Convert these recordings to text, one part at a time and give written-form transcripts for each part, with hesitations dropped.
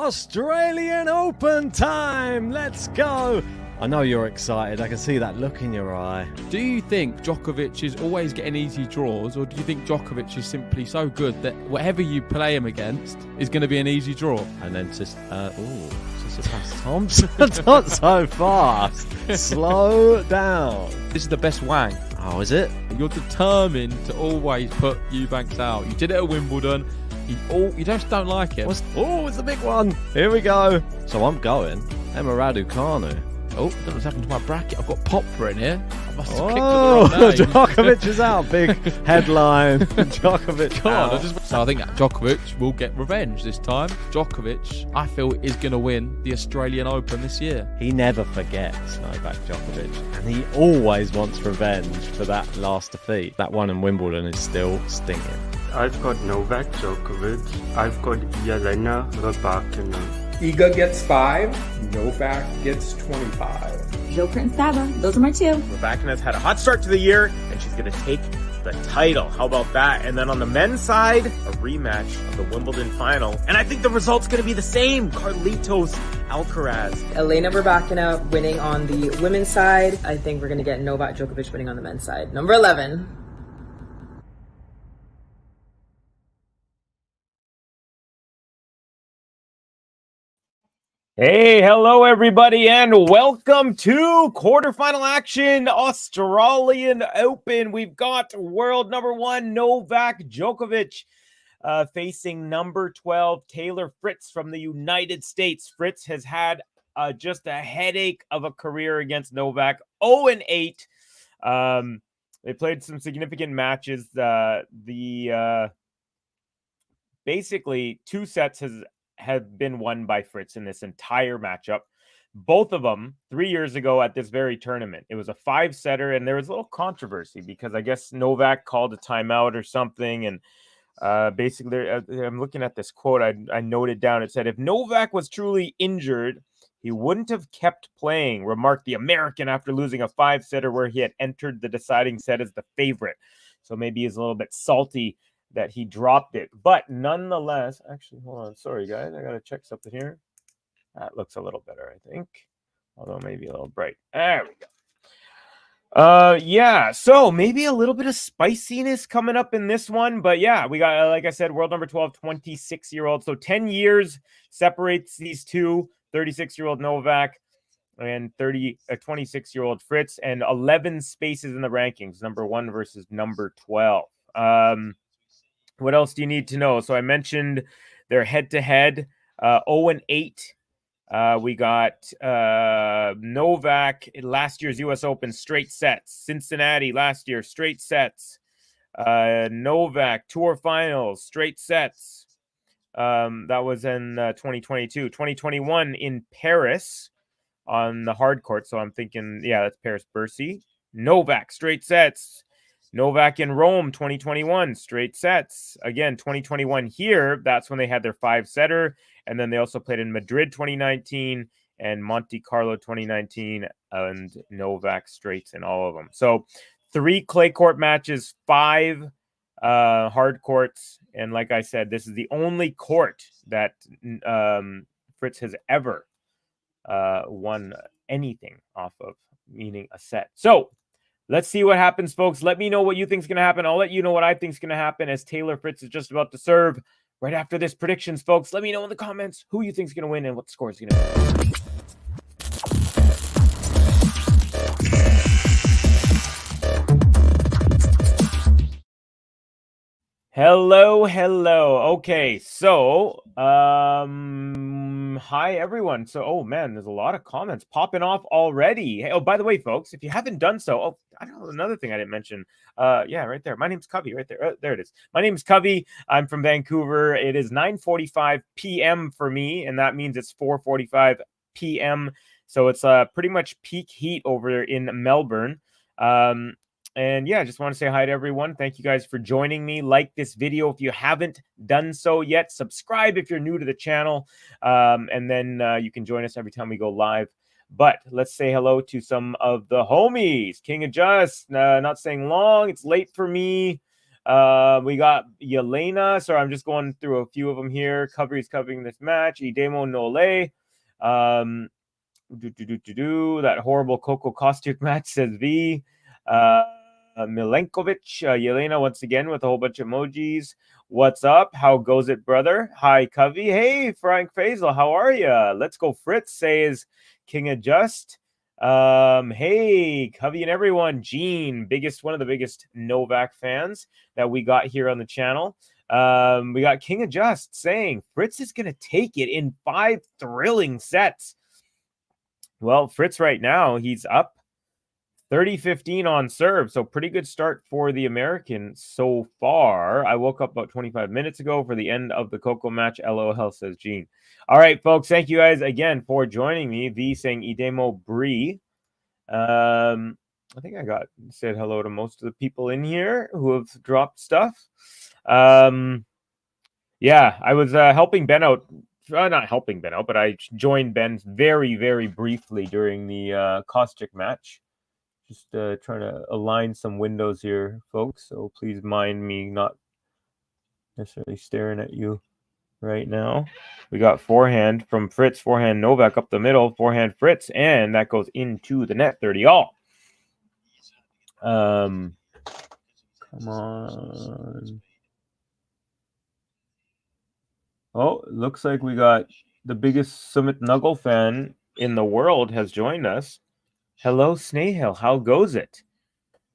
Australian Open time. Let's go. I know you're excited. I can see that look in your eye. Do you think Djokovic is always getting easy draws, or do you think Djokovic is simply so good that whatever you play him against is going to be an easy draw? And then just, Tsitsipas Thompson. Not so fast. Slow down. This is the best Wang. Oh, is it? You're determined to always put Eubanks out. You did it at Wimbledon. You just don't like it. It's the big one. Here we go. So I'm going Emma Raducanu. Oh, what's happened to my bracket? I've got Popper in here. I must have clicked on the wrong name. Djokovic is out. Big headline. Djokovic out. So I think that Djokovic will get revenge this time. Djokovic, I feel, is going to win the Australian Open this year. He never forgets, Novak Djokovic. And he always wants revenge for that last defeat. That one in Wimbledon is still stinging. I've got Novak Djokovic. I've got Jelena Rybakina. Iga gets 5, Novak gets 25. Joe Prince Saba, those are my two. Rybakina's had a hot start to the year, and she's going to take the title. How about that? And then on the men's side, a rematch of the Wimbledon final. And I think the result's going to be the same. Carlitos Alcaraz. Elena Rybakina winning on the women's side. I think we're going to get Novak Djokovic winning on the men's side. Number 11. Hey, hello everybody, and welcome to quarterfinal action, Australian Open. We've got world number 1, Novak Djokovic, facing number 12, Taylor Fritz from the United States. Fritz has had just a headache of a career against Novak, 0-8. They played some significant matches. Basically 2 sets have been won by Fritz in this entire matchup. Both of them 3 years ago at this very tournament. It was a 5-setter, and there was a little controversy because I guess Novak called a timeout or something. And basically, I'm looking at this quote I noted down. It said, "If Novak was truly injured, he wouldn't have kept playing," remarked the American after losing a 5-setter where he had entered the deciding set as the favorite. So maybe he's a little bit salty that he dropped it. But nonetheless, actually, hold on. Sorry, guys. I got to check something here. That looks a little better, I think. Although maybe a little bright. There we go. Yeah, so maybe a little bit of spiciness coming up in this one. But yeah, we got, like I said, world number 12, 26-year-old. So 10 years separates these two, 36-year-old Novak and 26-year-old Fritz, and 11 spaces in the rankings, number 1 versus number 12. What else do you need to know? So I mentioned their head-to-head, 0-8. We got Novak in last year's U.S. Open, straight sets. Cincinnati last year, straight sets. Novak Tour Finals, straight sets. That was in 2022. 2021 in Paris on the hard court. So I'm thinking, yeah, that's Paris-Bercy. Novak, straight sets. Novak in Rome, 2021, straight sets. Again, 2021 here, that's when they had their 5-setter. And then they also played in Madrid 2019 and Monte Carlo 2019, and Novak straights in all of them. So 3 clay court matches, 5 hard courts. And like I said, this is the only court that Fritz has ever won anything off of, meaning a set. So let's see what happens, folks. Let me know what you think is going to happen. I'll let you know what I think is going to happen as Taylor Fritz is just about to serve right after this predictions, folks. Let me know in the comments who you think is going to win and what the score is going to be. Hello. Okay, so hi everyone. So, oh man, there's a lot of comments popping off already. Hey, oh, by the way, folks, if you haven't done so, I don't know, another thing I didn't mention. Yeah, right there. My name's Covey, right there. There it is. My name's Covey. I'm from Vancouver. It is 9:45 p.m. for me, and that means it's 4:45 p.m. So it's pretty much peak heat over in Melbourne. And yeah, I just want to say hi to everyone. Thank you guys for joining me. Like this video if you haven't done so yet. Subscribe if you're new to the channel. And then you can join us every time we go live. But let's say hello to some of the homies. King of Just, not staying long. It's late for me. We got Yelena. Sorry, I'm just going through a few of them here. Covery's covering this match. Idemo Nole. That horrible Coco Kostyuk match, says V. Milenkovic. Yelena once again with a whole bunch of emojis. What's up? How goes it, brother? Hi, Covey. Hey, Frank Faisal. How are you? Let's go. Fritz says King Adjust. Hey, Covey and everyone. Gene, one of the biggest Novak fans that we got here on the channel. We got King Adjust saying Fritz is going to take it in 5 thrilling sets. Well, Fritz right now, he's up 30-15 on serve. So pretty good start for the American so far. I woke up about 25 minutes ago for the end of the Coco match. LOL, says Gene. All right, folks. Thank you guys again for joining me. V saying Idemo Bree. I think I said hello to most of the people in here who have dropped stuff. Yeah, I was helping Ben out. Not helping Ben out, but I joined Ben very, very briefly during the Caustic match. Just trying to align some windows here, folks. So please mind me not necessarily staring at you right now. We got forehand from Fritz, forehand Novak up the middle, forehand Fritz, and that goes into the net, 30-all. Come on. Oh, looks like we got the biggest Sumit Nuggle fan in the world has joined us. Hello, Snail. How goes it?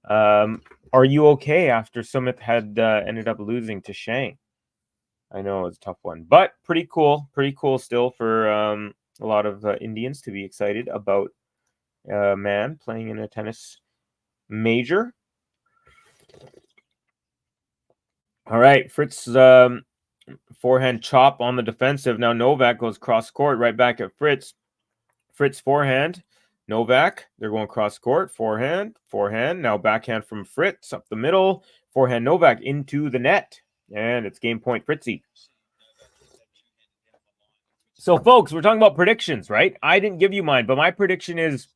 Are you okay after Sumit had ended up losing to Shang? I know it's a tough one, but pretty cool. Pretty cool still for a lot of Indians to be excited about a man playing in a tennis major. All right, Fritz forehand chop on the defensive. Now Novak goes cross court right back at Fritz. Fritz forehand. Novak, they're going cross court, forehand. Now backhand from Fritz up the middle. Forehand Novak into the net. And it's game point Fritzy. So, folks, we're talking about predictions, right? I didn't give you mine, but my prediction is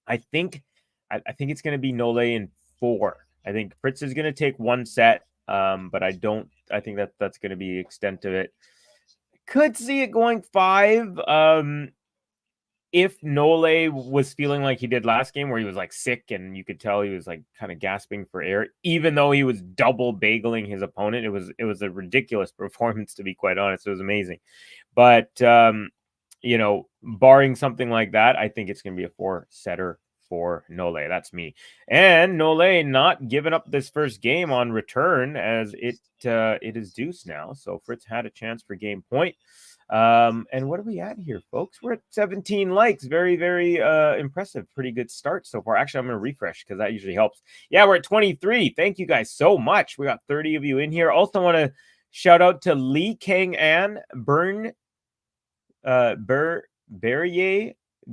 I think it's going to be Nole in 4. I think Fritz is going to take 1 set, but I think that's going to be the extent of it. Could see it going 5. If Nole was feeling like he did last game where he was like sick and you could tell he was like kind of gasping for air, even though he was double bageling his opponent, it was a ridiculous performance, to be quite honest. It was amazing. But, barring something like that, I think it's going to be a 4-setter for Nole. That's me. And Nole not giving up this first game on return as it is deuce now. So Fritz had a chance for game point. And what are we at here, folks? We're at 17 likes. Very, very impressive. Pretty good start so far. Actually, I'm going to refresh because that usually helps. Yeah, we're at 23. Thank you guys so much. We got 30 of you in here. Also want to shout out to Lee Kang An, Berrier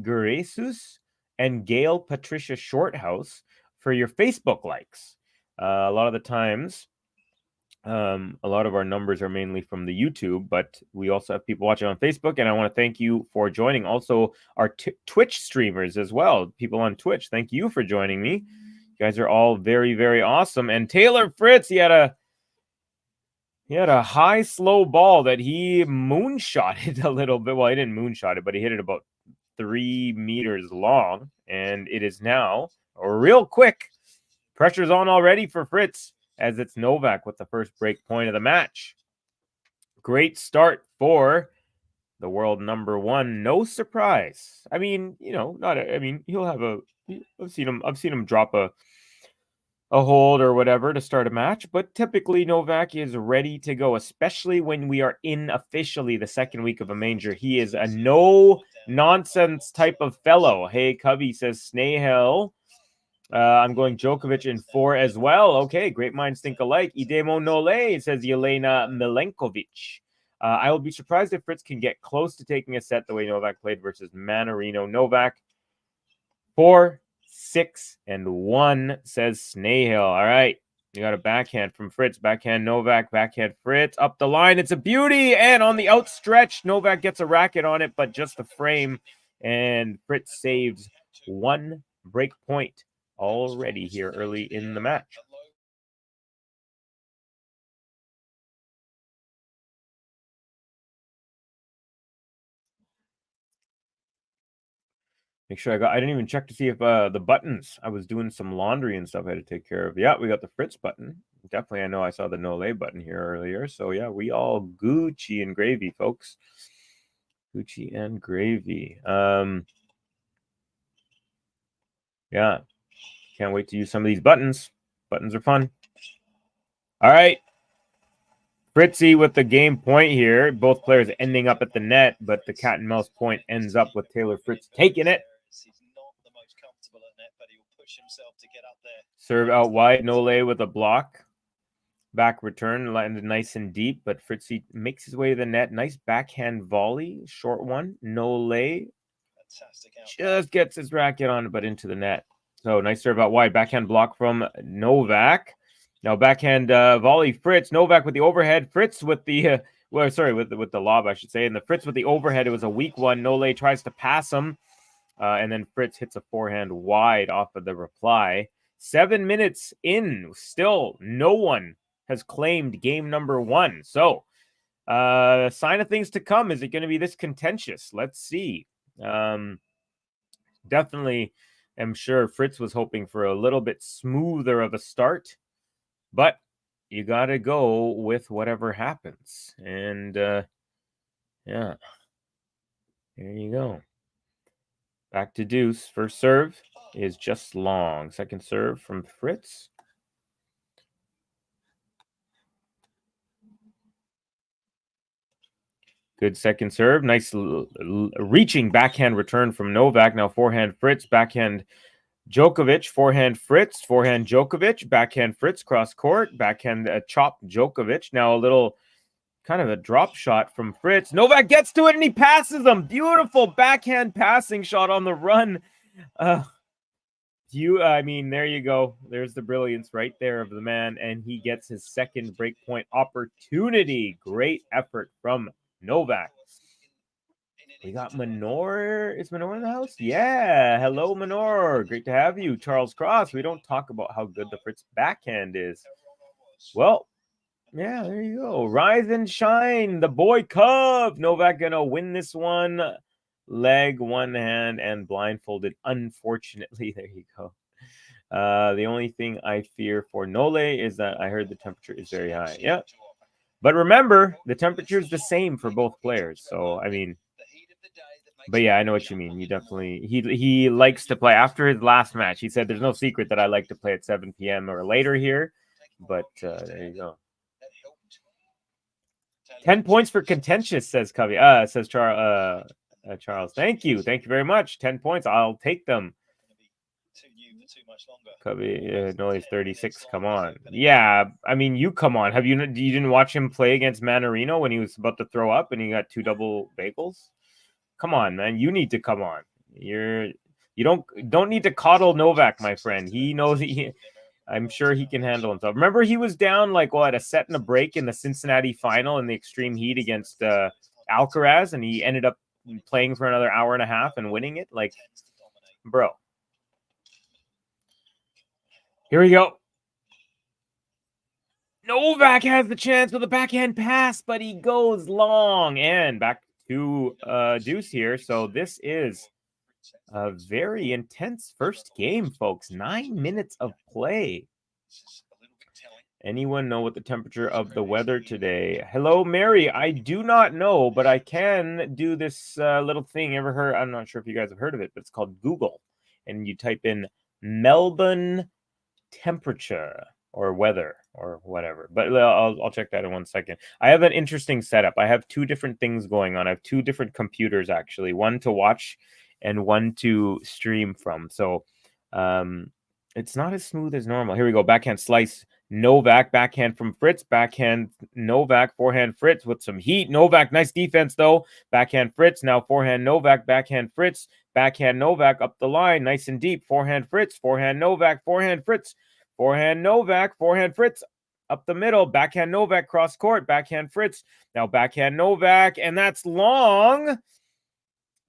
Guresus, and Gail Patricia Shorthouse for your Facebook likes. A lot of the times, a lot of our numbers are mainly from the YouTube, but we also have people watching on Facebook, and I want to thank you for joining. Also, our Twitch streamers as well, people on Twitch. Thank you for joining me. You guys are all very, very awesome. And Taylor Fritz, he had a high slow ball that he moonshotted a little bit. Well, he didn't moonshot it, but he hit it about 3 meters long, and it is now real quick. Pressure's on already for Fritz, as it's Novak with the first break point of the match. Great start for the world number 1. No surprise. I mean, he'll have I've seen him drop a hold or whatever to start a match, but typically Novak is ready to go, especially when we are in officially the second week of a major. He is a no nonsense type of fellow. Hey, Cubby says Snehel. I'm going Djokovic in 4 as well. Okay, great minds think alike. Idemo Nole, says Yelena Milenkovic. I will be surprised if Fritz can get close to taking a set the way Novak played versus Manarino. Novak 4, 6, and 1, says Snail. All right, you got a backhand from Fritz. Backhand Novak, backhand Fritz. Up the line, it's a beauty. And on the outstretch, Novak gets a racket on it, but just a frame. And Fritz saves 1 break point already here early in the match. Make sure I didn't even check to see if the buttons. I was doing some laundry and stuff I had to take care of. Yeah, we got the Fritz button. Definitely, I know I saw the Nole button here earlier. So yeah, we all Gucci and gravy, folks. Gucci and gravy. Yeah. Can't wait to use some of these buttons. Buttons are fun. All right. Fritzy with the game point here. Both players ending up at the net, but the cat and mouse point ends up with Taylor Fritz taking it. Serve out wide. Nole with a block. Back return landed nice and deep, but Fritzy makes his way to the net. Nice backhand volley. Short one. Nole just gets his racket on, but into the net. So nice serve out wide. Backhand block from Novak. Now backhand volley. Fritz. Novak with the overhead. Fritz with the with the lob, I should say. And the Fritz with the overhead. It was a weak one. Nole tries to pass him, and then Fritz hits a forehand wide off of the reply. 7 minutes in, still no one has claimed game number 1. So, sign of things to come. Is it going to be this contentious? Let's see. Definitely. I'm sure Fritz was hoping for a little bit smoother of a start, but you got to go with whatever happens. And yeah, there you go. Back to deuce. First serve is just long. Second serve from Fritz. Good second serve. Nice reaching backhand return from Novak. Now forehand Fritz, backhand Djokovic, forehand Fritz, forehand Djokovic, backhand Fritz, cross court, backhand chop Djokovic. Now a little kind of a drop shot from Fritz. Novak gets to it and he passes him. Beautiful backhand passing shot on the run. I mean, there you go. There's the brilliance right there of the man, and he gets his second breakpoint opportunity. Great effort from Novak. We got Manor. Is Manor in the house? Yeah. Hello, Manor. Great to have you. Charles Cross. We don't talk about how good the Fritz backhand is. Well, yeah, there you go. Rise and shine. The boy Cub. Novak gonna win this one. Leg, one hand, and blindfolded. Unfortunately, there you go. The only thing I fear for Nole is that I heard the temperature is very high. Yeah. But remember, the temperature is the same for both players. So, I mean, but yeah, I know what you mean. He definitely, he likes to play after his last match. He said, there's no secret that I like to play at 7 p.m. or later here. But there you go. 10 points for contentious, says Covey. Says Charles. Thank you. Thank you very much. 10 points. I'll take them. Covey, Noise 36. Come on. Yeah, I mean, you come on. You didn't watch him play against Manarino when he was about to throw up and he got 2 double bagels? Come on, man. You need to come on. You don't need to coddle Novak, my friend. He knows I'm sure he can handle himself. Remember, he was down like a set and a break in the Cincinnati final in the extreme heat against Alcaraz, and he ended up playing for another hour and a half and winning it. Like, bro. Here we go. Novak has the chance with a backhand pass, but he goes long. And back to deuce here. So this is a very intense first game, folks. 9 minutes of play. Anyone know what the temperature of the weather today? Hello, Mary. I do not know, but I can do this little thing. Ever heard? I'm not sure if you guys have heard of it, but it's called Google. And you type in Melbourne temperature or weather or whatever, but I'll check that in 1 second. I have an interesting setup. I have 2 different things going on. I have 2 different computers, actually, one to watch and one to stream from. So it's not as smooth as normal. Here we go. Backhand slice. Novak, backhand from Fritz, backhand Novak, forehand Fritz with some heat. Novak, nice defense though. Backhand Fritz, now forehand Novak, backhand Fritz, backhand Novak up the line, nice and deep. Forehand Fritz, forehand Novak, forehand Fritz, forehand Novak, forehand Fritz up the middle. Backhand Novak, cross court, backhand Fritz, now backhand Novak, and that's long.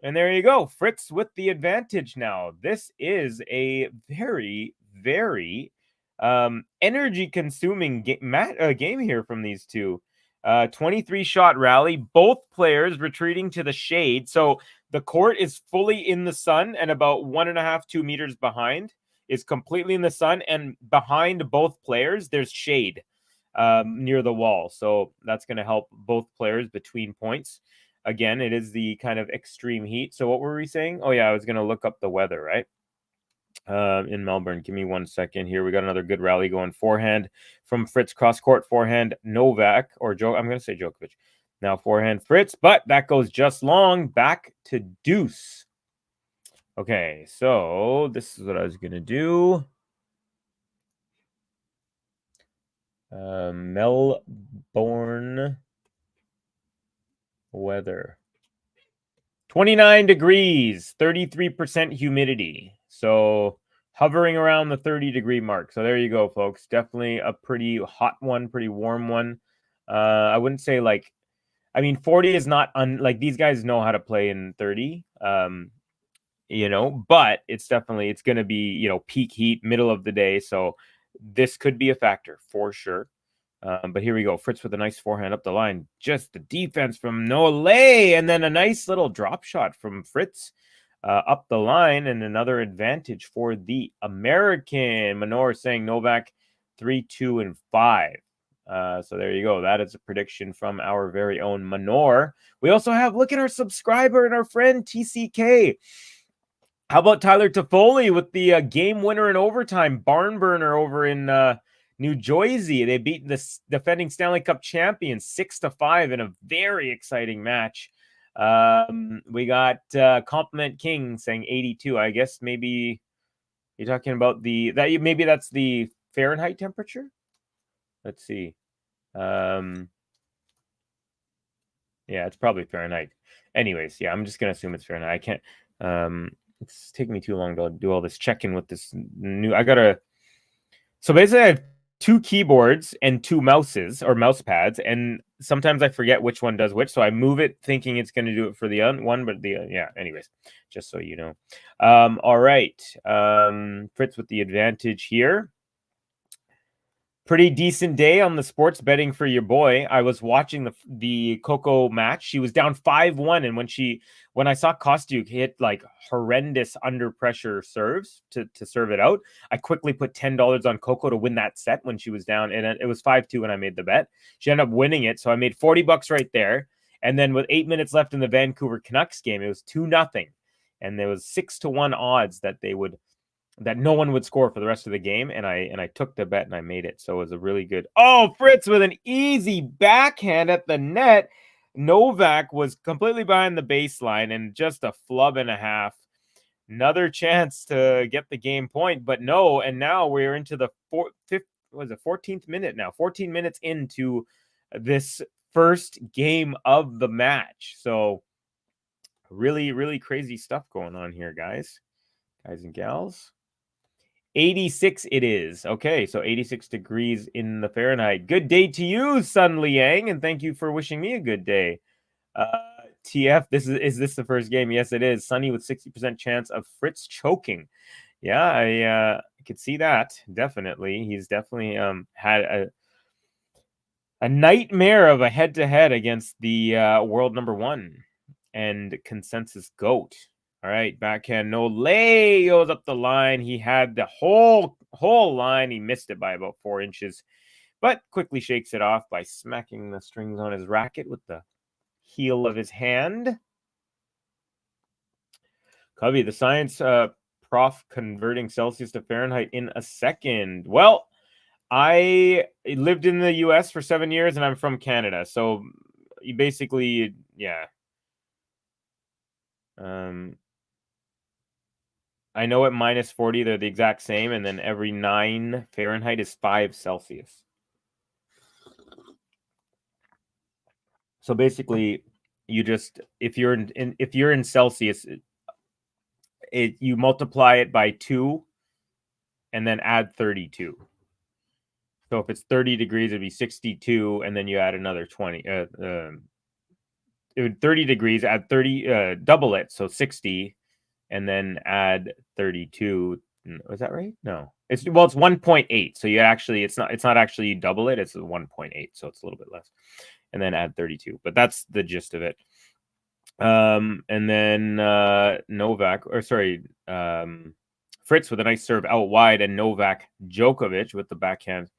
And there you go. Fritz with the advantage now. This is a very, very energy consuming game here from these two. 23 shot rally, both players retreating to the shade. So the court is fully in the sun, and about 1.5, 2 meters behind is completely in the sun, and behind both players, there's shade near the wall. So that's going to help both players between points. Again, it is the kind of extreme heat. So what were we saying? Oh, yeah, I was going to look up the weather, right? In Melbourne. Give me 1 second here. We got another good rally going. Forehand from Fritz, cross court, forehand Novak, or Joe. I'm going to say Djokovic. Now forehand Fritz, but that goes just long. Back to deuce. Okay, so this is what I was going to do. Melbourne weather. 29 degrees, 33% humidity. So hovering around the 30-degree mark. So there you go, folks. Definitely a pretty hot one, pretty warm one. I wouldn't say like, I mean, 40 is not like these guys know how to play in 30, you know, but it's definitely, it's going to be, you know, peak heat, middle of the day. So this could be a factor for sure. But here we go. Fritz with a nice forehand up the line. Just the defense from Nole. And then a nice little drop shot from Fritz up the line. And another advantage for the American. Manor saying Novak 3, 2, and 5. So there you go. That is a prediction from our very own Manor. We also have, look at our subscriber and our friend TCK. How about Tyler Toffoli with the game winner in overtime, barn burner over in New Jersey? They beat the defending Stanley Cup champions 6-5 in a very exciting match. We got Compliment King saying 82. I guess maybe you're talking about maybe that's the Fahrenheit temperature. Let's see. Yeah, it's probably Fahrenheit. Anyways, yeah, I'm just gonna assume it's Fahrenheit. I can't. It's taking me too long to do all this check-in with this new. So basically, I have 2 keyboards and 2 mouses or mouse pads, and sometimes I forget which one does which. So I move it thinking it's going to do it for the other one, but yeah. Anyways, just so you know. All right, Fritz with the advantage here. Pretty decent day on the sports betting for your boy. I was watching the Coco match. She was down 5-1, and when I saw Kostyuk hit like horrendous under pressure serves to serve it out, I quickly put $10 on Coco to win that set when she was down, and it was 5-2 when I made the bet. She ended up winning it, so I made $40 right there. And then with 8 minutes left in the Vancouver Canucks game, it was 2-0, and there was 6-1 odds that no one would score for the rest of the game, and I took the bet and I made it. So it was a really good. Oh, Fritz with an easy backhand at the net. Novak was completely behind the baseline and just a flub and a half. Another chance to get the game point, but no. And now we're into the 14th minute now. 14 minutes into this first game of the match. So really, really crazy stuff going on here, guys and gals. 86 it is. Okay, so 86 degrees in the Fahrenheit. Good day to you, Sun Liang, and thank you for wishing me a good day. TF, is this the first game? Yes, it is. Sunny with 60% chance of Fritz choking. Yeah, I could see that. Definitely. He's definitely had a nightmare of a head-to-head against the world number 1 and consensus GOAT. All right, backhand Nole goes up the line. He had the whole line. He missed it by about 4 inches, but quickly shakes it off by smacking the strings on his racket with the heel of his hand. Covey, the science prof converting Celsius to Fahrenheit in a second. Well, I lived in the U.S. for 7 years, and I'm from Canada. So you basically, yeah. I know at minus 40, they're the exact same. And then every 9 Fahrenheit is 5 Celsius. So basically, you just, if you're in Celsius, you multiply it by 2 and then add 32. So if it's 30 degrees, it'd be 62, and then you add another 20. 30 degrees, add 30, double it, so 60, and then add 32. Was that right? No. It's 1.8. So you actually, it's not actually you double it, it's 1.8, so it's a little bit less. And then add 32. But that's the gist of it. And then Novak, Fritz with a nice serve out wide, and Novak Djokovic with the backhand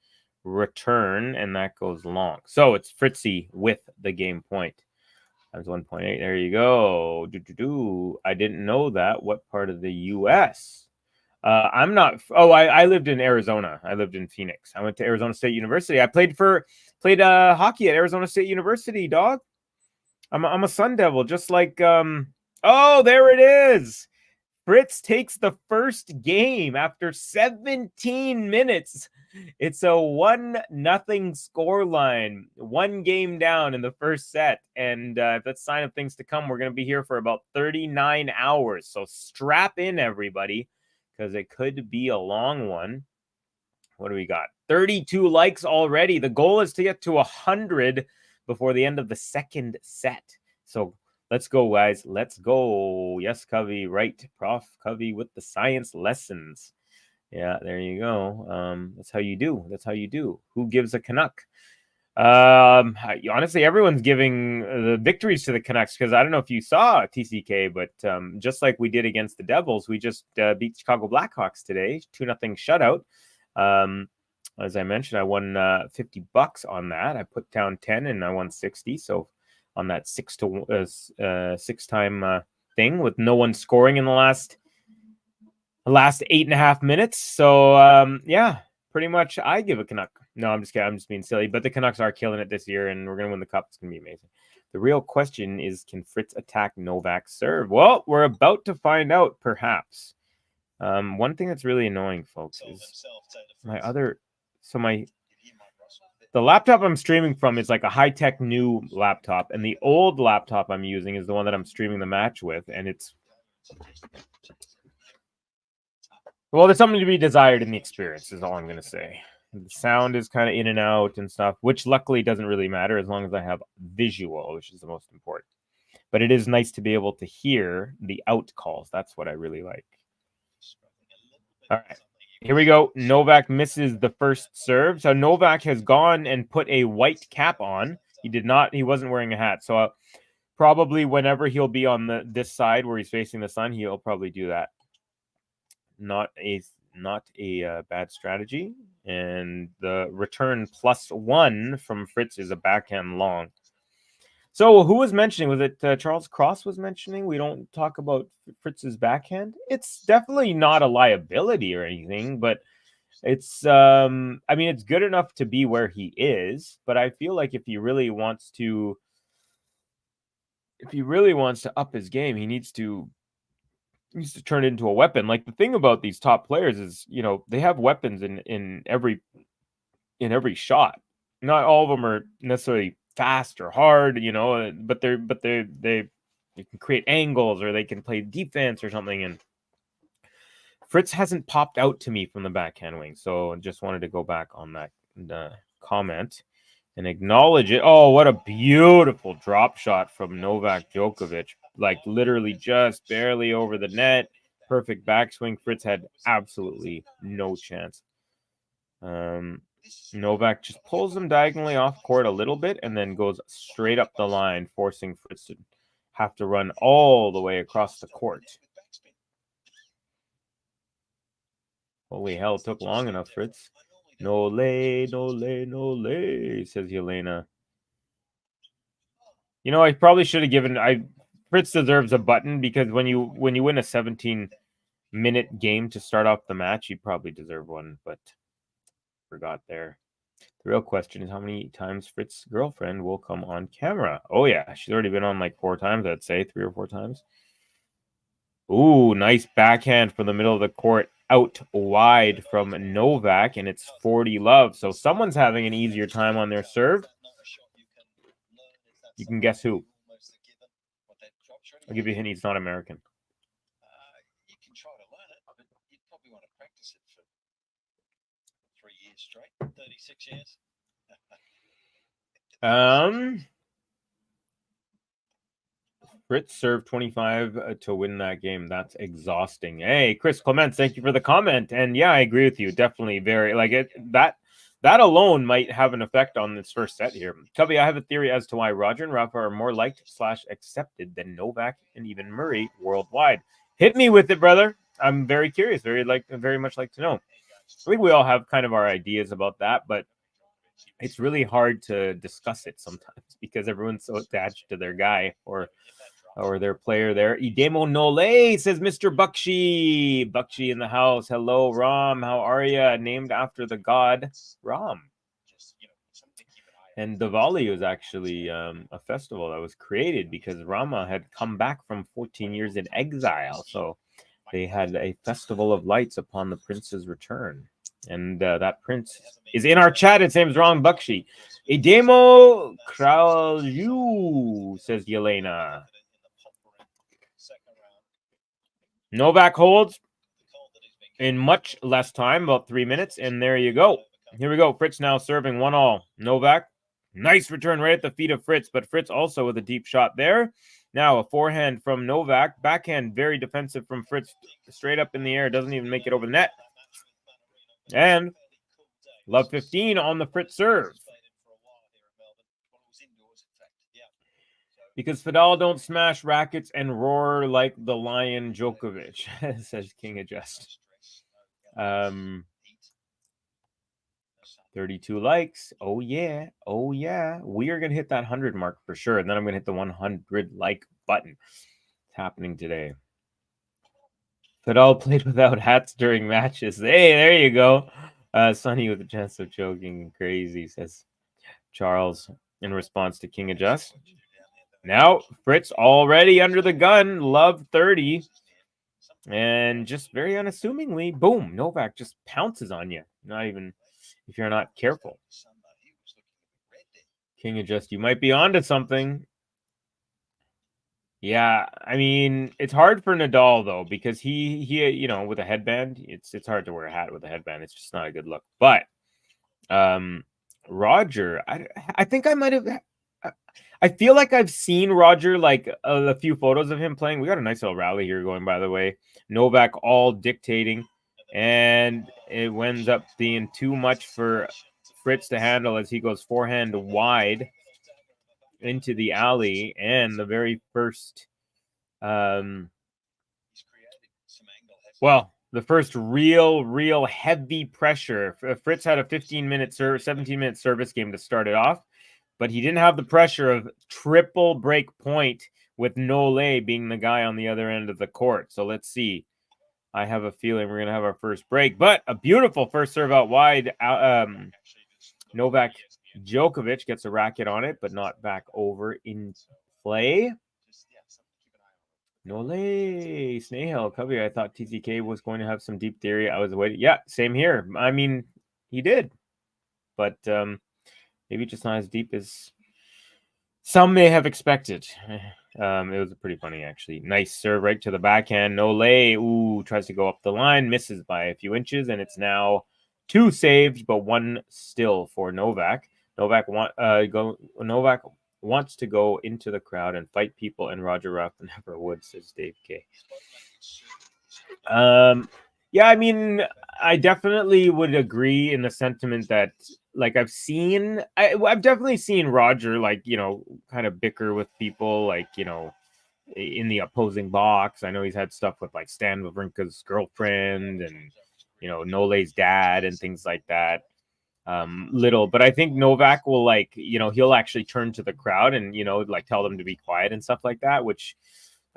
return, and that goes long. So it's Fritzy with the game point. Times 1.8. There you go. I didn't know that. What part of the U.S.? I'm not. Oh, I lived in Arizona. I lived in Phoenix. I went to Arizona State University. I played hockey at Arizona State University, dog. I'm a Sun Devil, just like oh, there it is. Fritz takes the first game after 17 minutes. It's a 1-0 scoreline, 1 game down in the first set. And if that's a sign of things to come, we're going to be here for about 39 hours. So strap in, everybody, because it could be a long one. What do we got? 32 likes already. The goal is to get to 100 before the end of the second set. So let's go, guys. Let's go. Yes, Covey. Right. Prof. Covey with the science lessons. Yeah, there you go. That's how you do. That's how you do. Who gives a Canuck? Honestly, everyone's giving the victories to the Canucks because I don't know if you saw TCK, but just like we did against the Devils, we just beat Chicago Blackhawks today. 2-0 shutout. As I mentioned, I won $50 on that. I put down 10 and I won 60. So on that 6-time thing with no one scoring in the last 8.5 minutes. So yeah, pretty much I give a Canuck. No, I'm just kidding. I'm just being silly. But the Canucks are killing it this year, and we're going to win the cup. It's going to be amazing. The real question is, can Fritz attack Novak's serve? Well, we're about to find out, perhaps. One thing that's really annoying, folks, is the laptop I'm streaming from is like a high-tech new laptop, and the old laptop I'm using is the one that I'm streaming the match with, and it's... Well, there's something to be desired in the experience, is all I'm going to say. The sound is kind of in and out and stuff, which luckily doesn't really matter as long as I have visual, which is the most important. But it is nice to be able to hear the out calls. That's what I really like. All right. Here we go. Novak misses the first serve. So Novak has gone and put a white cap on. He wasn't wearing a hat. So probably whenever he'll be on this side where he's facing the sun, he'll probably do that. Not a bad strategy. And the return +1 from Fritz is a backhand long. So who was mentioning? Was it Charles Cross was mentioning? We don't talk about Fritz's backhand. It's definitely not a liability or anything, but it's it's good enough to be where he is. But I feel like if he really wants to up his game, he needs to turn it into a weapon. Like, the thing about these top players is, they have weapons in every shot. Not all of them are necessarily fast or hard, but they can create angles, or they can play defense or something. And Fritz hasn't popped out to me from the backhand wing, so I just wanted to go back on that comment and acknowledge it. Oh, what a beautiful drop shot from Novak Djokovic. Like, literally just barely over the net. Perfect backswing. Fritz had absolutely no chance. Novak just pulls him diagonally off court a little bit and then goes straight up the line, forcing Fritz to have to run all the way across the court. Holy hell, it took long enough, Fritz. No lay, says Yelena. I probably should have given... Fritz deserves a button, because when you win a 17-minute game to start off the match, you probably deserve one, but forgot there. The real question is how many times Fritz's girlfriend will come on camera. Oh, yeah. She's already been on like 4 times, I'd say. 3 or 4 times. Ooh, nice backhand from the middle of the court out wide from Novak, and it's 40-love. So someone's having an easier time on their serve. You can guess who. I'll give you a hint. He's not American. You can try to learn it, but you'd probably want to practice it for 3 years straight, 36 years. Fritz served 25 to win that game. That's exhausting. Hey, Chris Clements, thank you for the comment. And yeah, I agree with you. Definitely very that alone might have an effect on this first set here. Cubby, I have a theory as to why Roger and Rafa are more liked / accepted than Novak and even Murray worldwide. Hit me with it, brother. I'm very curious. Very much like to know. I think we all have kind of our ideas about that, but it's really hard to discuss it sometimes because everyone's so attached to their guy or their player there. Idemo Nole, says Mr. Bakshi. Bakshi in the house. Hello, Ram. How are you? Named after the god Ram. And Diwali was actually a festival that was created because Rama had come back from 14 years in exile. So they had a festival of lights upon the prince's return. And that prince is in our chat. Its name's wrong, Bakshi. Idemo Kralju, says Yelena. Novak holds in much less time, about 3 minutes, and there you go. Here we go. Fritz now serving 1-all. Novak, nice return right at the feet of Fritz, but Fritz also with a deep shot there. Now a forehand from Novak. Backhand, very defensive from Fritz, straight up in the air. Doesn't even make it over the net. And love 15 on the Fritz serve. Because Fidal don't smash rackets and roar like the lion Djokovic, says King of Jest. 32 likes. Oh, yeah. Oh, yeah. We are going to hit that 100 mark for sure. And then I'm going to hit the 100 like button. It's happening today. Fidal played without hats during matches. Hey, there you go. Sonny with a chance of choking. Crazy, says Charles in response to King of Just. Now, Fritz already under the gun. Love 30. And just very unassumingly, boom, Novak just pounces on you. Not even if you're not careful. King of Just, you might be onto something. Yeah, I mean, it's hard for Nadal, though, because he you know, with a headband, it's hard to wear a hat with a headband. It's just not a good look. But Roger, I think I might have... I feel like I've seen Roger, like a few photos of him playing. We got a nice little rally here going, by the way. Novak all dictating, and it ends up being too much for Fritz to handle as he goes forehand wide into the alley. And the very first, the first real heavy pressure. Fritz had a 17-minute service game to start it off. But he didn't have the pressure of triple break point with Nole being the guy on the other end of the court. So let's see. I have a feeling we're going to have our first break. But a beautiful first serve out wide. Novak Djokovic gets a racket on it, but not back over in play. Nole, Snehel, Covey. I thought TTK was going to have some deep theory. I was waiting. Yeah, same here. I mean, he did. But... maybe just not as deep as some may have expected. It was pretty funny, actually. Nice serve right to the backhand. Nole, ooh, tries to go up the line, misses by a few inches, and it's now 2 saved, but 1 still for Novak. Novak wants to go into the crowd and fight people, and Roger Rafa never would, says Dave K. Yeah, I mean, I definitely would agree in the sentiment that, like, I've definitely seen Roger, like, you know, kind of bicker with people, like, you know, in the opposing box. I know he's had stuff with, like, Stan Wawrinka's girlfriend and, you know, Nole's dad and things like that. But I think Novak will, like, you know, he'll actually turn to the crowd and, you know, like, tell them to be quiet and stuff like that, which,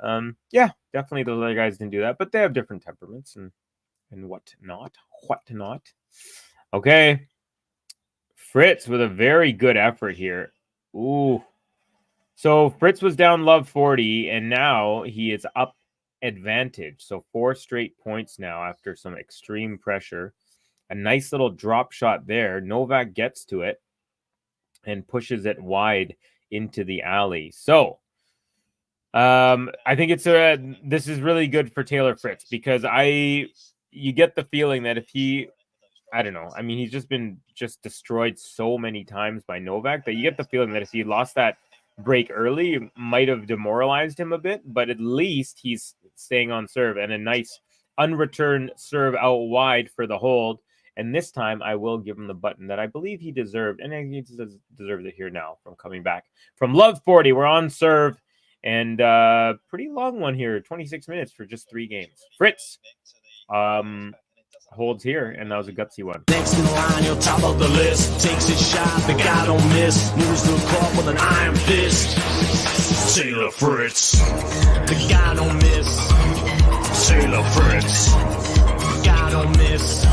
yeah, definitely those other guys didn't do that, but they have different temperaments and whatnot. Okay. Fritz with a very good effort here. Ooh. So Fritz was down love 40, and now he is up advantage. So 4 straight points now after some extreme pressure. A nice little drop shot there. Novak gets to it and pushes it wide into the alley. So I think this is really good for Taylor Fritz because you get the feeling that if he, I don't know, I mean, he's just been destroyed so many times by Novak that you get the feeling that if he lost that break early, it might have demoralized him a bit, but at least he's staying on serve and a nice unreturned serve out wide for the hold. And this time I will give him the button that I believe he deserved. And he deserves it here now from coming back from Love 40. We're on serve. And pretty long one here, 26 minutes for just 3 games. Fritz holds here, and that was a gutsy one. Next in line, you're top of the list. Takes his shot, the guy don't miss. Moves to the club with an iron fist. Sailor Fritz. The guy don't miss. Sailor Fritz. The guy don't miss.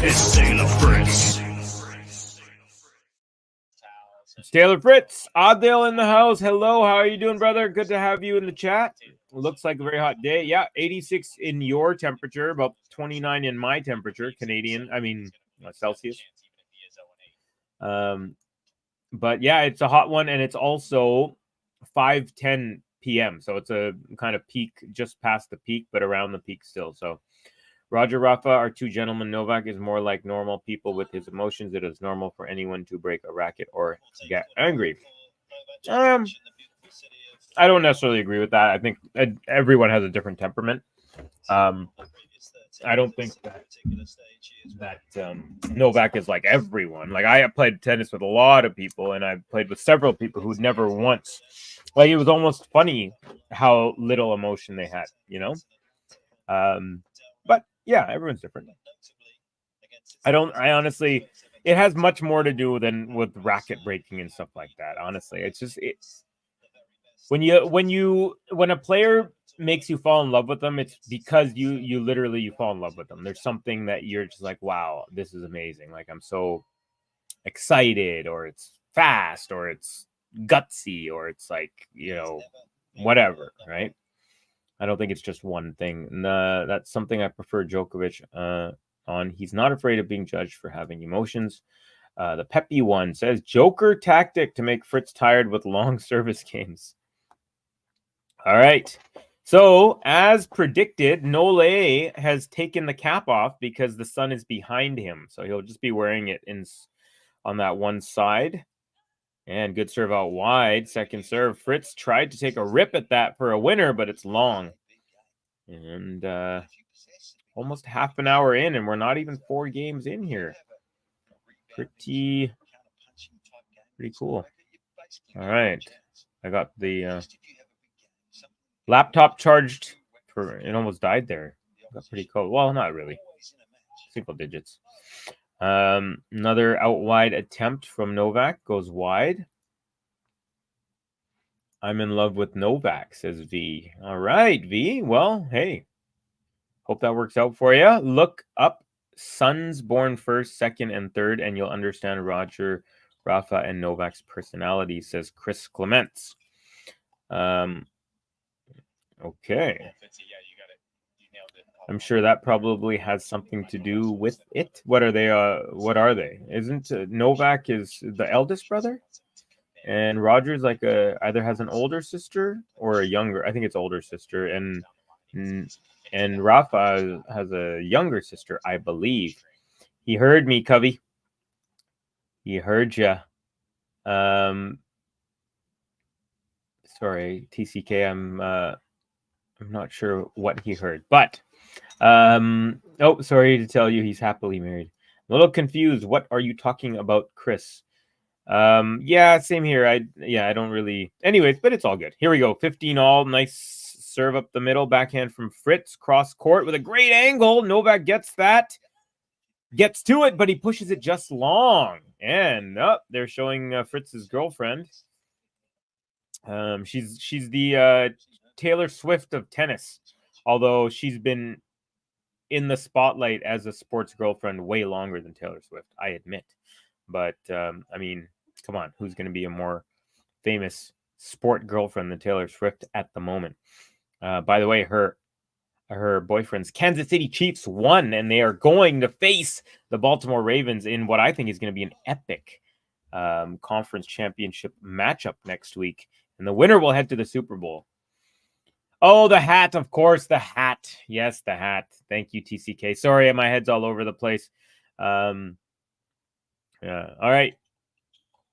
It's Sailor Fritz. Taylor Fritz, Oddale in the house. Hello, how are you doing, brother? Good to have you in the chat. Looks like a very hot day. Yeah, 86 in your temperature, about 29 in my temperature, Canadian. I mean, Celsius. But yeah, it's a hot one, and it's also 5:10 p.m. So it's a kind of peak, just past the peak, but around the peak still. So Roger, Rafa, our 2 gentlemen. Novak is more like normal people with his emotions. It is normal for anyone to break a racket or get angry. I don't necessarily agree with that. I think everyone has a different temperament. I don't think that Novak is like everyone. Like, I played tennis with a lot of people, and I've played with several people who'd never once. Like, it was almost funny how little emotion they had, you know? But yeah, everyone's different. I I honestly, it has much more to do than with racket breaking and stuff like that. Honestly, it's when a player makes you fall in love with them, it's because you literally fall in love with them. There's something that you're just like, wow, this is amazing. Like, I'm so excited, or it's fast, or it's gutsy, or it's like, you know, whatever, right? I don't think it's just one thing. And that's something I prefer Djokovic on. He's not afraid of being judged for having emotions. The Peppy one says, Joker tactic to make Fritz tired with long service games. All right. So, as predicted, Nole has taken the cap off because the sun is behind him. So he'll just be wearing it on that one side. And good serve out wide. Second serve. Fritz tried to take a rip at that for a winner, but it's long. And almost half an hour in, and we're not even 4 games in here. Pretty cool. All right. I got the laptop charged it almost died there. Got pretty cold. Well, not really. Single digits. Another out wide attempt from Novak goes wide. I'm in love with Novak, says V. All right, V. Well, hey, hope that works out for you. Look up sons born first, second, and third, and you'll understand Roger, Rafa, and Novak's personality, says Chris Clements. Okay. I'm sure that probably has something to do with it. What are they? Isn't Novak is the eldest brother? And Roger's like either has an older sister or a younger. I think it's older sister. And Rafa has a younger sister, I believe. He heard me, Covey. He heard ya. Sorry, TCK. I'm not sure what he heard, but sorry to tell you he's happily married. I'm a little confused. What are you talking about, Chris? Yeah, same here. I don't really. Anyways, but it's all good. Here we go. 15 all. Nice serve up the middle. Backhand from Fritz. Cross court with a great angle. Novak gets that. Gets to it, but he pushes it just long. And they're showing Fritz's girlfriend. She's the Taylor Swift of tennis, although she's been in the spotlight as a sports girlfriend way longer than Taylor Swift, I admit. But I mean, come on, who's going to be a more famous sport girlfriend than Taylor Swift at the moment? By the way, her boyfriend's Kansas City Chiefs won, and they are going to face the Baltimore Ravens in what I think is going to be an epic conference championship matchup next week. And the winner will head to the Super Bowl. Oh, the hat, of course, the hat. Yes, the hat. Thank you, TCK. Sorry, my head's all over the place. Yeah. All right.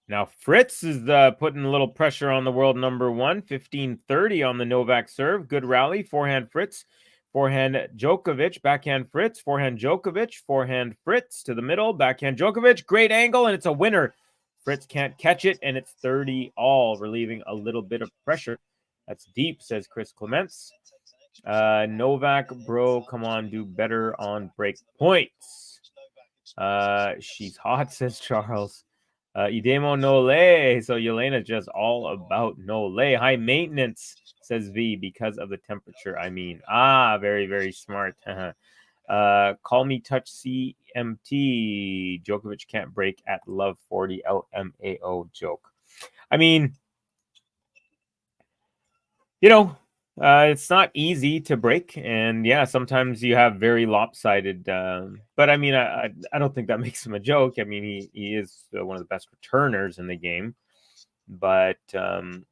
Now, Fritz is putting a little pressure on the world number one. 15-30 on the Novak serve. Good rally. Forehand Fritz. Forehand Djokovic, backhand Fritz, forehand Djokovic, forehand Fritz to the middle, backhand Djokovic, great angle, and it's a winner. Fritz can't catch it, and it's 30 all, relieving a little bit of pressure. That's deep, says Chris Clements. Novak, bro, come on, do better on break points. She's hot, says Charles. Idemo Nole. So Yelena's just all about Nole. High maintenance, says V, because of the temperature. I mean, very, very smart. Call me touch CMT. Djokovic can't break at love 40 LMAO joke. I mean, it's not easy to break, and yeah, sometimes you have very lopsided. But I mean, I don't think that makes him a joke. I mean, he is one of the best returners in the game. But I'm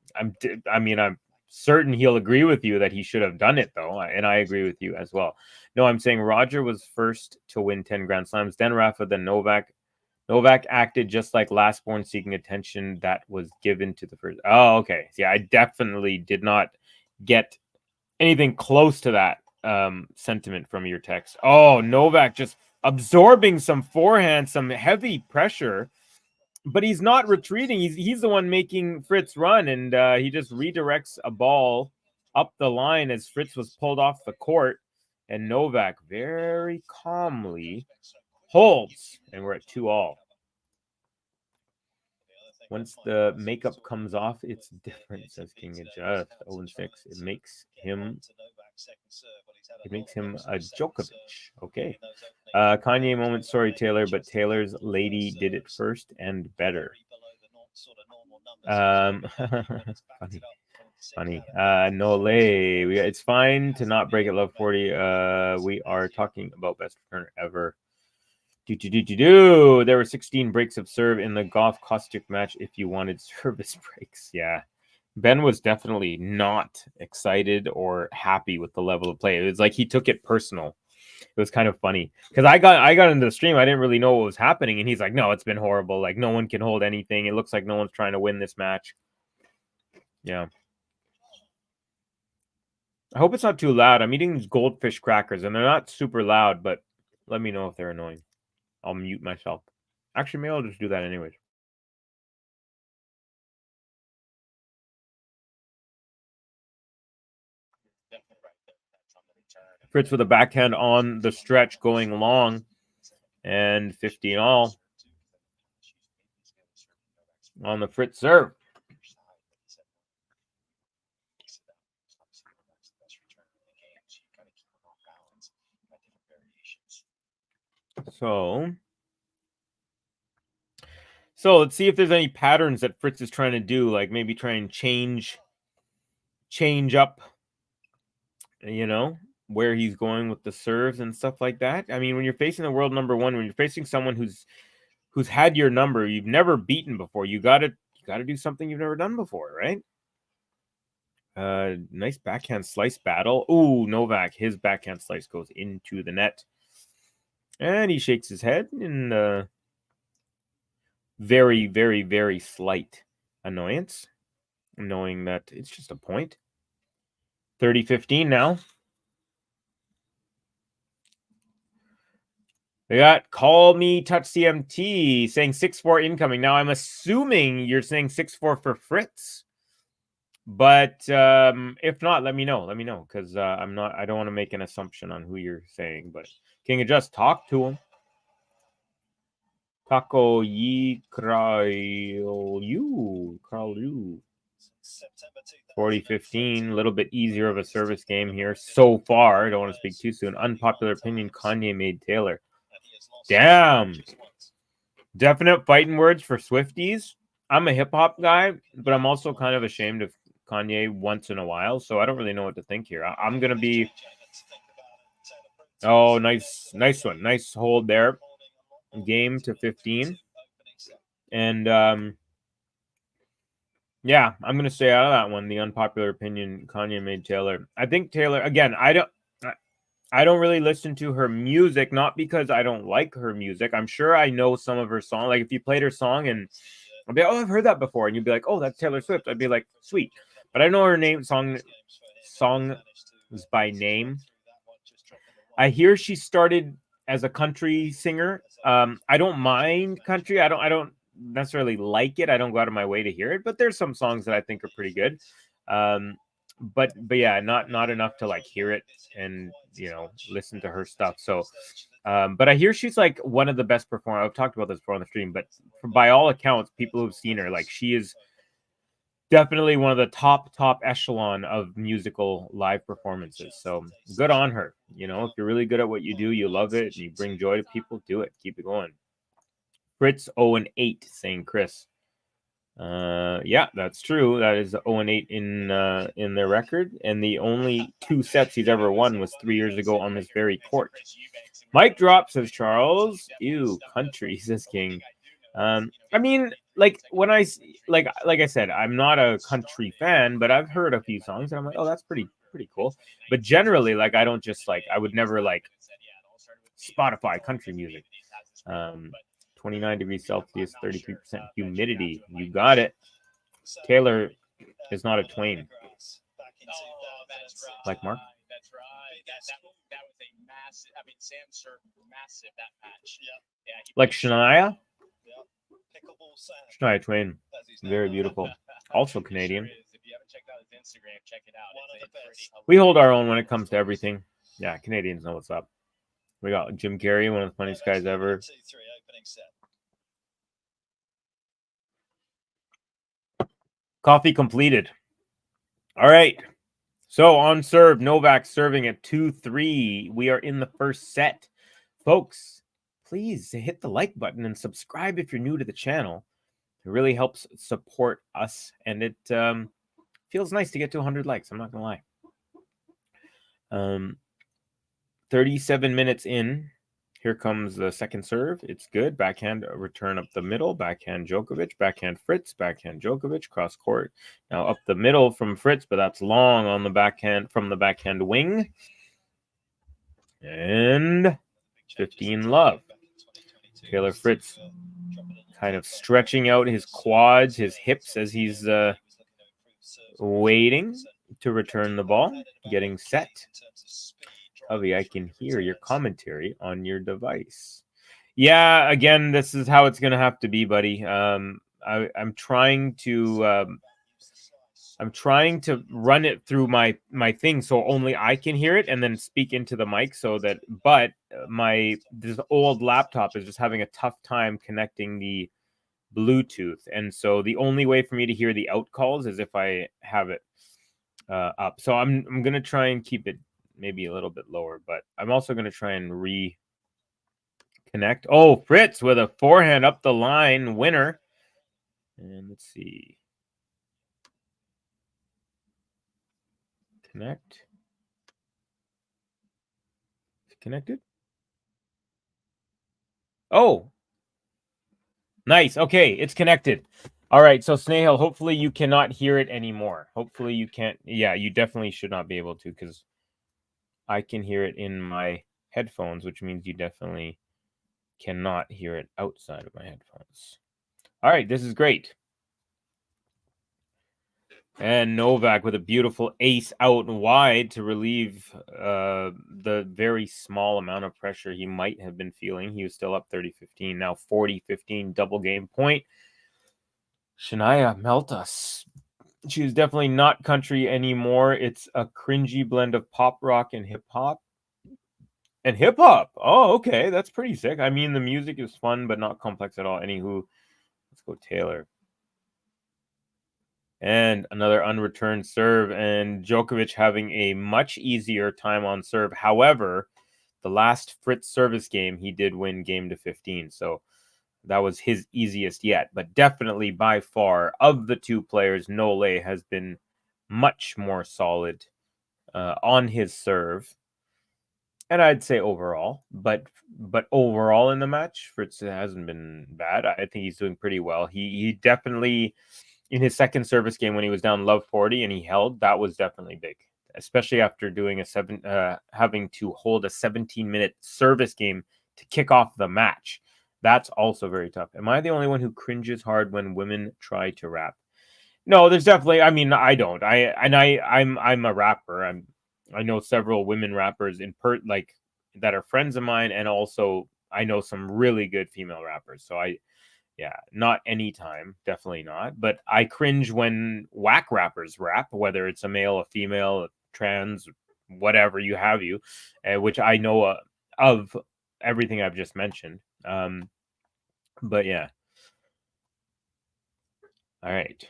certain he'll agree with you that he should have done it, though, and I agree with you as well. No, I'm saying Roger was first to win 10 Grand Slams, then Rafa, then Novak. Novak acted just like lastborn seeking attention that was given to the first. Oh, okay. Yeah, I definitely did not get anything close to that sentiment from your text. Oh, Novak just absorbing some forehand, some heavy pressure, but he's not retreating. He's the one making Fritz run, and he just redirects a ball up the line as Fritz was pulled off the court, and Novak very calmly holds, and we're at 2 all. Once the makeup comes off, it's different, says King Adjust. 0-6. It makes him a Djokovic. Okay. Kanye moment. Sorry, Taylor, but Taylor's lady did it first and better. Funny. Nole. It's fine to not break at love 40. We are talking about best returner ever. There were 16 breaks of serve in the Golf Caustic match if you wanted service breaks. Yeah. Ben was definitely not excited or happy with the level of play. It was like he took it personal. It was kind of funny because I got into the stream. I didn't really know what was happening. And he's like, no, it's been horrible. Like, no one can hold anything. It looks like no one's trying to win this match. Yeah. I hope it's not too loud. I'm eating these goldfish crackers and they're not super loud, but let me know if they're annoying. I'll mute myself. Actually, maybe I'll just do that anyways. Fritz with a backhand on the stretch going long, and 15 all on the Fritz serve. So let's see if there's any patterns that Fritz is trying to do, like maybe try and change up, where he's going with the serves and stuff like that. I mean, when you're facing the world number one, when you're facing someone who's had your number, you've never beaten before, you gotta do something you've never done before, right? Nice backhand slice battle. Ooh, Novak, his backhand slice goes into the net. And he shakes his head in very, very, very slight annoyance, knowing that it's just a point. 30-15 now. We got Call Me Touch CMT saying 6-4 incoming. Now, I'm assuming you're saying 6-4 for Fritz. But if not, let me know. Let me know, because I don't want to make an assumption on who you're saying. But King of Just, talk to him. Taco Yi Kralu. 40-15. A little bit easier of a service game here so far. I don't want to speak too soon. Unpopular opinion, Kanye made Taylor. Damn. Definite fighting words for Swifties. I'm a hip-hop guy, but I'm also kind of ashamed of Kanye once in a while, so I don't really know what to think here. I'm going to be... Oh, nice one. Nice hold there. Game to 15. And, yeah, I'm going to stay out of that one. The unpopular opinion, Kanye made Taylor. I think Taylor, again, I don't really listen to her music, not because I don't like her music. I'm sure I know some of her songs. Like, if you played her song and I'll be like, oh, I've heard that before. And you'd be like, oh, that's Taylor Swift. I'd be like, sweet. But I know her name, songs by name. I hear she started as a country singer. I don't mind country. I don't necessarily like it. I don't go out of my way to hear it, but there's some songs that I think are pretty good. But yeah, not enough to like hear it and listen to her stuff. So but I hear she's like one of the best performers. I've talked about this before on the stream, but by all accounts, people who've seen her, like she is definitely one of the top echelon of musical live performances. So good on her. If you're really good at what you do, you love it, and you bring joy to people, do it. Keep it going. Fritz 0-8, saying Chris. Yeah, that's true. That is 0-8 in their record, and the only 2 sets he's ever won was 3 years ago on this very court. Mic drop, says Charles. Ew, country, says King. I mean, like when I like I said, I'm not a country fan, but I've heard a few songs and I'm like, oh, that's pretty cool. But generally, like I don't just I would never like Spotify country music. 29 degrees Celsius, 33% humidity. You got it. Taylor is not a Twain. Like Mark? That's right. That was a massive. I mean, Sam served massive that match. Yeah. Like Shania? Shania Twain. Very beautiful. Also Canadian. If you haven't checked out his Instagram, check it out. We hold our own when it comes to everything. Yeah, Canadians know what's up. We got Jim Carrey, one of the funniest guys ever. Coffee completed. All right. So on serve, Novak serving at 2-3. We are in the first set. Folks, please hit the like button and subscribe if you're new to the channel. It really helps support us, and it feels nice to get to 100 likes. I'm not going to lie. 37 minutes in. Here comes the second serve. It's good. Backhand return up the middle. Backhand Djokovic. Backhand Fritz. Backhand Djokovic. Cross court. Now up the middle from Fritz, but that's long on the backhand from the backhand wing. And 15 love. Taylor Fritz kind of stretching out his quads, his hips as he's waiting to return the ball, getting set. Avi, I can hear your commentary on your device. Yeah, again, this is how it's going to have to be, buddy. I'm trying to run it through my thing so only I can hear it and then speak into the mic so that. But this old laptop is just having a tough time connecting the Bluetooth, and so the only way for me to hear the out calls is if I have it up. So I'm gonna try and keep it maybe a little bit lower, but I'm also going to try and reconnect. Oh, Fritz with a forehand up the line, winner. And let's see. Connect. Is it connected? Oh. Nice. Okay, it's connected. All right, so Snehal, hopefully you cannot hear it anymore. Hopefully you can't. Yeah, you definitely should not be able to because I can hear it in my headphones, which means you definitely cannot hear it outside of my headphones. All right, this is great. And Novak with a beautiful ace out and wide to relieve the very small amount of pressure he might have been feeling. He was still up 30-15, now 40-15, double game point. Shania Meltas. She's definitely not country anymore. It's a cringy blend of pop rock and hip hop. And hip hop. Oh, okay. That's pretty sick. I mean, the music is fun, but not complex at all. Anywho, let's go Taylor. And another unreturned serve. And Djokovic having a much easier time on serve. However, the last Fritz service game, he did win game to 15. So that was his easiest yet, but definitely by far of the two players, Nole has been much more solid on his serve. And I'd say overall, but overall in the match, Fritz hasn't been bad. I think he's doing pretty well. He definitely, in his second service game when he was down love 40 and he held, that was definitely big, especially after doing having to hold a 17-minute service game to kick off the match. That's also very tough. Am I the only one who cringes hard when women try to rap? No, there's definitely. I mean, I don't. I'm a rapper. I know several women rappers that are friends of mine, and also I know some really good female rappers. So not anytime, definitely not. But I cringe when whack rappers rap, whether it's a male, a female, a trans, whatever which I know of everything I've just mentioned. But yeah. All right.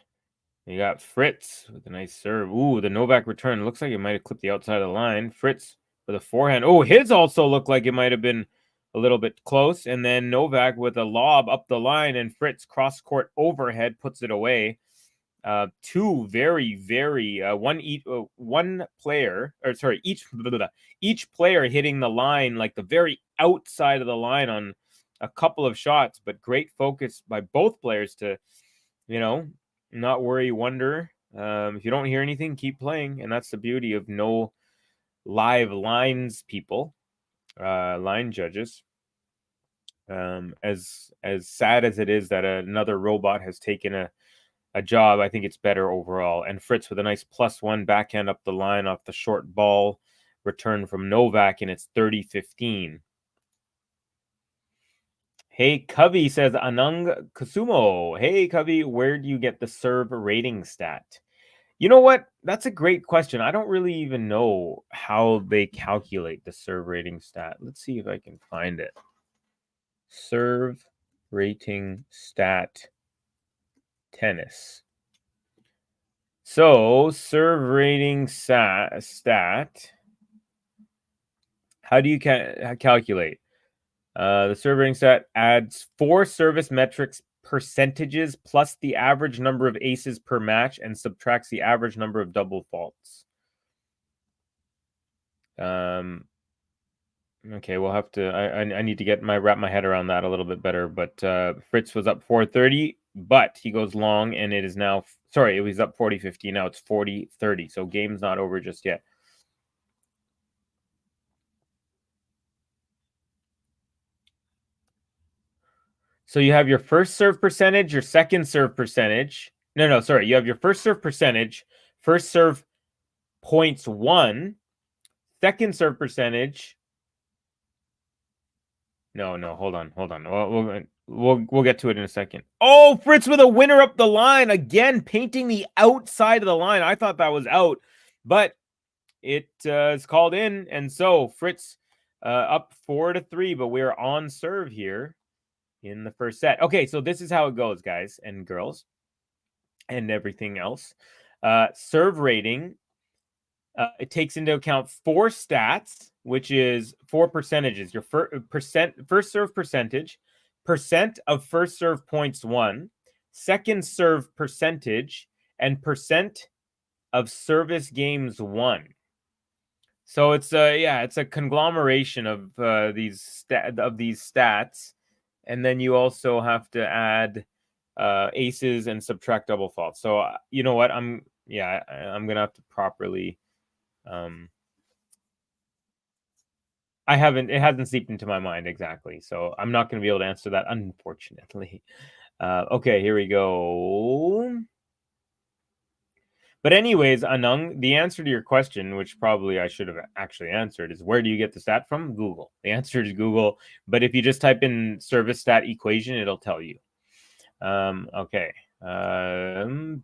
You got Fritz with a nice serve. Ooh, the Novak return. Looks like it might have clipped the outside of the line. Fritz with a forehand. Oh, his also looked like it might have been a little bit close. And then Novak with a lob up the line, and Fritz cross-court overhead puts it away. Two very, very each player hitting the line, like the very outside of the line on a couple of shots, but great focus by both players to, not worry, wonder. If you don't hear anything, keep playing. And that's the beauty of no live lines people, line judges. As sad as it is that another robot has taken a job, I think it's better overall. And Fritz with a nice +1 backhand up the line off the short ball return from Novak, and it's 30-15. Hey, Covey says, Anang Kusumo. Hey, Covey, where do you get the serve rating stat? You know what? That's a great question. I don't really even know how they calculate the serve rating stat. Let's see if I can find it. Serve rating stat tennis. So, serve rating stat. How do you calculate? The serve rating stat adds 4 service metrics percentages plus the average number of aces per match and subtracts the average number of double faults. Okay, we'll have to. I need to wrap my head around that a little bit better. But Fritz was up 4-30, but he goes long, and it is now. Sorry, it was up 40-50. Now it's 40-30. So game's not over just yet. So you have your first serve percentage, your second serve percentage. No, sorry. You have your first serve percentage, first serve points 1, second serve percentage. No, hold on. We'll get to it in a second. Oh, Fritz with a winner up the line again, painting the outside of the line. I thought that was out, but it is called in, and so Fritz up 4-3. But we're on serve here in the first set. Okay, so this is how it goes, guys and girls, and everything else. Serve rating. It takes into account 4 stats, which is 4 percentages. Your first serve percentage, percent of first serve points 1, second serve percentage, and percent of service games 1. So it's a conglomeration of these stats, and then you also have to add aces and subtract double faults. So you know what? I'm gonna have to properly. It hasn't seeped into my mind exactly, so I'm not going to be able to answer that, unfortunately. Okay, here we go. But anyways, Anung, the answer to your question, which probably I should have actually answered, is where do you get the stat from? Google. The answer is Google, but if you just type in service stat equation, it'll tell you. Okay.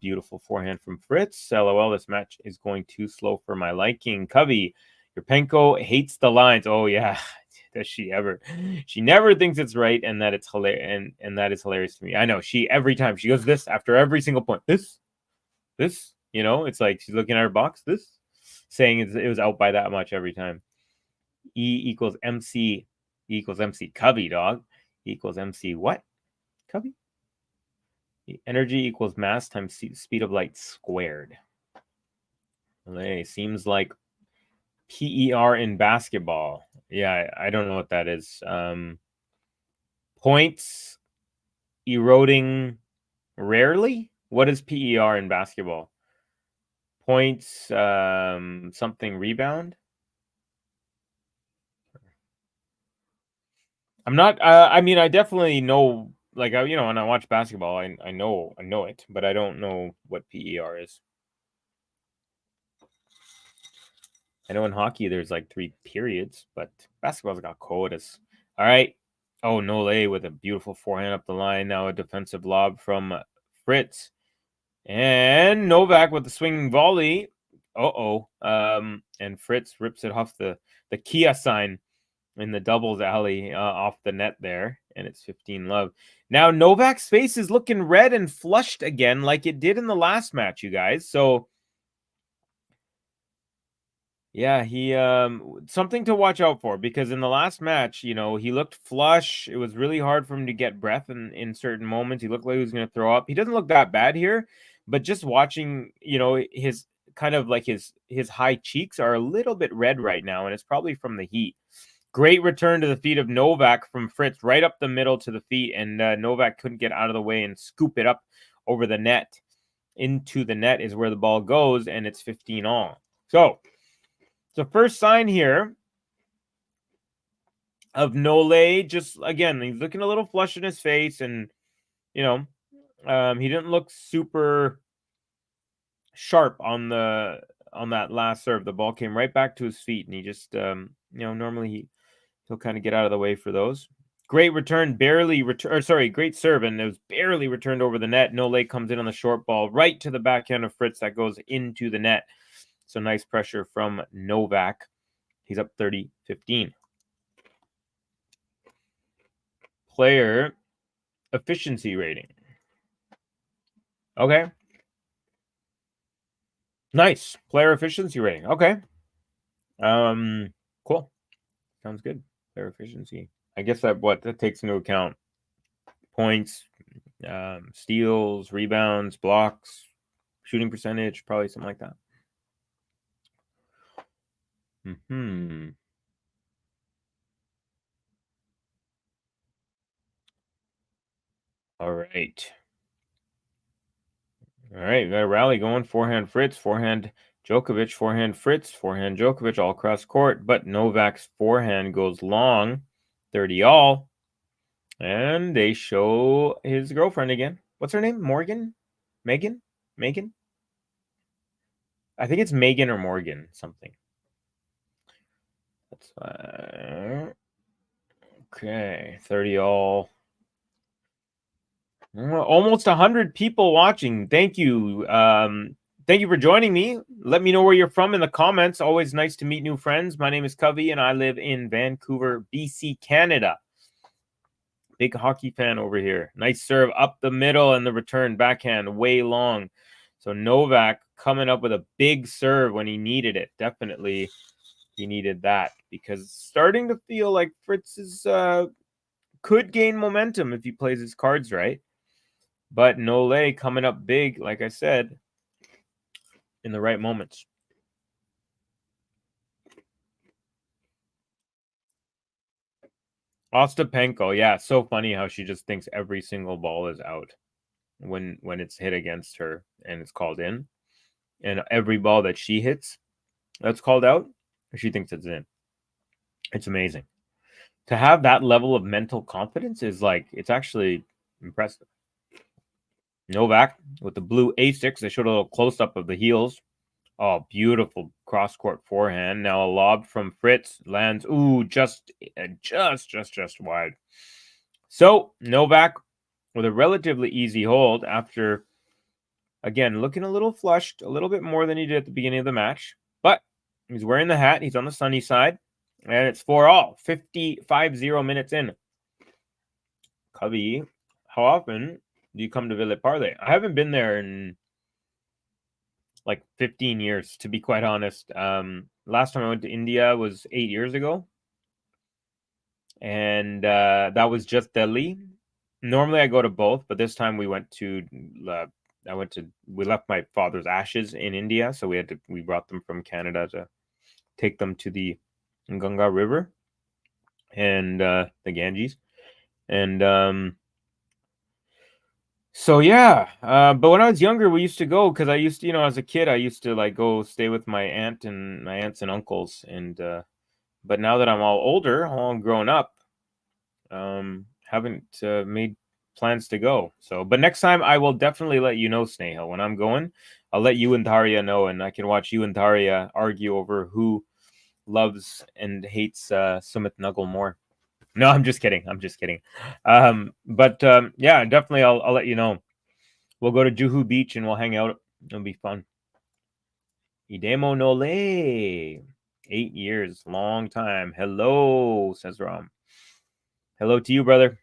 Beautiful forehand from Fritz. LOL, this match is going too slow for my liking. Covey, your Penko hates the lines. Oh yeah, does she ever? She never thinks it's right, and that it's hilarious, and that is hilarious to me. I know every time she goes this after every single point. This, it's like she's looking at her box. This, saying it was out by that much every time. E equals MC Covey, dog. E equals MC what? Covey. Energy equals mass times speed of light squared. Hey, seems like PER in basketball. Yeah, I don't know what that is. Points eroding rarely? What is PER in basketball? Points something rebound? I'm not I definitely know, like, when I watch basketball, I know it, but I don't know what PER is. I know in hockey there's like 3 periods, but basketball's got quotas. All right. Oh, Nole with a beautiful forehand up the line. Now a defensive lob from Fritz. And Novak with the swinging volley. And Fritz rips it off the Kia sign in the doubles alley off the net there. And it's 15-love. Now Novak's face is looking red and flushed again like it did in the last match, you guys. So yeah, he something to watch out for, because in the last match, you know, he looked flush. It was really hard for him to get breath in certain moments. He looked like he was going to throw up. He doesn't look that bad here, but just watching, you know, his kind of like his high cheeks are a little bit red right now, and it's probably from the heat. Great return to the feet of Novak from Fritz, right up the middle to the feet, and Novak couldn't get out of the way and scoop it up over the net. Into the net is where the ball goes, and it's 15-all. So the first sign here of Nole, just again, he's looking a little flush in his face, and you know, he didn't look super sharp on that last serve. The ball came right back to his feet, and he just you know, normally he'll kind of get out of the way for those. Great return, great serve, and it was barely returned over the net. Nole comes in on the short ball right to the backhand of Fritz that goes into the net. So nice pressure from Novak. He's up 30-15. Player efficiency rating. Okay. Nice. Player efficiency rating. Okay. Cool. Sounds good. Player efficiency. I guess that takes into account points, steals, rebounds, blocks, shooting percentage, probably something like that. All right. We got a rally going. Forehand Fritz, forehand Djokovic, forehand Fritz, forehand Djokovic, all across court. But Novak's forehand goes long, 30-all. And they show his girlfriend again. What's her name? Morgan? Megan? I think it's Megan or Morgan, something. That's okay. 30-all. Almost 100 people watching. Thank you. Thank you for joining me. Let me know where you're from in the comments. Always nice to meet new friends. My name is Covey, and I live in Vancouver, BC, Canada. Big hockey fan over here. Nice serve up the middle, and the return backhand way long. So Novak coming up with a big serve when he needed it. Definitely he needed that, because it's starting to feel like Fritz is could gain momentum if he plays his cards right. But Nole coming up big, like I said, in the right moments. Ostapenko, yeah, so funny how she just thinks every single ball is out when it's hit against her and it's called in. And every ball that she hits that's called out, she thinks it's in. It's amazing. To have that level of mental confidence is like, it's actually impressive. Novak with the blue A6. They showed a little close-up of the heels. Oh, beautiful cross-court forehand. Now a lob from Fritz lands. Ooh, just wide. So Novak with a relatively easy hold after, again, looking a little flushed, a little bit more than he did at the beginning of the match. But he's wearing the hat. He's on the sunny side. And it's 4-all. 55-0 minutes in. Covey, how often do you come to Villeparle? I haven't been there in like 15 years, to be quite honest. Last time I went to India was 8 years ago. And that was just Delhi. Normally I go to both, but this time we left my father's ashes in India. So we brought them from Canada to take them to the Ganga River and the Ganges. And so yeah, but when I was younger, we used to go, because I used to, as a kid, I used to like go stay with my aunts and uncles. And but now that I'm all older, all grown up, haven't made plans to go. So, but next time I will definitely let you know, Sneha, when I'm going. I'll let you and Daria know, and I can watch you and Daria argue over who loves and hates Sumit Nuggle more. No, I'm just kidding. Yeah, definitely I'll let you know. We'll go to Juhu Beach and we'll hang out. It'll be fun. Idemo Nole. 8 years, long time. Hello, says Ram. Hello to you, brother.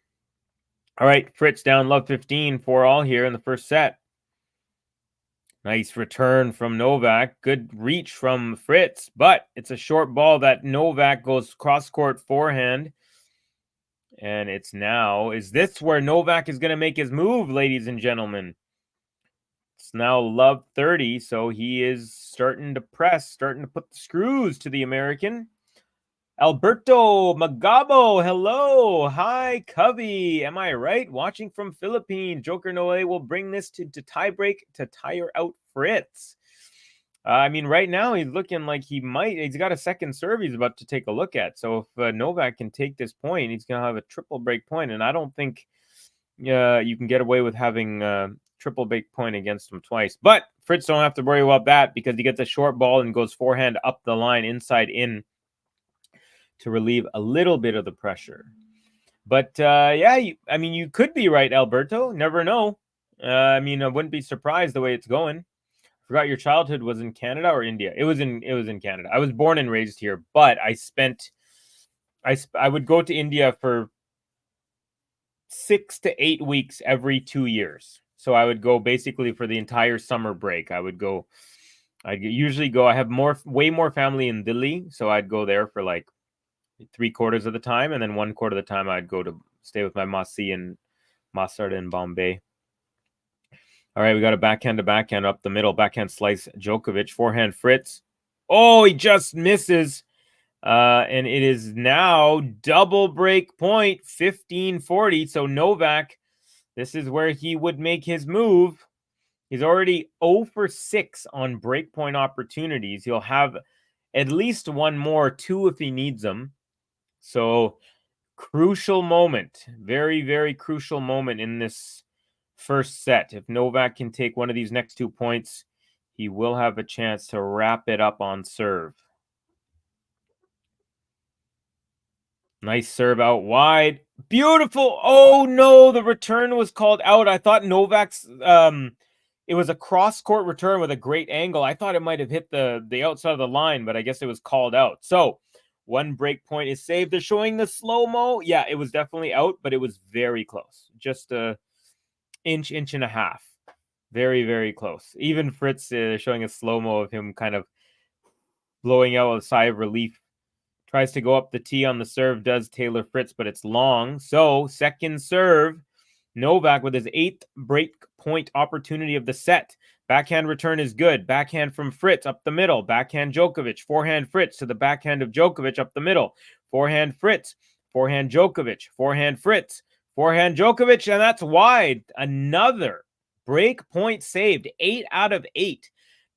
All right, Fritz down love 15 for all here in the first set. Nice return from Novak. Good reach from Fritz, but it's a short ball that Novak goes cross-court forehand. And it's now, is this where Novak is going to make his move, ladies and gentlemen? It's now love 30, so he is starting to press, starting to put the screws to the American. Alberto Magabo, hello. Hi, Covey. Am I right? Watching from Philippines. Joker Noe will bring this to tiebreak to tire out Fritz. I mean, right now he's looking like he's got a second serve he's about to take a look at. So if Novak can take this point, he's going to have a triple break point. And I don't think you can get away with having triple break point against him twice. But Fritz don't have to worry about that because he gets a short ball and goes forehand up the line, inside in, to relieve a little bit of the pressure. But you could be right, Alberto. Never know. I wouldn't be surprised the way it's going. Forgot your childhood was in Canada or India. It was in Canada. I was born and raised here, but I would go to India for 6 to 8 weeks every 2 years. So I would go basically for the entire summer break. I'd usually go. I have way more family in Delhi, so I'd go there for like 3/4 of the time, and then 1/4 of the time I'd go to stay with my Masi and Masarda in Bombay. All right, we got a backhand to backhand up the middle. Backhand slice, Djokovic. Forehand, Fritz. Oh, he just misses. And it is now double break point, 15-40. So Novak, this is where he would make his move. He's already 0 for 6 on break point opportunities. He'll have at least one more, 2 if he needs them. So crucial moment. Very, very crucial moment in this first set. If Novak can take one of these next 2 points, he will have a chance to wrap it up on serve. Nice serve out wide. Beautiful. Oh no, the return was called out. I thought Novak's it was a cross-court return with a great angle. I thought it might have hit the outside of the line, but I guess it was called out. So 1 break point is saved. They're showing the slow-mo. Yeah, it was definitely out, but it was very close. Just a inch and a half. Very, very close. Even Fritz showing a slow-mo of him kind of blowing out a sigh of relief. Tries to go up the tee on the serve, does Taylor Fritz, but it's long. So second serve, Novak with his 8th break point opportunity of the set. Backhand return is good. Backhand from Fritz up the middle. Backhand Djokovic. Forehand Fritz to the backhand of Djokovic up the middle. Forehand Fritz. Forehand Djokovic. Forehand Fritz. Forehand Djokovic, and that's wide. Another break point saved. 8 out of 8.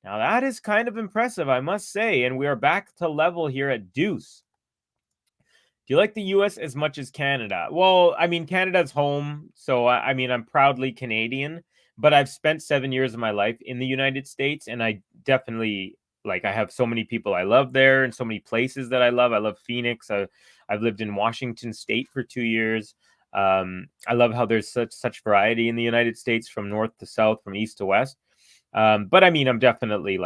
Now that is kind of impressive, I must say. And we are back to level here at deuce. Do you like the U.S. as much as Canada? Well, I mean, Canada's home. So, I'm proudly Canadian. But I've spent 7 years of my life in the United States. And I definitely, I have so many people I love there and so many places that I love. I love Phoenix. I've lived in Washington State for 2 years. I love how there's such variety in the United States from north to south, from east to west. But I'm definitely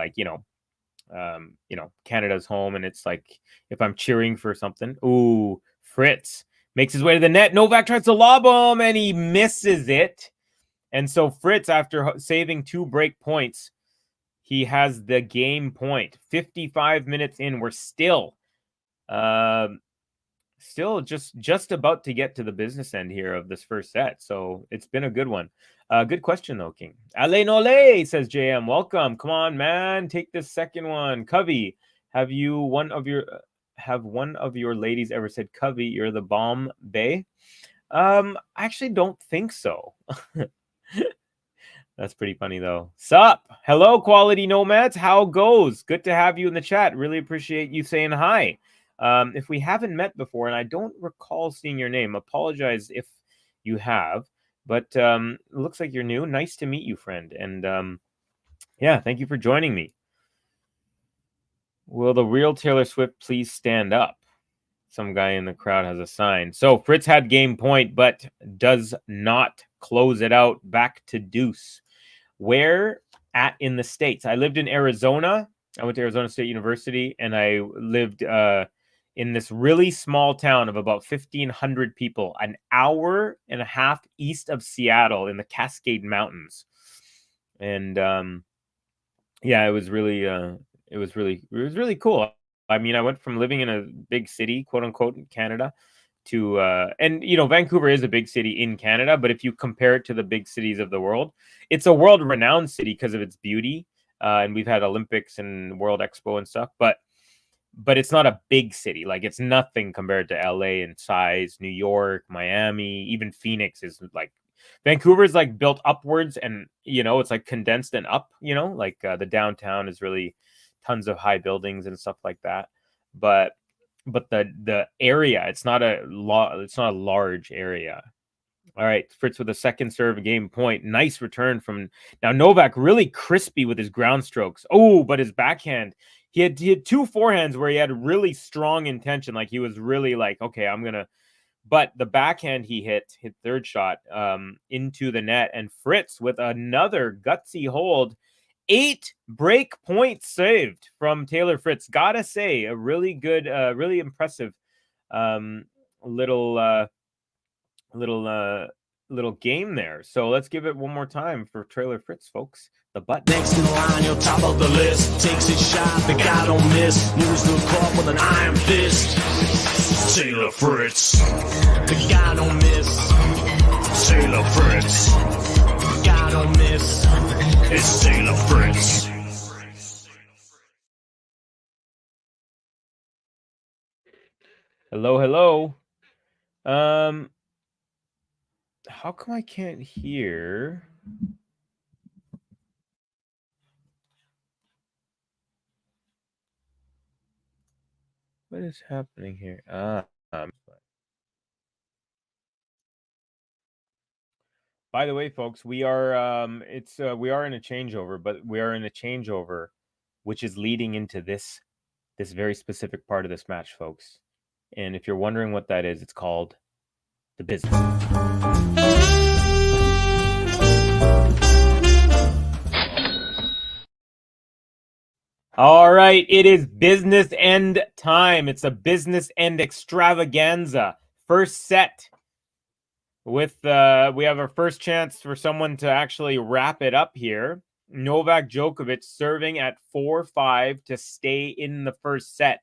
Canada's home, and it's like if I'm cheering for something. Ooh, Fritz makes his way to the net. Novak tries to lob him, and he misses it. And so Fritz, after saving 2 break points, he has the game point. 55 minutes in, we're still just about to get to the business end here of this first set. So it's been a good one. Good question, though, King. Ale Nole, says JM. Welcome. Come on, man. Take this second one. Covey, have one of your ladies ever said, Covey, you're the bomb bae? I actually don't think so. That's pretty funny, though. Sup? Hello, Quality Nomads. How goes? Good to have you in the chat. Really appreciate you saying hi. If we haven't met before, and I don't recall seeing your name, apologize if you have. But it looks like you're new. Nice to meet you, friend. And thank you for joining me. Will the real Taylor Swift please stand up? Some guy in the crowd has a sign. So Fritz had game point, but does not close it out. Back to deuce. Where at in the States? I lived in Arizona. I went to Arizona State University, and I lived in this really small town of about 1,500 people, an hour and a half east of Seattle in the Cascade Mountains. And yeah, it was really cool. I mean, I went from living in a big city, quote unquote, in Canada to and you know, Vancouver is a big city in Canada, but if you compare it to the big cities of the world, it's a world renowned city because of its beauty. And we've had Olympics and World Expo and stuff, but it's not a big city. Like, it's nothing compared to LA in size, New York, Miami, even Phoenix is like, Vancouver's like built upwards, and you know, it's like condensed and up, you know, like the downtown is really tons of high buildings and stuff like that. But the area, it's not a large area. All right, Fritz with a second serve, game point. Nice return from now Novak, really crispy with his ground strokes. Oh, but his backhand, he had two forehands where he had really strong intention. Like, he was really like, okay, I'm gonna. But the backhand he hit third shot into the net, and Fritz with another gutsy hold. 8 break points saved from Taylor Fritz. Gotta say, a really good, really impressive little game there. So let's give it one more time for Taylor Fritz, folks. The button. Next in line, you're top of the list. Takes his shot, the guy don't miss. Moves the club with an iron fist. Taylor Fritz, the guy don't miss. Taylor Fritz, the guy don't miss. It's Taylor Fritz. Hello. How come I can't hear? What is happening here? By the way, folks, we are we are in a changeover, but we are in a changeover which is leading into this very specific part of this match, folks. And if you're wondering what that is, it's called the business. All right, it is business end time. It's a business end extravaganza. First set. With we have our first chance for someone to actually wrap it up here. Novak Djokovic serving at 4-5 to stay in the first set.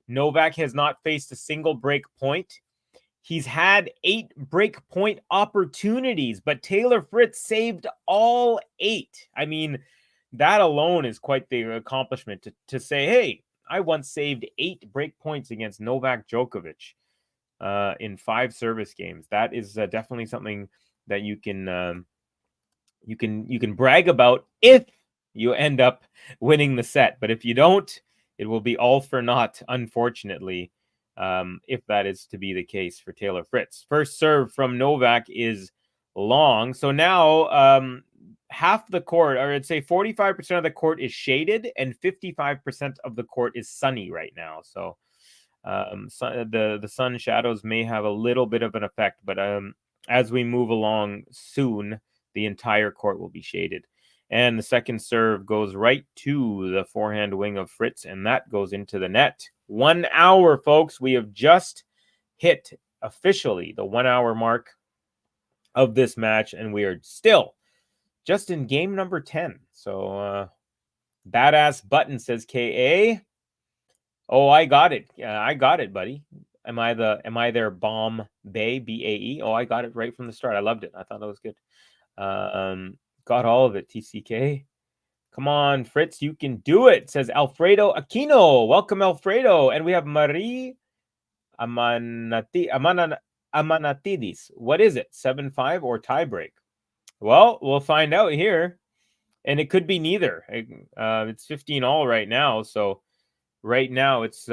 Novak has not faced a single break point. He's had 8 break point opportunities, but Taylor Fritz saved all 8. I mean, that alone is quite the accomplishment to say, hey, I once saved 8 break points against Novak Djokovic in 5 service games. That is definitely something that you can brag about if you end up winning the set. But if you don't, it will be all for naught, unfortunately, if that is to be the case for Taylor Fritz. First serve from Novak is long. So now half the court, or I'd say 45% of the court is shaded and 55% of the court is sunny right now. So the sun shadows may have a little bit of an effect, but as we move along soon, the entire court will be shaded. And the second serve goes right to the forehand wing of Fritz, and that goes into the net. 1 hour, folks. We have just hit officially the 1 hour mark of this match, and we are still just in game number 10. So badass button, says KA. Oh, I got it. I got it, buddy. Am I there, Bomb Bay, BAE? Oh, I got it right from the start. I loved it. I thought that was good. Got all of it, TCK. Come on, Fritz, you can do it, says Alfredo Aquino. Welcome, Alfredo. And we have Marie Amanatidis. What is it, 7-5 or tiebreak? Well, we'll find out here. And it could be neither. It's 15-all right now. So right now it's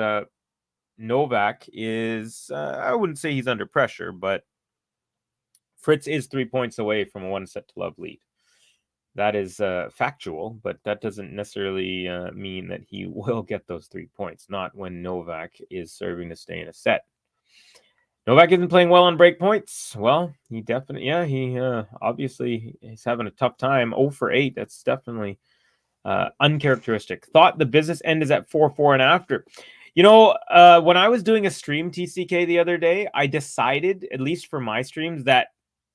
Novak is, I wouldn't say he's under pressure, but Fritz is 3 points away from a 1-set-to-love lead. That is factual, but that doesn't necessarily mean that he will get those 3 points. Not when Novak is serving to stay in a set. Novak isn't playing well on break points. Well, he definitely, he obviously is having a tough time. 0 for 8. That's definitely uncharacteristic. Thought the business end is at 4-4 and after. You know, when I was doing a stream TCK the other day, I decided, at least for my streams, that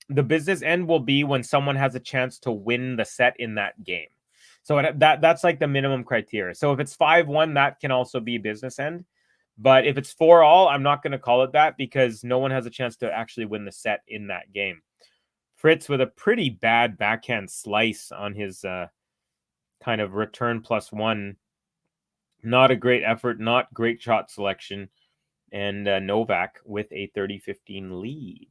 the business end will be when someone has a chance to win the set in that game. So that's like the minimum criteria. So if it's 5-1, that can also be business end. But if it's 4-all, I'm not going to call it that because no one has a chance to actually win the set in that game. Fritz with a pretty bad backhand slice on his kind of return +1. Not a great effort, not great shot selection. And Novak with a 30-15 lead.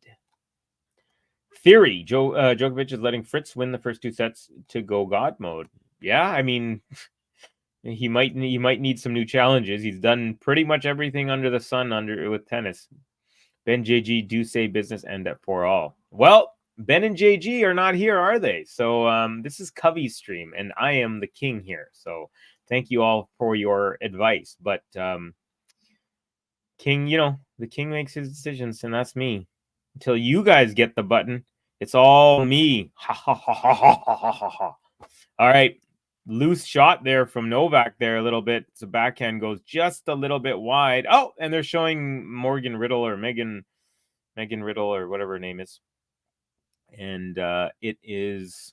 Theory, Djokovic is letting Fritz win the first 2 sets to go God mode. Yeah, I mean, he might need some new challenges. He's done pretty much everything under the sun with tennis. Ben JG do say business end at 4-all. Well, Ben and JG are not here, are they? So this is Covey's stream, and I am the king here. So thank you all for your advice. But King, the king makes his decisions, and that's me. Until you guys get the button, it's all me. Ha ha ha ha ha ha ha ha. All right. Loose shot there from Novak there a little bit. So backhand goes just a little bit wide. Oh, and they're showing Morgan Riddle or Megan Riddle or whatever her name is. And it is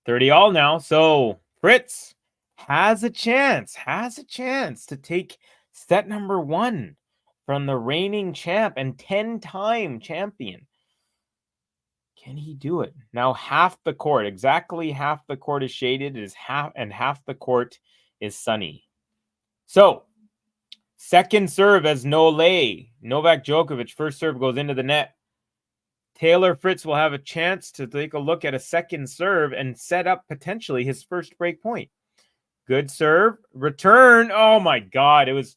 30-all now. So Fritz has a chance to take set number 1 from the reigning champ and 10-time champion. Can he do it? Now half the court, exactly half the court is shaded, half the court is sunny. So, second serve as Novak Djokovic. First serve goes into the net. Taylor Fritz will have a chance to take a look at a second serve and set up potentially his first break point. Good serve. Return. Oh my God. It was...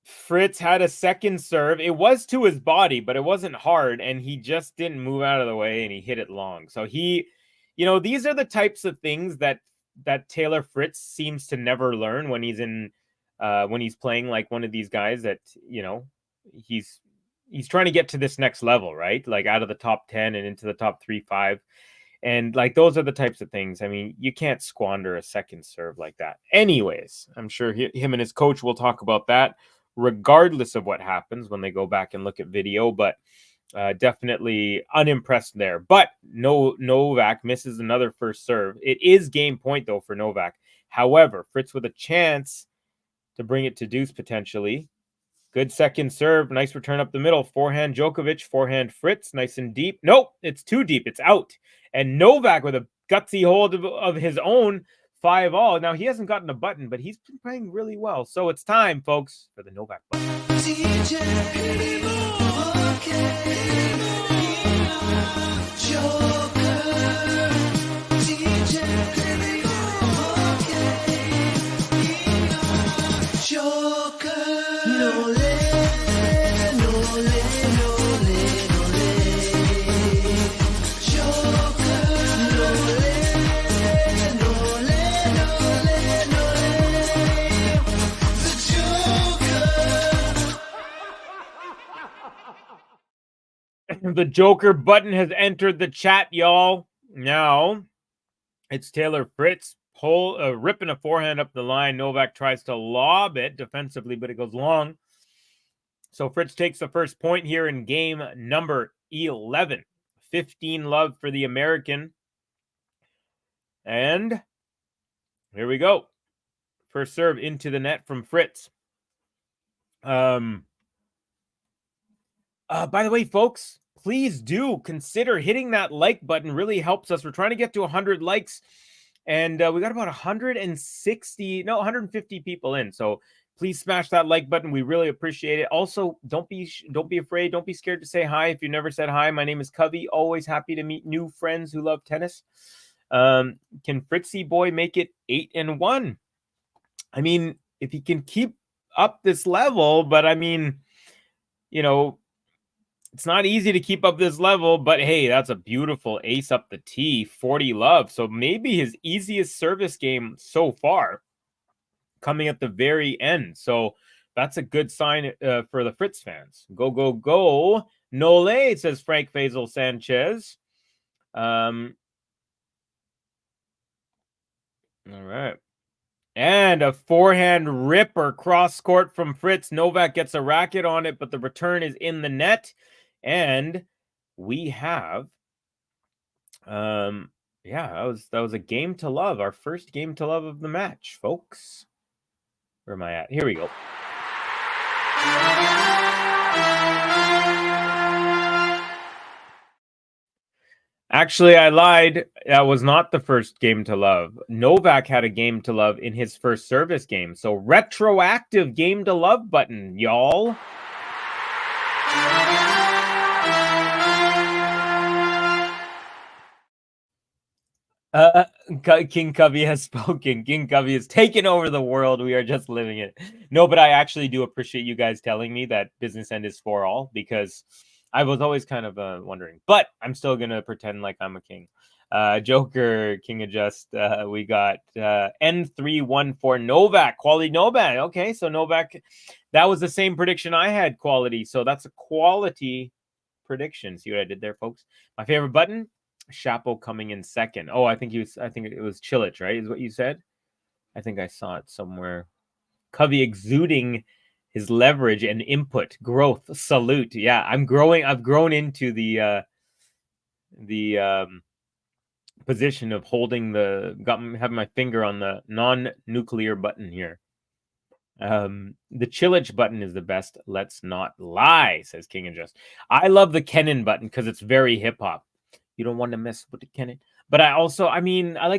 Fritz had a second serve. It was to his body, but it wasn't hard, and he just didn't move out of the way, and he hit it long. So these are the types of things that Taylor Fritz seems to never learn when he's playing like one of these guys that, he's trying to get to this next level, right? Like out of the top 10 and into the top 3-5. And like, those are the types of things. I mean, you can't squander a second serve like that. Anyways, I'm sure him and his coach will talk about that, regardless of what happens when they go back and look at video, but definitely unimpressed there. But Novak misses another first serve. It is game point, though, for Novak. However, Fritz with a chance to bring it to deuce potentially. Good second serve. Nice return up the middle. Forehand Djokovic, forehand Fritz. Nice and deep. Nope, it's too deep. It's out. And Novak with a gutsy hold of his own. 5-all. Now, he hasn't gotten a button, but he's been playing really well. So it's time, folks, for the Novak button. The Joker button has entered the chat, y'all. Now, it's Taylor Fritz ripping a forehand up the line. Novak tries to lob it defensively, but it goes long. So Fritz takes the first point here in game number 11. 15-love for the American. And here we go. First serve into the net from Fritz. By the way, folks, please do consider hitting that like button. Really helps us. We're trying to get to 100 likes, and we got about 150 people in. So please smash that like button. We really appreciate it. Also, don't be afraid. Don't be scared to say hi if you never said hi. My name is Covey. Always happy to meet new friends who love tennis. Can Fritzy boy make it 8-1? I mean, if he can keep up this level, but I mean, It's not easy to keep up this level, but hey, that's a beautiful ace up the tee, 40 love. So maybe his easiest service game so far, coming at the very end. So that's a good sign for the Fritz fans. Go, go, go. Nole, says Frank Faisal Sanchez. All right. And a forehand ripper cross court from Fritz. Novak gets a racket on it, but the return is in the net. And we have, yeah, that was a game to love. Our first game to love of the match, folks. Where am I at? Here we go. Actually, I lied. That was not the first game to love. Novak had a game to love in his first service game. So retroactive game to love button, y'all. King Covey has spoken. King Covey has taken over the world. We are just living it. No, but I actually do appreciate you guys telling me that business end is for all, because I was always kind of wondering. But I'm still going to pretend like I'm a king. Joker, King Adjust. We got N314 Novak. Quality Novak. Okay, so Novak, that was the same prediction I had, quality. So that's a quality prediction. See what I did there, folks? My favorite button? Chapo coming in second. Oh, I think it was Chilich, right? Is what you said? I think I saw it somewhere. Covey exuding his leverage and input, growth, salute. Yeah, I'm growing. I've grown into the position of holding having my finger on the non-nuclear button here. The Chilich button is the best. Let's not lie, says King and Just. I love the Kennen button because it's very hip hop. You don't want to mess with the Kennen. But I like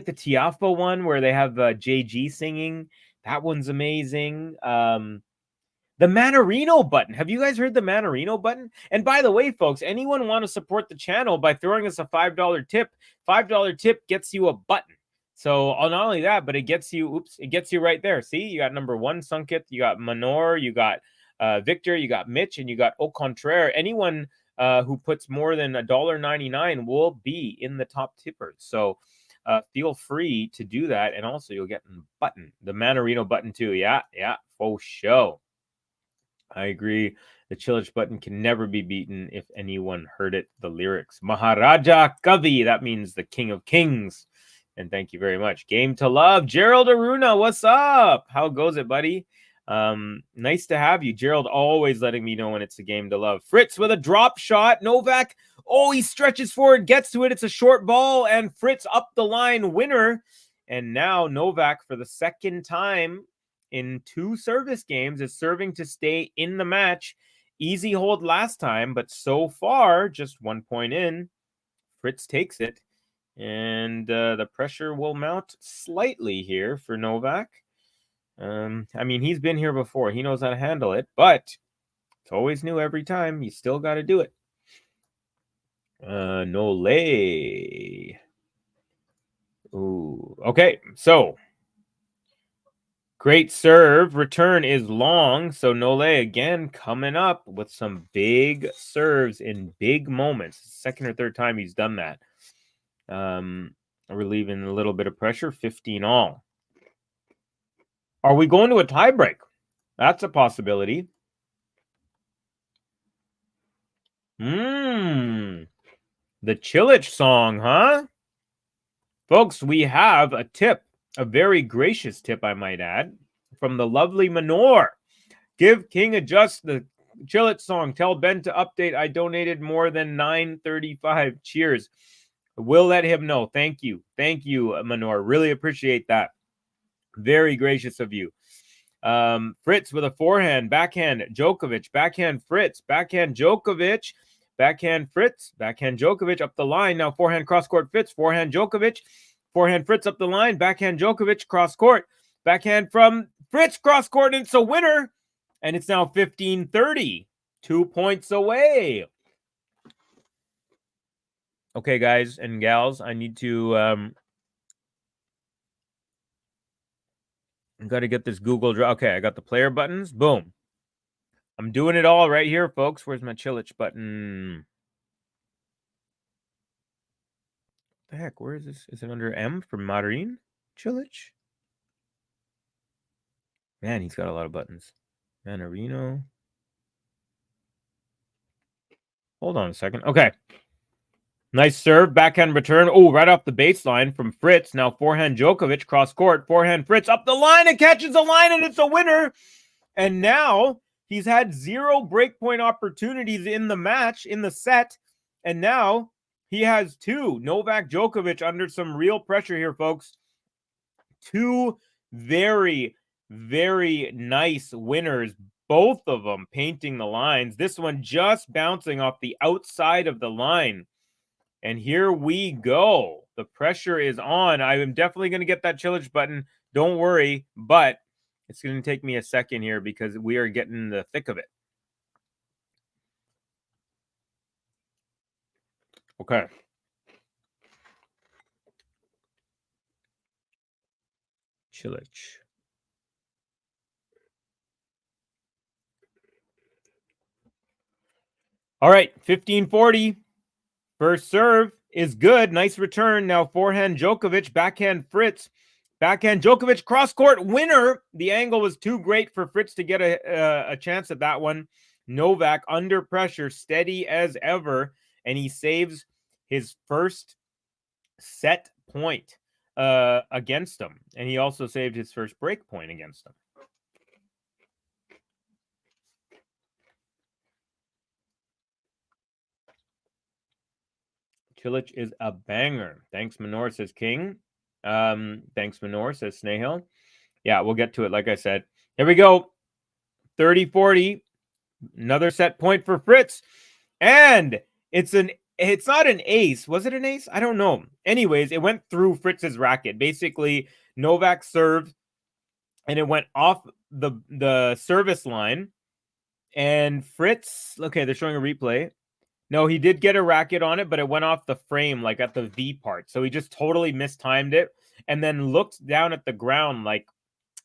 the Tiafo one where they have JG singing. That one's amazing. The Manarino button. Have you guys heard the Manarino button? And by the way, folks, anyone want to support the channel by throwing us a $5 tip? $5 tip gets you a button. So not only that, but it gets you right there. See, you got number 1 Sunkit, you got Manor, you got Victor, you got Mitch, and you got Au Contraire. Anyone who puts more than $1.99 will be in the top tippers. So feel free to do that. And also you'll get a button, the Manarino button too. Yeah, for sure. I agree. The Chilich button can never be beaten if anyone heard it. The lyrics. Maharaja Kavi. That means the King of Kings. And thank you very much. Game to love. Gerald Aruna, what's up? How goes it, buddy? Nice to have you. Gerald always letting me know when it's a game to love. Fritz with a drop shot. Novak. Oh, he stretches forward, gets to it. It's a short ball, and Fritz up the line, winner. And now Novak, for the second time in 2 service games, is serving to stay in the match. Easy hold last time, but so far, just 1 point in, Fritz takes it. And the pressure will mount slightly here for Novak. I mean, he's been here before. He knows how to handle it, but it's always new every time. You still got to do it. Nole. Ooh, okay. So, great serve. Return is long. So, Nole again coming up with some big serves in big moments. Second or third time he's done that. Relieving a little bit of pressure. 15 all. Are we going to a tiebreak? That's a possibility. The Chilich song, huh? Folks, we have a tip, a very gracious tip, I might add, from the lovely Manor. Give King Adjust the Chilich song. Tell Ben to update. I donated more than $9.35. Cheers. We'll let him know. Thank you. Thank you, Manor. Really appreciate that. Very gracious of you. Fritz with a forehand, backhand, Djokovic, backhand, Fritz, backhand, Djokovic, backhand, Fritz, backhand, Djokovic up the line. Now forehand, cross court, Fritz, forehand, Djokovic, forehand, Fritz up the line, backhand, Djokovic, cross court, backhand from Fritz, cross court, and it's a winner. And it's now 15-30, 2 points away. Okay, guys and gals, I need to got to get this Google Drive. Okay, I got the player buttons. Boom. I'm doing it all right here, folks. Where's my Chilich button? The heck? Where is this? Is it under M for Marin Chilich? Man, he's got a lot of buttons. Manarino. Hold on a second. Okay. Nice serve, backhand return. Oh, right off the baseline from Fritz. Now forehand Djokovic, cross court. Forehand Fritz up the line and catches the line, and it's a winner. And now he's had 0 breakpoint opportunities in the match, in the set. And now he has 2. Novak Djokovic under some real pressure here, folks. 2 very, very nice winners. Both of them painting the lines. This one just bouncing off the outside of the line. And here we go. The pressure is on. I am definitely going to get that Chilich button. Don't worry. But it's going to take me a second here because we are getting the thick of it. Okay. Chilich. All right. 1540. First serve is good. Nice return. Now forehand Djokovic, backhand Fritz. Backhand Djokovic, cross court winner. The angle was too great for Fritz to get a chance at that one. Novak under pressure, steady as ever, and he saves his first set point against him. And he also saved his first break point against him. Chilich is a banger. Thanks, Manor, says King. Thanks, Manor, says Snehal. Yeah, we'll get to it, like I said. Here we go. 30-40. Another set point for Fritz. And it's not an ace. Was it an ace? I don't know. Anyways, it went through Fritz's racket. Basically, Novak served, and it went off the service line. And Fritz, okay, they're showing a replay. No, he did get a racket on it, but it went off the frame, like at the V part. So he just totally mistimed it and then looked down at the ground like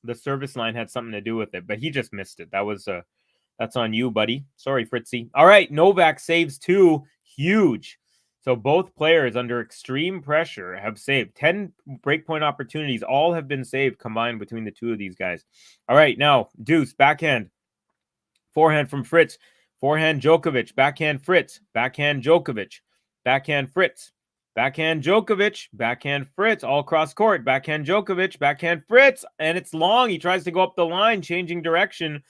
the service line had something to do with it, but he just missed it. That's on you, buddy. Sorry, Fritzy. All right, Novak saves 2. Huge. So both players under extreme pressure have saved 10 breakpoint opportunities. All have been saved combined between the two of these guys. All right, now deuce, backhand. Forehand from Fritz. Forehand Djokovic, backhand Fritz, backhand Djokovic, backhand Fritz, backhand Djokovic, backhand Fritz, all cross court, backhand Djokovic, backhand Fritz, and it's long. He tries to go up the line, changing direction,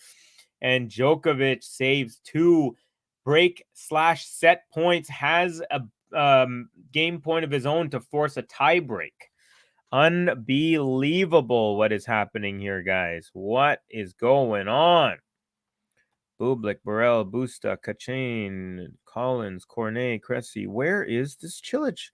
and Djokovic saves 2 break/set points, has a game point of his own to force a tie break. Unbelievable what is happening here, guys. What is going on? Bublik, Burrell, Busta, Kachin, Collins, Cornet, Cressy. Where is this Chilich?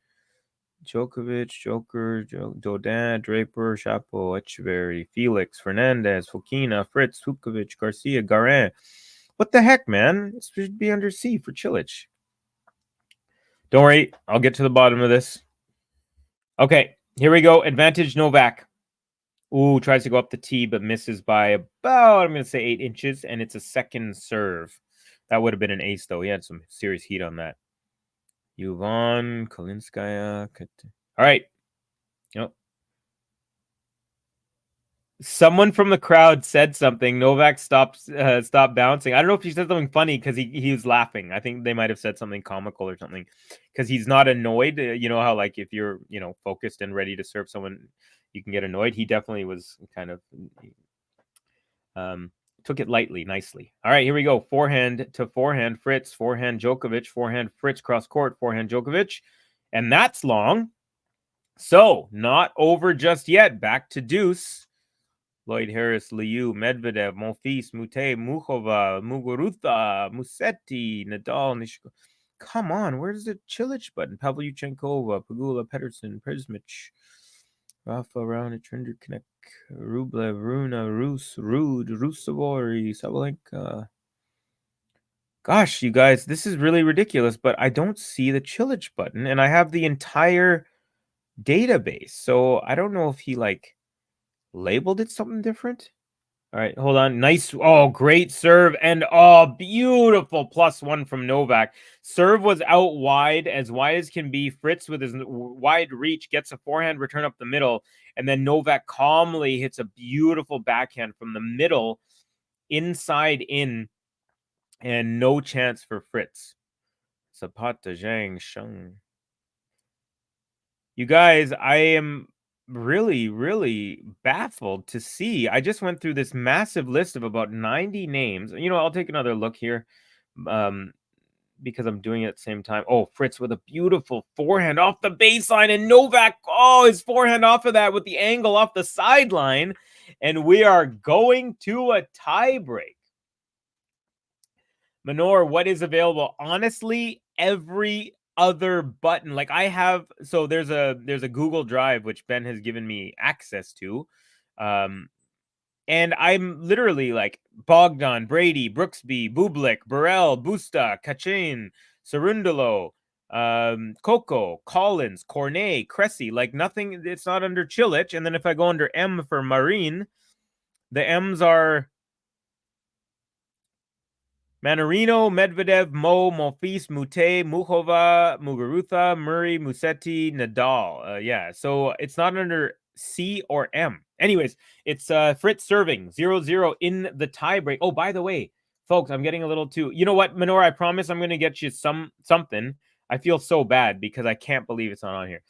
Djokovic, Joker, Dodin, Draper, Chapo, Echeverry, Felix, Fernandez, Fokina, Fritz, Vukovic, Garcia, Garin. What the heck, man? This should be under C for Chilich. Don't worry. I'll get to the bottom of this. Okay, here we go. Advantage Novak. Ooh, tries to go up the tee, but misses by about, I'm going to say 8 inches, and it's a second serve. That would have been an ace, though. He had some serious heat on that. Yuvan, Kalinskaya. All right. Yep. Someone from the crowd said something. Novak stopped bouncing. I don't know if he said something funny because he was laughing. I think they might have said something comical or something because he's not annoyed. You know how, like, if you're, focused and ready to serve someone, you can get annoyed. He definitely was kind of took it lightly, nicely. All right, here we go. Forehand to forehand, Fritz. Forehand Djokovic. Forehand Fritz, cross court. Forehand Djokovic. And that's long. So, not over just yet. Back to deuce. Lloyd Harris, Liu, Medvedev, Monfils, Mute, Mukhova, Muguruza, Musetti, Nadal, Nishiko. Come on, where's the Chilich button? Pavlyuchenkova, Pagula, Pedersen, Prismic, Rafa, Raonic, Rinderknecht, Rublev, Runa, Rus, Rude, Rusevori, Sabalenka. Gosh, you guys, this is really ridiculous, but I don't see the Chilich button, and I have the entire database, so I don't know if he, labeled it something different. All right, hold on. Nice. Oh, great serve. And oh, beautiful +1 from Novak. Serve was out wide as can be. Fritz with his wide reach gets a forehand return up the middle. And then Novak calmly hits a beautiful backhand from the middle, inside in. And no chance for Fritz. Zapata Zhang Sheng. You guys, I am really baffled to see. I just went through this massive list of about 90 names. You know, I'll take another look here because I'm doing it at the same time. Oh, Fritz with a beautiful forehand off the baseline, and Novak, oh, his forehand off of that with the angle off the sideline. And we are going to a tie break. Manor, what is available? Honestly, every other button. Like I have, so there's a Google Drive which Ben has given me access to, and I'm literally like Bogdan, Brady, Brooksby, Bublik, Burrell, Busta, Kachin, Cerundolo, Coco, Collins, Cornet, Cressy. Like nothing. It's not under Chilich. And then if I go under M for Marine, the M's are Manarino, Medvedev, Mo, Monfils, Mute, Mukhova, Muguruza, Murray, Musetti, Nadal. Yeah, so it's not under C or M. Anyways, it's Fritz serving 0-0 in the tiebreak. Oh, by the way, folks, I'm getting a little too... You know what, Manor? I promise I'm going to get you something. I feel so bad because I can't believe it's not on here.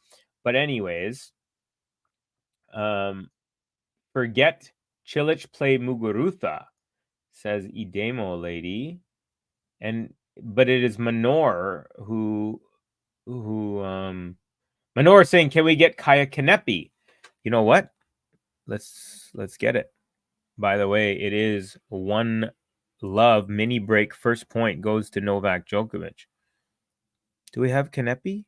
But anyways, forget Chilich play Muguruza, says Idemo lady. But it is Manor who Manor saying, can we get Kaya Kanepi? You know what? Let's get it. By the way, it is 1-love mini break. First point goes to Novak Djokovic. Do we have Kanepi?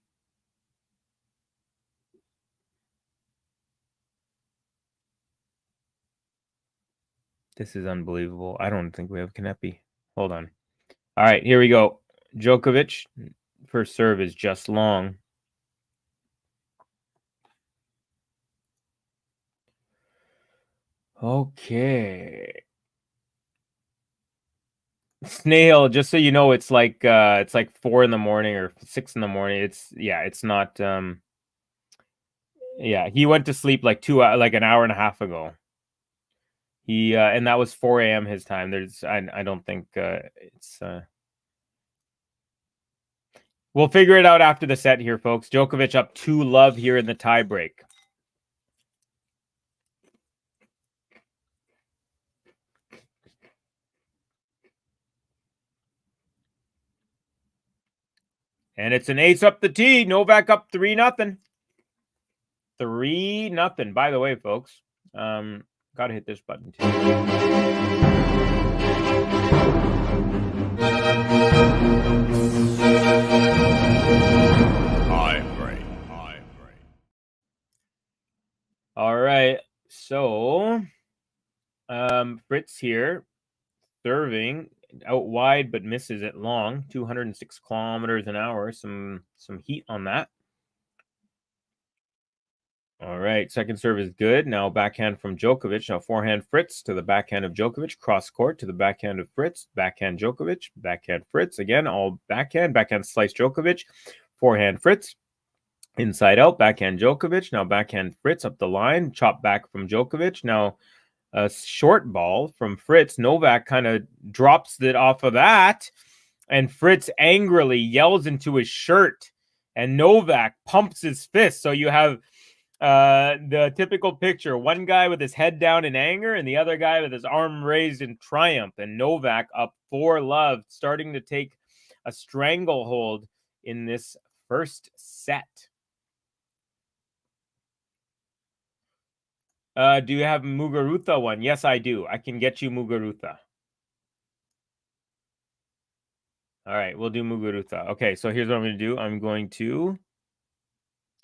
This is unbelievable. I don't think we have Kanepi. Hold on. All right, here we go. Djokovic, first serve is just long. Okay. Snail, just so you know, it's like 4 in the morning or 6 in the morning. It's not yeah, he went to sleep like an hour and a half ago. He and that was 4 a.m. his time. I don't think it's we'll figure it out after the set here, folks. Djokovic up 2-love here in the tiebreak. And it's an ace up the tee. Novak up 3-0. 3-0. By the way, folks, gotta hit this button too. All right, so Fritz here serving out wide but misses it long. 206 kilometers an hour. Some heat on that. All right, second serve is good. Now backhand from Djokovic. Now forehand Fritz to the backhand of Djokovic. Cross court to the backhand of Fritz. Backhand Djokovic. Backhand Fritz. Again, all backhand. Backhand slice Djokovic. Forehand Fritz. Inside out. Backhand Djokovic. Now backhand Fritz up the line. Chop back from Djokovic. Now a short ball from Fritz. Novak kind of drops it off of that. And Fritz angrily yells into his shirt. And Novak pumps his fist. So you have the typical picture, one guy with his head down in anger and the other guy with his arm raised in triumph. And Novak up 4-love, starting to take a stranglehold in this first set. Do you have Muguruza one? Yes, I do. I can get you Muguruza. All right, we'll do Muguruza. Okay, so here's what I'm going to do. I'm going to...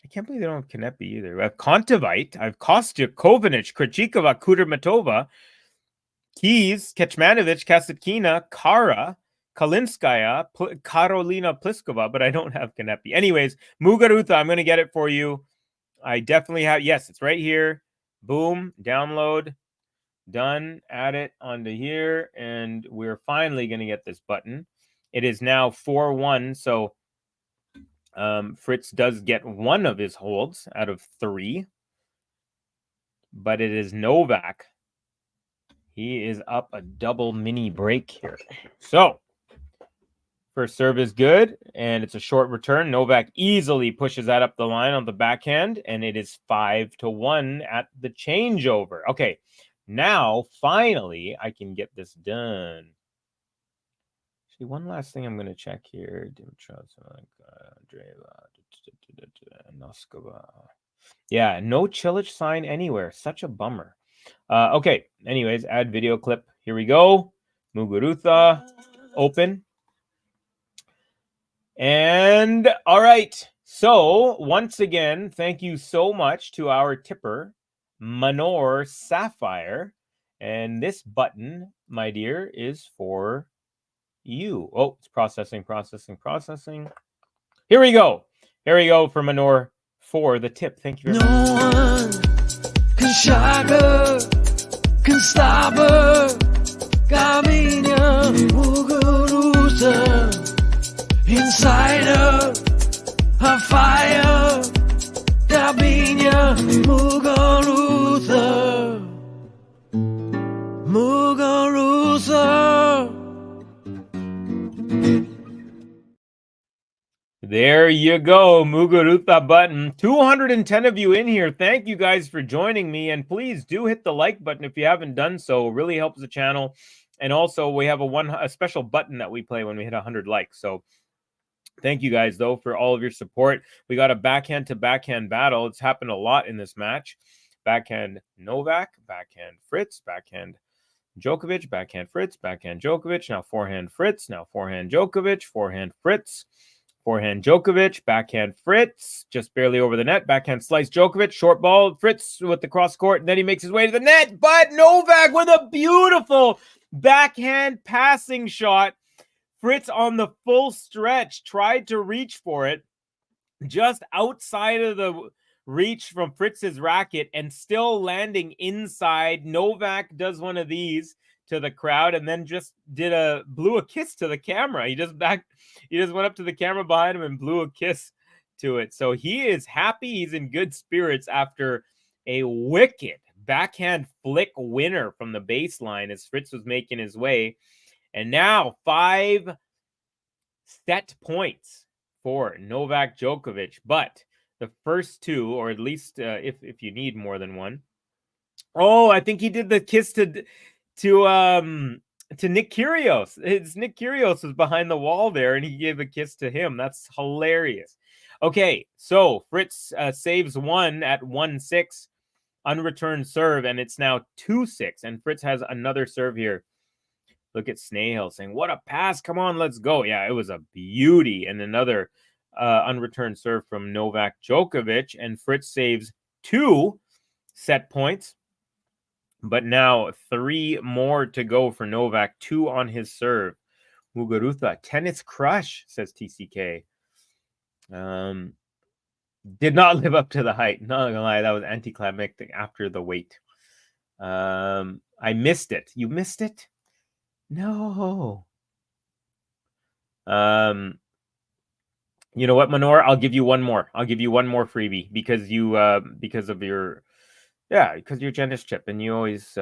I can't believe they don't have Kanepi either. I have Kontaveit. I have Kostya, Kovanic, Krejcikova, Kudermetova, Keys, Kecmanovic, Kasatkina, Kara, Kalinskaya, Karolina Pliskova, but I don't have Kanepi. Anyways, Muguruza, I'm going to get it for you. I definitely have... Yes, it's right here. Boom, download. Done. Add it onto here, and we're finally going to get this button. It is now 4-1, so Fritz does get one of his holds out of 3, but it is Novak. He is up a double mini break here. So, first serve is good, and it's a short return. Novak easily pushes that up the line on the backhand, and it is 5-1 at the changeover. Okay, now, finally, I can get this done. Actually, one last thing I'm going to check here. Yeah, no Chilich sign anywhere. Such a bummer. Okay, anyways, add video clip. Here we go. Muguruza, open. And, all right. So, once again, thank you so much to our tipper, Manor Sapphire. And this button, my dear, is for you. Oh, it's processing. Here we go. Here we go for Manor for the tip. Thank you very much. No one can shock her, can stop her. Gaminya Muguruza, inside her, a fire. Gaminya Muguruza, Muguruza. There you go, Muguruza button. 210 of you in here. Thank you guys for joining me, and please do hit the like button if you haven't done so. It really helps the channel. And also, we have a special button that we play when we hit 100 likes. So thank you guys, though, for all of your support. We got a backhand-to-backhand battle. It's happened a lot in this match. Backhand Novak, backhand Fritz, backhand Djokovic, backhand Fritz, backhand Djokovic. Now forehand Fritz, now forehand Djokovic, forehand Fritz. Forehand Djokovic, backhand Fritz, just barely over the net. Backhand slice Djokovic, short ball, Fritz with the cross court, and then he makes his way to the net. But Novak with a beautiful backhand passing shot. Fritz on the full stretch tried to reach for it, just outside of the reach from Fritz's racket and still landing inside. Novak does one of these to the crowd and then just blew a kiss to the camera. He just went up to the camera behind him and blew a kiss to it. So he is happy. He's in good spirits after a wicked backhand flick winner from the baseline as Fritz was making his way. And now 5 set points for Novak Djokovic. But the first 2, or at least if you need more than one. Oh, I think he did the kiss to Nick Kyrgios. Nick Kyrgios was behind the wall there, and he gave a kiss to him. That's hilarious. Okay, so Fritz saves one at 1-6, unreturned serve, and it's now 2-6. And Fritz has another serve here. Look at Snail saying, "What a pass! Come on, let's go!" Yeah, it was a beauty, and another unreturned serve from Novak Djokovic, and Fritz saves 2 set points. But now 3 more to go for Novak, 2 on his serve. Muguruza, tennis crush, says TCK. Did not live up to the height. Not gonna lie, that was anticlimactic after the wait. I missed it. You missed it? No. You know what, Manor? I'll give you one more. I'll give you one more freebie because of your because you're generous, Chip, and you always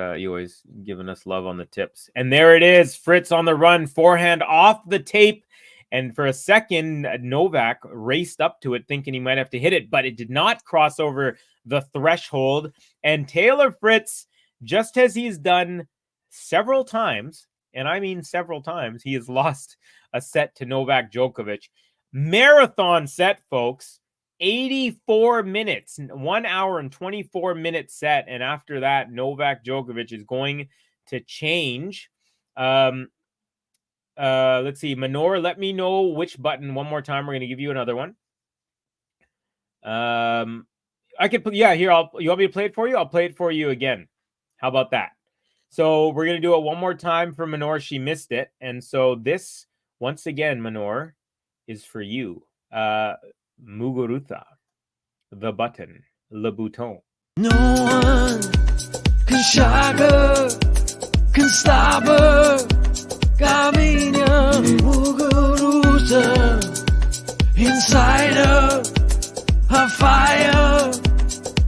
giving us love on the tips. And there it is, Fritz on the run, forehand off the tape. And for a second, Novak raced up to it thinking he might have to hit it, but it did not cross over the threshold. And Taylor Fritz, just as he's done several times, and I mean several times, he has lost a set to Novak Djokovic. Marathon set, folks. 84 minutes, 1 hour and 24 minute set. And after that, Novak Djokovic is going to change. Let's see. Manor, let me know which button one more time. We're going to give you another one. I could put, here, you want me to play it for you? I'll play it for you again. How about that? So we're going to do it one more time for Manor. She missed it. And so this, once again, Manor, is for you. Muguruza, the button, le bouton. No one can shock her, can stop her. Gaminya Muguruza, insider, a fire.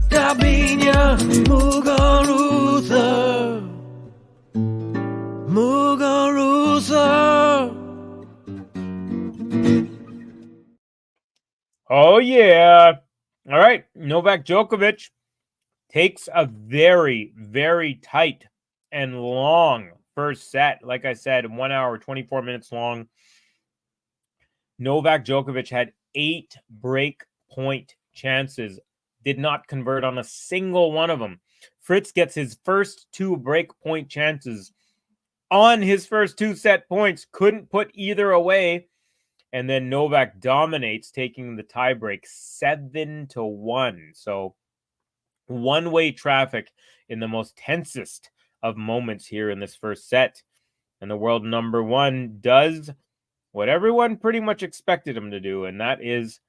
Gaminya Muguruza, Muguruza. Oh, yeah. All right. Novak Djokovic takes a very, very tight and long first set. Like I said, 1 hour, 24 minutes long. Novak Djokovic had 8 break point chances, did not convert on a single one of them. Fritz gets his first 2 break point chances on his first 2 set points, couldn't put either away. And then Novak dominates, taking the tiebreak 7-1. So one-way traffic in the most tensest of moments here in this first set. And the world number 1 does what everyone pretty much expected him to do, and that is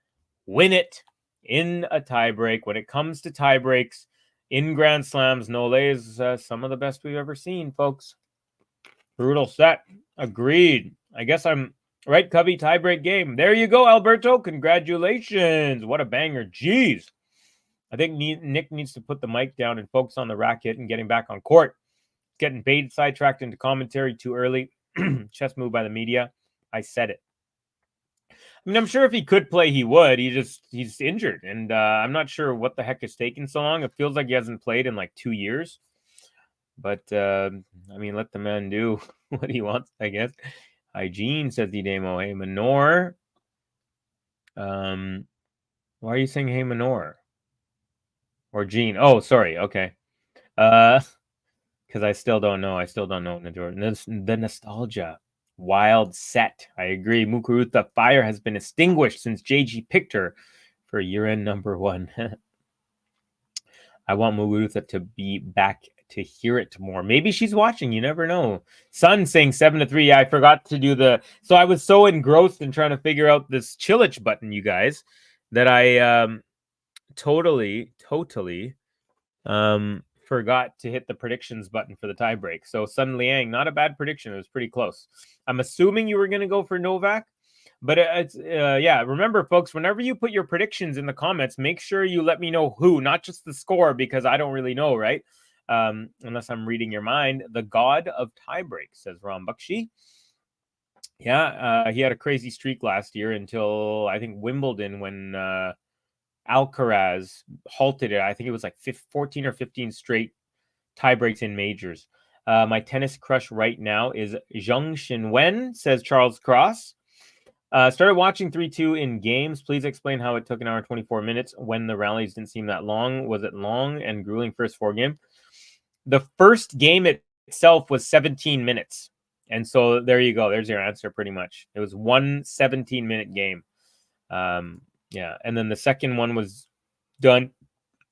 win it in a tiebreak. When it comes to tiebreaks in Grand Slams, Nole is some of the best we've ever seen, folks. Brutal set. Agreed. I guess I'm right, Cubby. Tiebreak game. There you go, Alberto. Congratulations. What a banger. Jeez. I think Nick needs to put the mic down and focus on the racket and getting back on court. Getting baited, sidetracked into commentary too early. Chess move by the media. I said it. I mean, I'm sure if he could play, he would. He's injured. And I'm not sure what the heck is taking so long. It feels like he hasn't played in like 2 years. But, I mean, let the man do what he wants, I guess. Hygiene, says the Demo. Hey, Manor. Why are you saying hey, Manor? Or Gene? Oh, sorry. Okay. Because I still don't know. The nostalgia. Wild set. I agree. Muguruza fire has been extinguished since JG picked her for year-end number 1. I want Muguruza to be back to hear it more. Maybe she's watching. You never know. Sun saying 7-3. Yeah, I forgot to do so I was so engrossed in trying to figure out this Chilich button, you guys, that I totally forgot to hit the predictions button for the tiebreak. So Sun Liang, not a bad prediction. It was pretty close. I'm assuming you were going to go for Novak, but it's yeah. Remember, folks, whenever you put your predictions in the comments, make sure you let me know who, not just the score, because I don't really know, right? Unless I'm reading your mind. The god of tiebreak, says Ram Bakshi. Yeah, he had a crazy streak last year until I think Wimbledon when Alcaraz halted it. I think it was like 14 or 15 straight tiebreaks in majors. My tennis crush right now is Zheng Xinwen, says Charles Cross. Started watching 3-2 in games. Please explain how it took 1 hour and 24 minutes when the rallies didn't seem that long. Was it long and grueling first 4 game? The first game itself was 17 minutes. And so there you go. There's your answer pretty much. It was 1 17-minute game. Yeah. And then the second one was done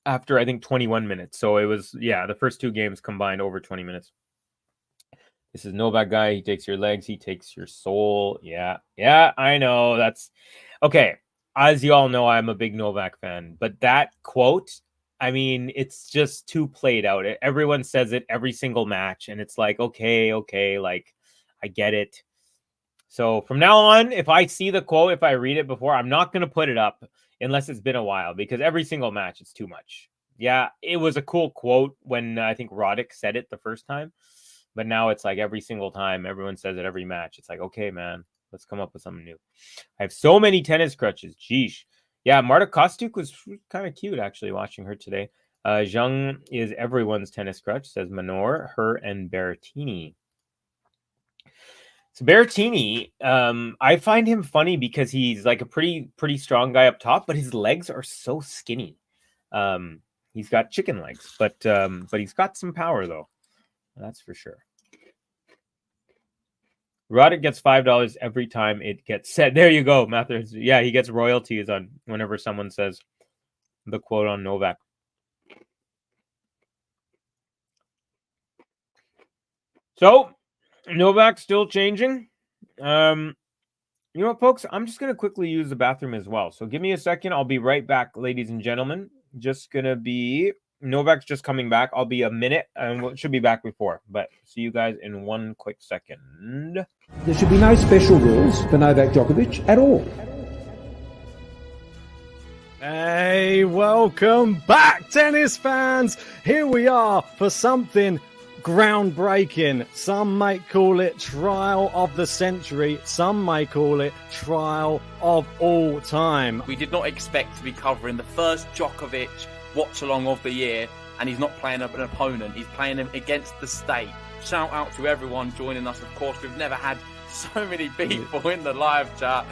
after, I think, 21 minutes. So it was, yeah, the first 2 games combined over 20 minutes. This is Novak guy. He takes your legs. He takes your soul. Yeah. Yeah, I know. That's okay. As you all know, I'm a big Novak fan. But that quote, I mean, it's just too played out. Everyone says it every single match. And it's like, okay, like, I get it. So from now on, if I see the quote, if I read it before, I'm not going to put it up unless it's been a while, because every single match, it's too much. Yeah, it was a cool quote when I think Roddick said it the first time. But now it's like every single time, everyone says it every match. It's like, okay, man, let's come up with something new. I have so many tennis crutches. Jeesh. Yeah, Marta Kostyuk was kind of cute, actually, watching her today. Zheng is everyone's tennis crutch, says Manor, her, and Berrettini. So Berrettini, I find him funny because he's like a pretty strong guy up top, but his legs are so skinny. He's got chicken legs, but he's got some power, though. That's for sure. Roddick gets $5 every time it gets said. There you go, Mathers. Yeah, he gets royalties on whenever someone says the quote on Novak. So, Novak still changing. You know what, folks? I'm just going to quickly use the bathroom as well. So give me a second. I'll be right back, ladies and gentlemen. Just going to be Novak's just coming back. I'll be a minute and we should be back before. But see you guys in one quick second. There should be no special rules for Novak Djokovic at all. Hey, welcome back, tennis fans. Here we are for something groundbreaking. Some might call it trial of the century. Some might call it trial of all time. We did not expect to be covering the first Djokovic Watchalong of the year, and he's not playing an opponent. He's playing him against the state. Shout out to everyone joining us. Of course, we've never had so many people in the live chat.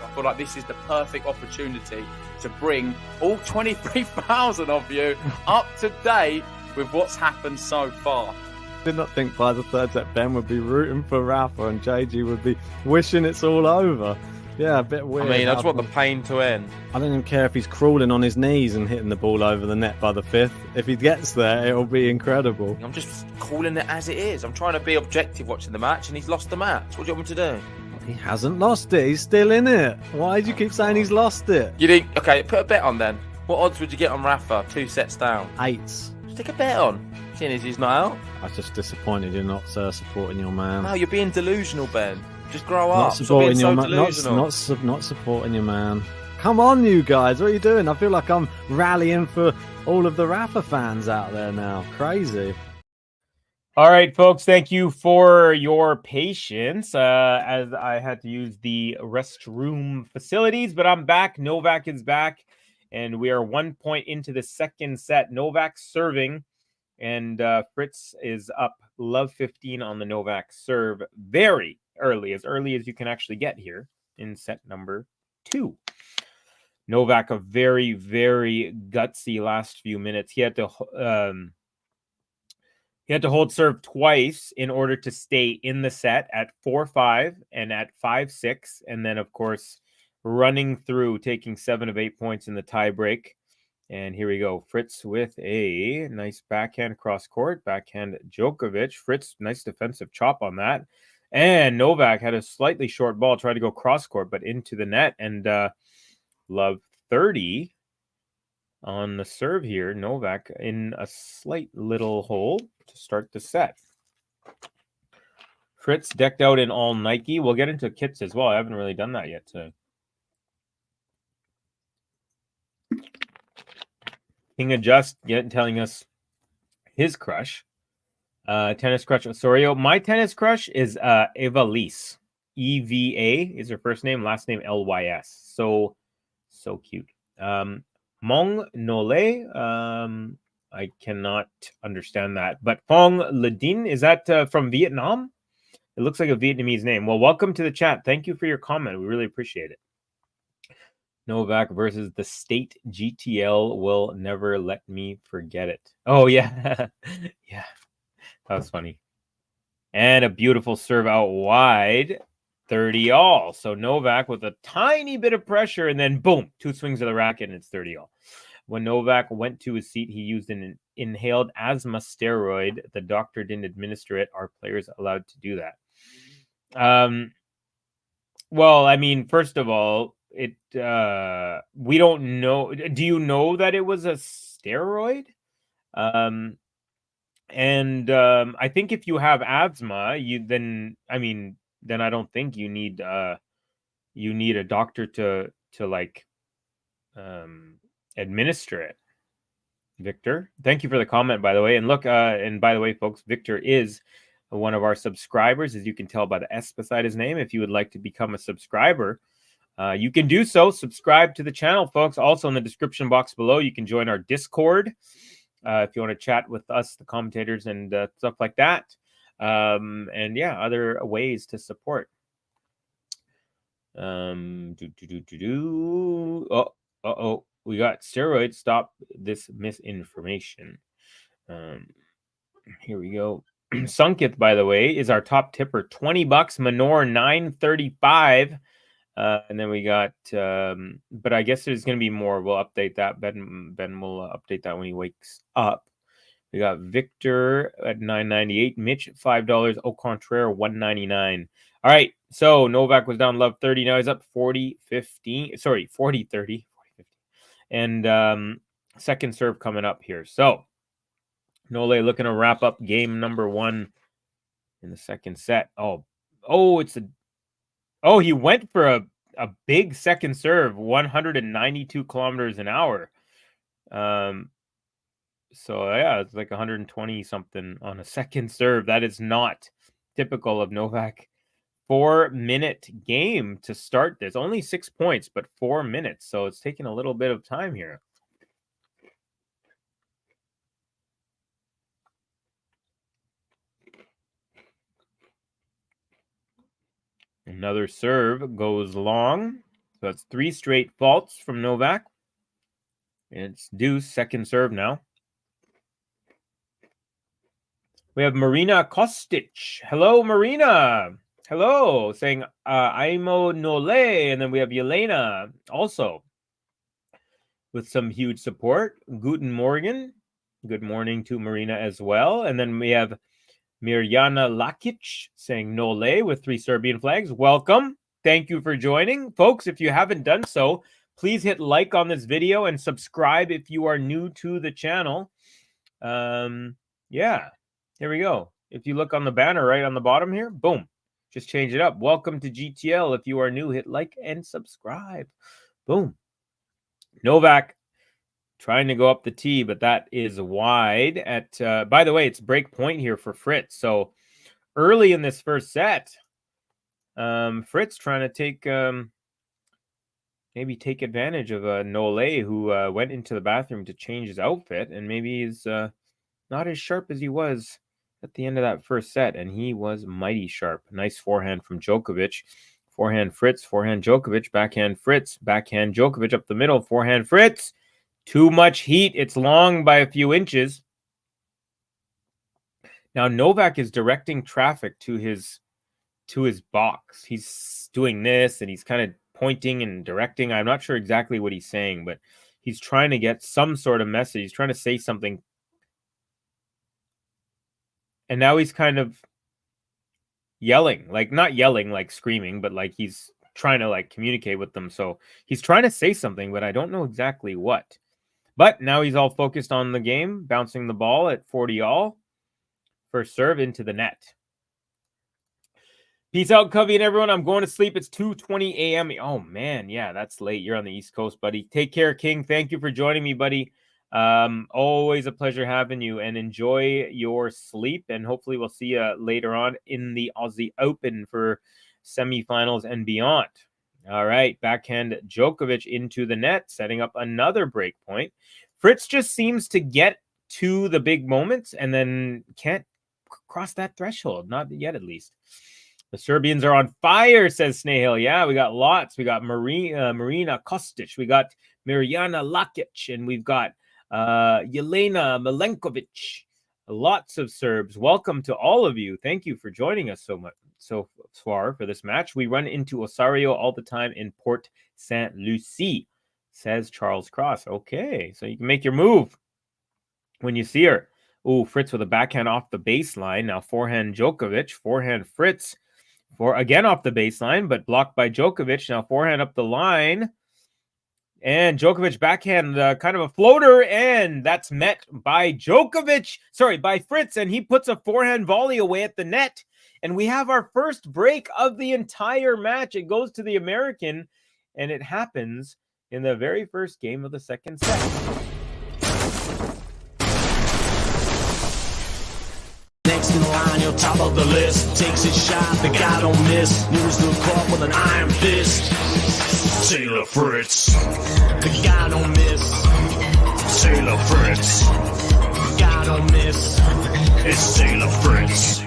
I feel like this is the perfect opportunity to bring all 23,000 of you up to date with what's happened so far. I did not think by the third set Ben would be rooting for Rafa and JG would be wishing it's all over. Yeah, a bit weird. I mean, I just want the pain to end. I don't even care if he's crawling on his knees and hitting the ball over the net by the fifth. If he gets there, it'll be incredible. I'm just calling it as it is. I'm trying to be objective watching the match, and he's lost the match. What do you want me to do? He hasn't lost it. He's still in it. Why do you keep saying he's lost it? You think? Okay, put a bet on then. What odds would you get on Rafa? 2 sets down. 8s. Just take a bet on. Seeing as he's not out. I was just disappointed you're not supporting your man. No, you're being delusional, Ben. Just grow Not up. supporting your man. Delusional. Not supporting your man. Come on, you guys. What are you doing? I feel like I'm rallying for all of the Rafa fans out there now. Crazy. All right, folks, thank you for your patience as I had to use the restroom facilities, but I'm back. Novak is back, and we are 1 point into the second set. Novak serving, and Fritz is up love 15 on the Novak serve very early as you can actually get here in set number 2. Novak, a very, very gutsy last few minutes. He had to hold serve twice in order to stay in the set at 4-5 and at 5-6. And then, of course, running through, taking 7 of 8 points in the tie break. And here we go. Fritz with a nice backhand cross court. Backhand Djokovic. Fritz, nice defensive chop on that. And Novak had a slightly short ball, tried to go cross court, but into the net. And love 30 on the serve here. Novak in a slight little hole to start the set. Fritz decked out in all Nike. We'll get into kits as well. I haven't really done that yet today. King Adjust telling us his crush. Tennis crush Osorio. My tennis crush is Eva Lys. EVA is her first name, last name LYS. So cute. Mong Nole. I cannot understand that. But Phong Ledin, is that from Vietnam? It looks like a Vietnamese name. Well, welcome to the chat. Thank you for your comment. We really appreciate it. Novak versus the state GTL will never let me forget it. Oh, yeah. Yeah. That was funny. And a beautiful serve out wide. 30 all. So Novak with a tiny bit of pressure and then boom, 2 swings of the racket and it's 30 all. When Novak went to his seat, he used an inhaled asthma steroid. The doctor didn't administer it. Are players allowed to do that? Well, I mean, first of all, we don't know. Do you know that it was a steroid? And I think if you have asthma, then I don't think you need a doctor to like administer it. Victor, thank you for the comment, by the way. And look, and by the way, folks, Victor is one of our subscribers, as you can tell by the S beside his name. If you would like to become a subscriber, you can do so. Subscribe to the channel, folks. Also in the description box below, you can join our Discord if you want to chat with us, the commentators, and stuff like that. And yeah, other ways to support. We got steroids. Stop this misinformation. Here we go. Sunkith, by the way, is our top tipper. $20. Manor $9.35. And then we got, but I guess there's going to be more. We'll update that. Ben will update that when he wakes up. We got Victor at $9.98. Mitch $5. Au contraire $1.99. All right. So Novak was down love 30. Now he's up 40-15. Sorry, 40-30. And second serve coming up here. So Nole looking to wrap up game number 1 in the second set. He went for a big second serve, 192 kilometers an hour. So yeah, it's like 120 something on a second serve. That is not typical of Novak. 4-minute game to start this. Only 6 points, but 4 minutes. So it's taking a little bit of time here. Another serve goes long. So it's 3 straight faults from Novak. It's deuce, second serve now. We have Marina Kostic. Hello, Marina. Hello, saying Aimo Nole. And then we have Yelena also with some huge support. Guten Morgen. Good morning to Marina as well. And then we have Mirjana Lakic saying Nole with 3 Serbian flags. Welcome. Thank you for joining. Folks, if you haven't done so, please hit like on this video and subscribe if you are new to the channel. Yeah, here we go. If you look on the banner right on the bottom here, boom, just change it up. Welcome to GTL. If you are new, hit like and subscribe. Boom. Novak trying to go up the tee, but that is wide. By the way, it's break point here for Fritz. So early in this first set, Fritz trying to take maybe take advantage of Nole, who went into the bathroom to change his outfit, and maybe he's not as sharp as he was at the end of that first set, and he was mighty sharp. Nice forehand from Djokovic. Forehand Fritz, forehand Djokovic, backhand Fritz, backhand Djokovic up the middle, forehand Fritz. Too much heat. It's long by a few inches. Now Novak is directing traffic to his box. He's doing this, and he's kind of pointing and directing. I'm not sure exactly what he's saying, but he's trying to get some sort of message. He's trying to say something. And now he's kind of yelling, like not yelling, like screaming, but like he's trying to like communicate with them. So he's trying to say something, but I don't know exactly what. But now he's all focused on the game, bouncing the ball at 40 all. First serve into the net. Peace out, Covey and everyone. I'm going to sleep. It's 2:20 a.m. Oh, man. Yeah, that's late. You're on the East Coast, buddy. Take care, King. Thank you for joining me, buddy. Always a pleasure having you, and enjoy your sleep. And hopefully we'll see you later on in the Aussie Open for semifinals and beyond. All right. Backhand Djokovic into the net, setting up another break point. Fritz just seems to get to the big moments and then can't cross that threshold. Not yet, at least. The Serbians are on fire, says Snail. Yeah, we got lots. We got Marina Kostic. We got Mirjana Lakic. And we've got Jelena Milenkovic. Lots of Serbs. Welcome to all of you. Thank you for joining us so far for this match. We run into Osario all the time in Port Saint Lucie, says Charles Cross. Okay, so you can make your move when you see her. Ooh, Fritz with a backhand off the baseline. Now forehand Djokovic, forehand Fritz. Again off the baseline, but blocked by Djokovic. Now forehand up the line. And Djokovic backhand, kind of a floater, and that's met by by Fritz, and he puts a forehand volley away at the net. And we have our first break of the entire match. It goes to the American, and it happens in the very first game of the second set. Next in line, you're top of the list. Takes his shot, the guy don't miss. Moves the court with an iron fist. Taylor Fritz, the guy don't miss. Taylor Fritz, the guy don't miss. It's Taylor Fritz.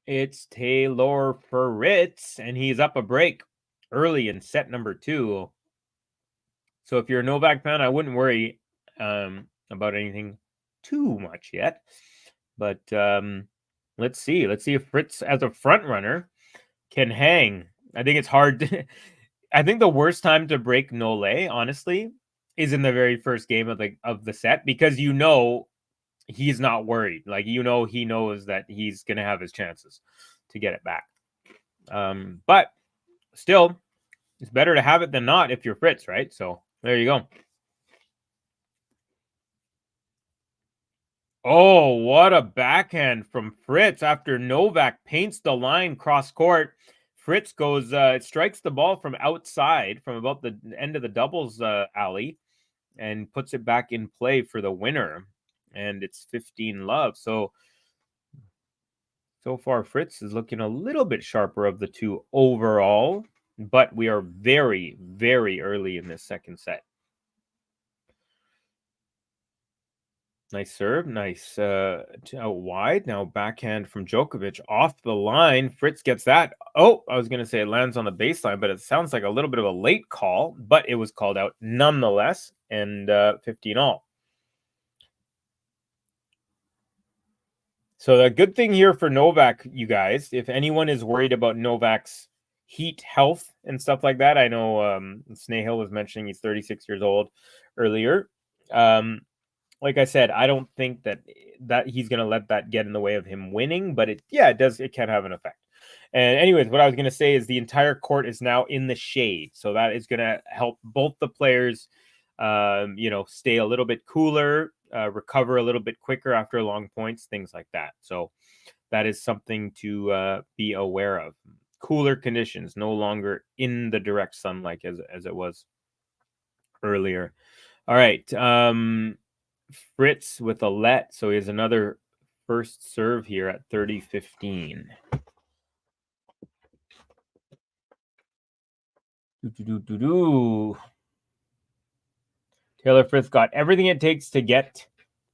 It's Taylor Fritz, and he's up a break early in set number 2. So if you're a Novak fan, I wouldn't worry about anything too much yet. But let's see if Fritz as a front runner can hang. I think it's hard. I think the worst time to break Nole, honestly, is in the very first game of the set, because he's not worried. Like, he knows that he's gonna have his chances to get it back. But still, it's better to have it than not if you're Fritz, right? So there you go. Oh, what a backhand from Fritz after Novak paints the line cross court. Fritz goes, strikes the ball from outside, from about the end of the doubles alley, and puts it back in play for the winner. And it's 15-love. So far, Fritz is looking a little bit sharper of the two overall, but we are very, very early in this second set. Nice serve, nice out wide. Now backhand from Djokovic off the line. Fritz gets that. Oh, I was going to say it lands on the baseline, but it sounds like a little bit of a late call, but it was called out nonetheless, and 15-all. So the good thing here for Novak, you guys, if anyone is worried about Novak's heat health and stuff like that, I know Snehill was mentioning he's 36 years old earlier. Like I said, I don't think that he's going to let that get in the way of him winning, but it can have an effect. And anyways, what I was going to say is the entire court is now in the shade. So that is going to help both the players, stay a little bit cooler, recover a little bit quicker after long points, things like that. So that is something to be aware of. Cooler conditions, no longer in the direct sunlight as it was earlier. All right. Fritz with a let, so he has another first serve here at 30-15. Taylor Fritz got everything it takes to get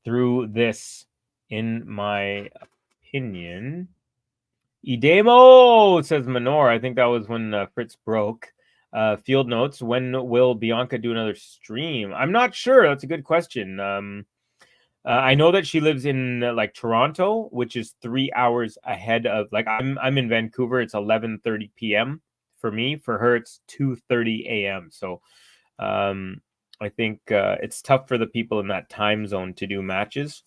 through this, in my opinion. Idemo, says Manor. I think that was when Fritz broke. Field notes, when will Bianca do another stream? I'm not sure. That's a good question. I know that she lives in Toronto, which is 3 hours ahead of I'm in Vancouver. It's 11:30 p.m. for me. For her, it's 2:30 a.m. So I think it's tough for the people in that time zone to do matches,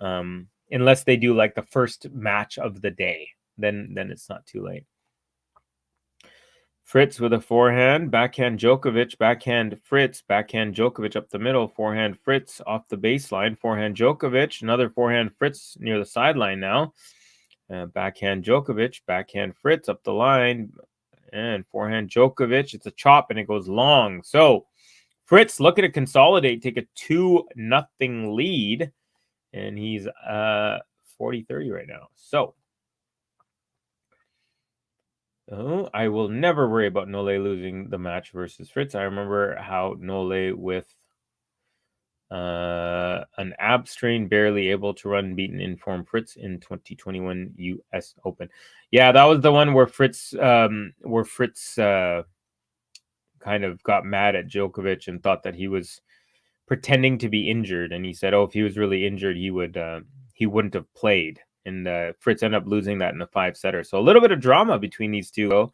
unless they do the first match of the day. Then it's not too late. Fritz with a forehand, backhand Djokovic, backhand Fritz, backhand Djokovic up the middle, forehand Fritz off the baseline, forehand Djokovic, another forehand Fritz near the sideline now. Backhand Djokovic, backhand Fritz up the line, and forehand Djokovic. It's a chop and it goes long. So Fritz looking to consolidate, take a 2-0 lead, and he's 40-30 right now. So I will never worry about Nole losing the match versus Fritz. I remember how Nole with an ab strain, barely able to run, beaten in-form Fritz in 2021 U.S. Open. Yeah, that was the one where Fritz kind of got mad at Djokovic and thought that he was pretending to be injured. And he said, if he was really injured, he wouldn't have played. And Fritz ended up losing that in a 5-setter. So a little bit of drama between these two, though.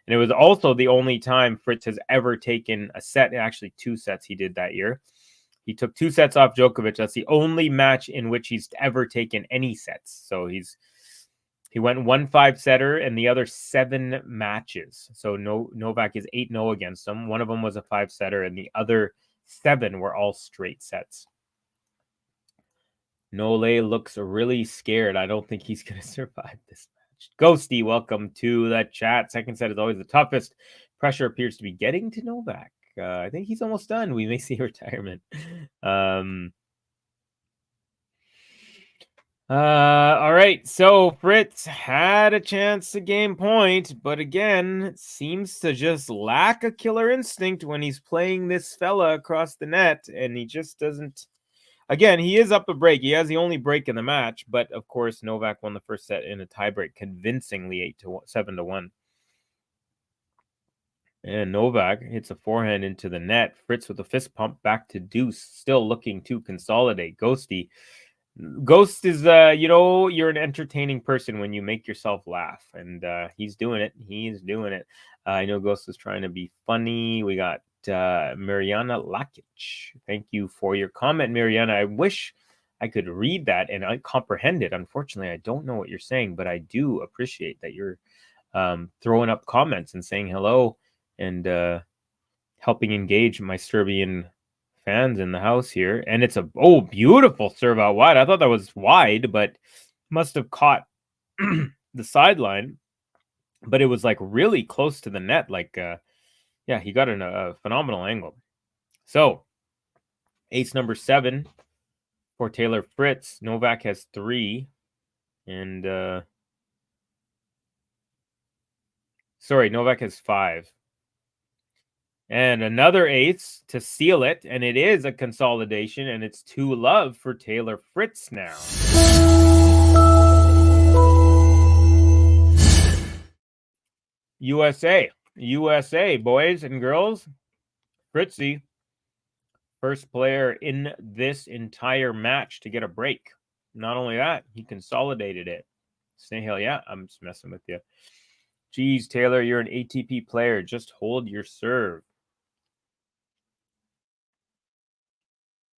And it was also the only time Fritz has ever taken a set. Actually, 2 sets he did that year. He took 2 sets off Djokovic. That's the only match in which he's ever taken any sets. So he went 1 5-setter and the other 7 matches. So Novak is 8-0 against him. One of them was a 5-setter, and the other 7 were all straight sets. Nole looks really scared. I don't think he's going to survive this match. Ghosty, welcome to the chat. Second set is always the toughest. Pressure appears to be getting to Novak. I think he's almost done. We may see retirement. All right. So Fritz had a chance to gain point, but again, seems to just lack a killer instinct when he's playing this fella across the net, and he just doesn't. Again, he is up a break. He has the only break in the match, but of course, Novak won the first set in a tiebreak, convincingly 7-1. And Novak hits a forehand into the net. Fritz with a fist pump back to deuce, still looking to consolidate. Ghosty. Ghost is, you're an entertaining person when you make yourself laugh, and he's doing it. He's doing it. I know Ghost is trying to be funny. We got Mariana Lakic. Thank you for your comment, Mariana. I wish I could read that and I comprehend it. Unfortunately, I don't know what you're saying, but I do appreciate that you're throwing up comments and saying hello and helping engage my Serbian fans in the house here. And it's a beautiful serve out wide. I thought that was wide, but must have caught the sideline. But it was like really close to the net. Like, yeah, he got in a phenomenal angle. So, ace number 7 for Taylor Fritz. Novak has 3. And, sorry, Novak has 5. And another ace to seal it. And it is a consolidation. And it's 2-love for Taylor Fritz now. USA, boys and girls. Fritzy, first player in this entire match to get a break. Not only that, he consolidated it. Snail, yeah, I'm just messing with you. Geez, Taylor, you're an ATP player. Just hold your serve.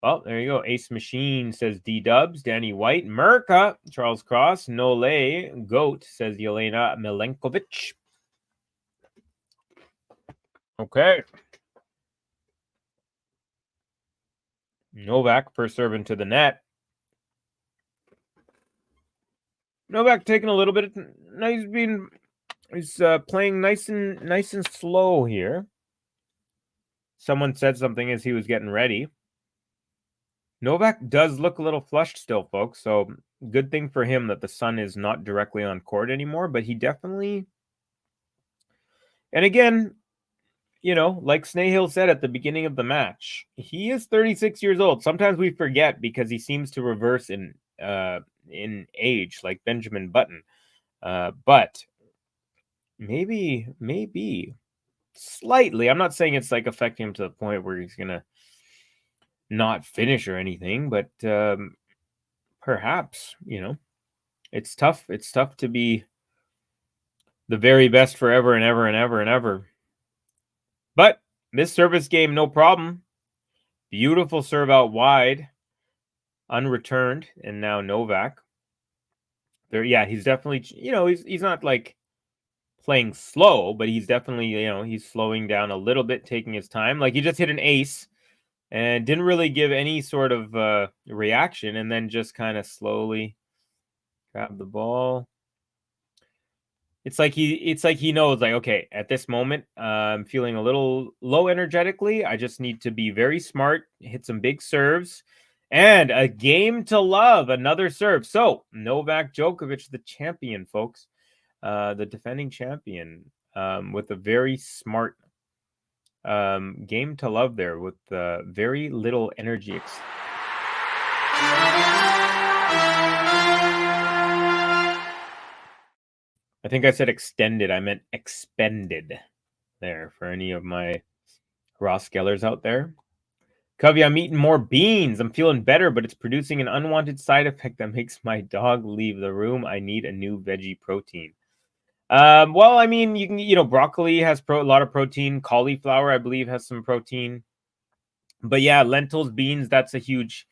Well, there you go. Ace Machine says D-Dubs. Danny White. Merca. Charles Cross. Nole. Goat says Yelena Milenkovic. Okay. Novak first serve into the net. Novak taking a little bit. He's playing nice and slow here. Someone said something as he was getting ready. Novak does look a little flushed still, folks. So good thing for him that the sun is not directly on court anymore. But he definitely, and again, you know, like Snahill said at the beginning of the match, he is 36 years old. Sometimes we forget because he seems to reverse in age, like Benjamin Button. But maybe slightly. I'm not saying it's like affecting him to the point where he's gonna not finish or anything, but perhaps, you know, it's tough. It's tough to be the very best forever and ever and ever and ever. But this service game, no problem. Beautiful serve out wide, unreturned, and now Novak. There, yeah, he's definitely, you know, he's not like playing slow, but he's definitely, you know, he's slowing down a little bit, taking his time. Like he just hit an ace and didn't really give any sort of reaction, and then just kind of slowly grab the ball. It's like he knows, like, okay, at this moment, I'm feeling a little low energetically. I just need to be very smart, hit some big serves, and a game to love, another serve. So Novak Djokovic, the champion, folks, the defending champion, with a very smart game to love there, with very little energy. I think I said extended. I meant expended there for any of my Ross Gellers out there. Covey, I'm eating more beans. I'm feeling better, but it's producing an unwanted side effect that makes my dog leave the room. I need a new veggie protein. Well, I mean, you can, you know, broccoli has a lot of protein. Cauliflower, I believe, has some protein. But yeah, lentils, beans, that's a huge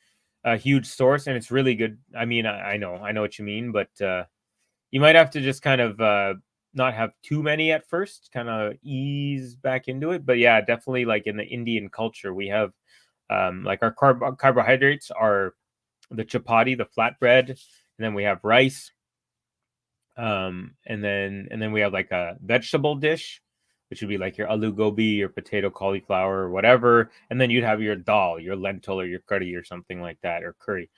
source, and it's really good. I mean, I know what you mean, but you might have to just kind of not have too many at first, kind of ease back into it. But yeah, definitely, like in the Indian culture, we have like our carbohydrates are the chapati, the flatbread, and then we have rice. And then we have like a vegetable dish, which would be like your aloo gobi or potato cauliflower or whatever. And then you'd have your dal, your lentil or your curry or something like that, or curry.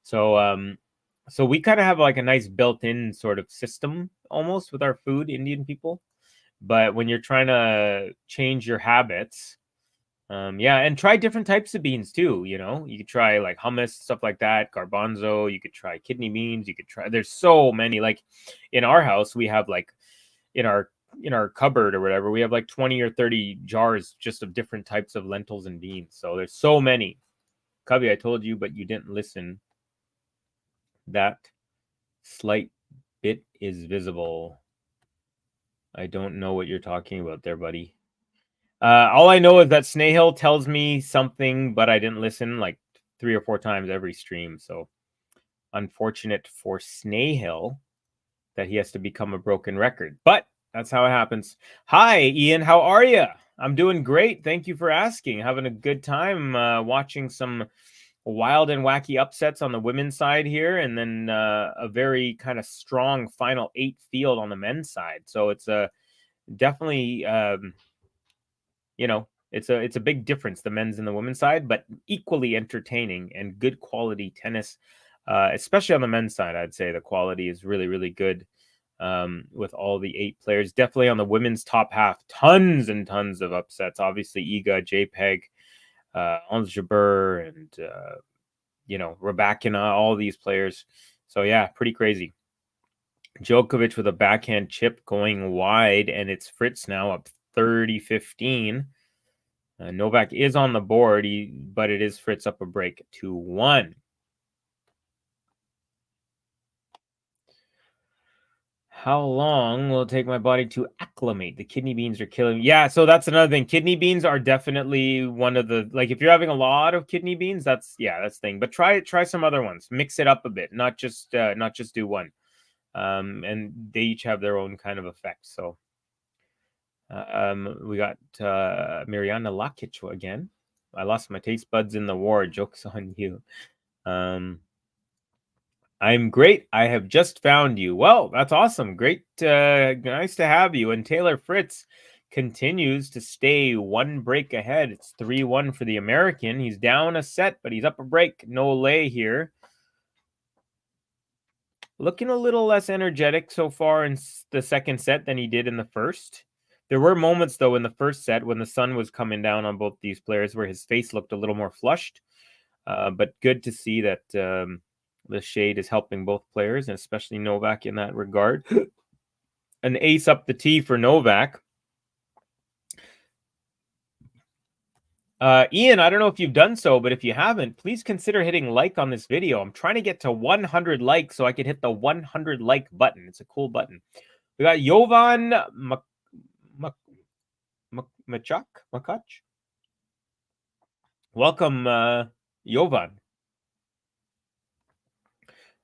So we kind of have like a nice built-in sort of system almost with our food, Indian people. But when you're trying to change your habits, yeah, and try different types of beans too. You know, you could try like hummus, stuff like that, garbanzo. You could try kidney beans. You could try. There's so many. Like in our house, we have like in our cupboard or whatever, we have like 20 or 30 jars just of different types of lentils and beans. So there's so many. Cubby, I told you, but you didn't listen. That slight bit is visible. I don't know what you're talking about there, buddy. All I know is that Snahill tells me something, but I didn't listen like 3 or 4 times every stream. So unfortunate for Snahill that he has to become a broken record. But that's how it happens. Hi, Ian. How are you? I'm doing great. Thank you for asking. Having a good time watching some wild and wacky upsets on the women's side here, and then a very kind of strong final 8 field on the men's side. So it's a definitely, it's a big difference, the men's and the women's side, but equally entertaining and good quality tennis, especially on the men's side. I'd say the quality is really, really good. With all the 8 players. Definitely on the women's top half, tons and tons of upsets. Obviously, Iga, JPEG, Ons Jabeur, and Rybakina, all these players. So yeah, pretty crazy. Djokovic with a backhand chip going wide, and it's Fritz now up 30-15. Novak is on the board, but it is Fritz up a break 2-1. How long will it take my body to acclimate? The kidney beans are killing me. Yeah, so that's another thing. Kidney beans are definitely one of the, like, if you're having a lot of kidney beans, that's the thing. But try some other ones. Mix it up a bit, not just do one. And they each have their own kind of effect. So we got Mariana Lakic again. I lost my taste buds in the war. Joke's on you. I'm great. I have just found you. Well, that's awesome. Great. Nice to have you. And Taylor Fritz continues to stay 1 break ahead. It's 3-1 for the American. He's down a set, but he's up a break. No lay here. Looking a little less energetic so far in the second set than he did in the first. There were moments, though, in the first set when the sun was coming down on both these players where his face looked a little more flushed. But good to see that the shade is helping both players, and especially Novak in that regard. An ace up the tee for Novak. Ian, I don't know if you've done so, but if you haven't, please consider hitting like on this video. I'm trying to get to 100 likes so I can hit the 100 like button. It's a cool button. We got Jovan Makach. Welcome, Jovan.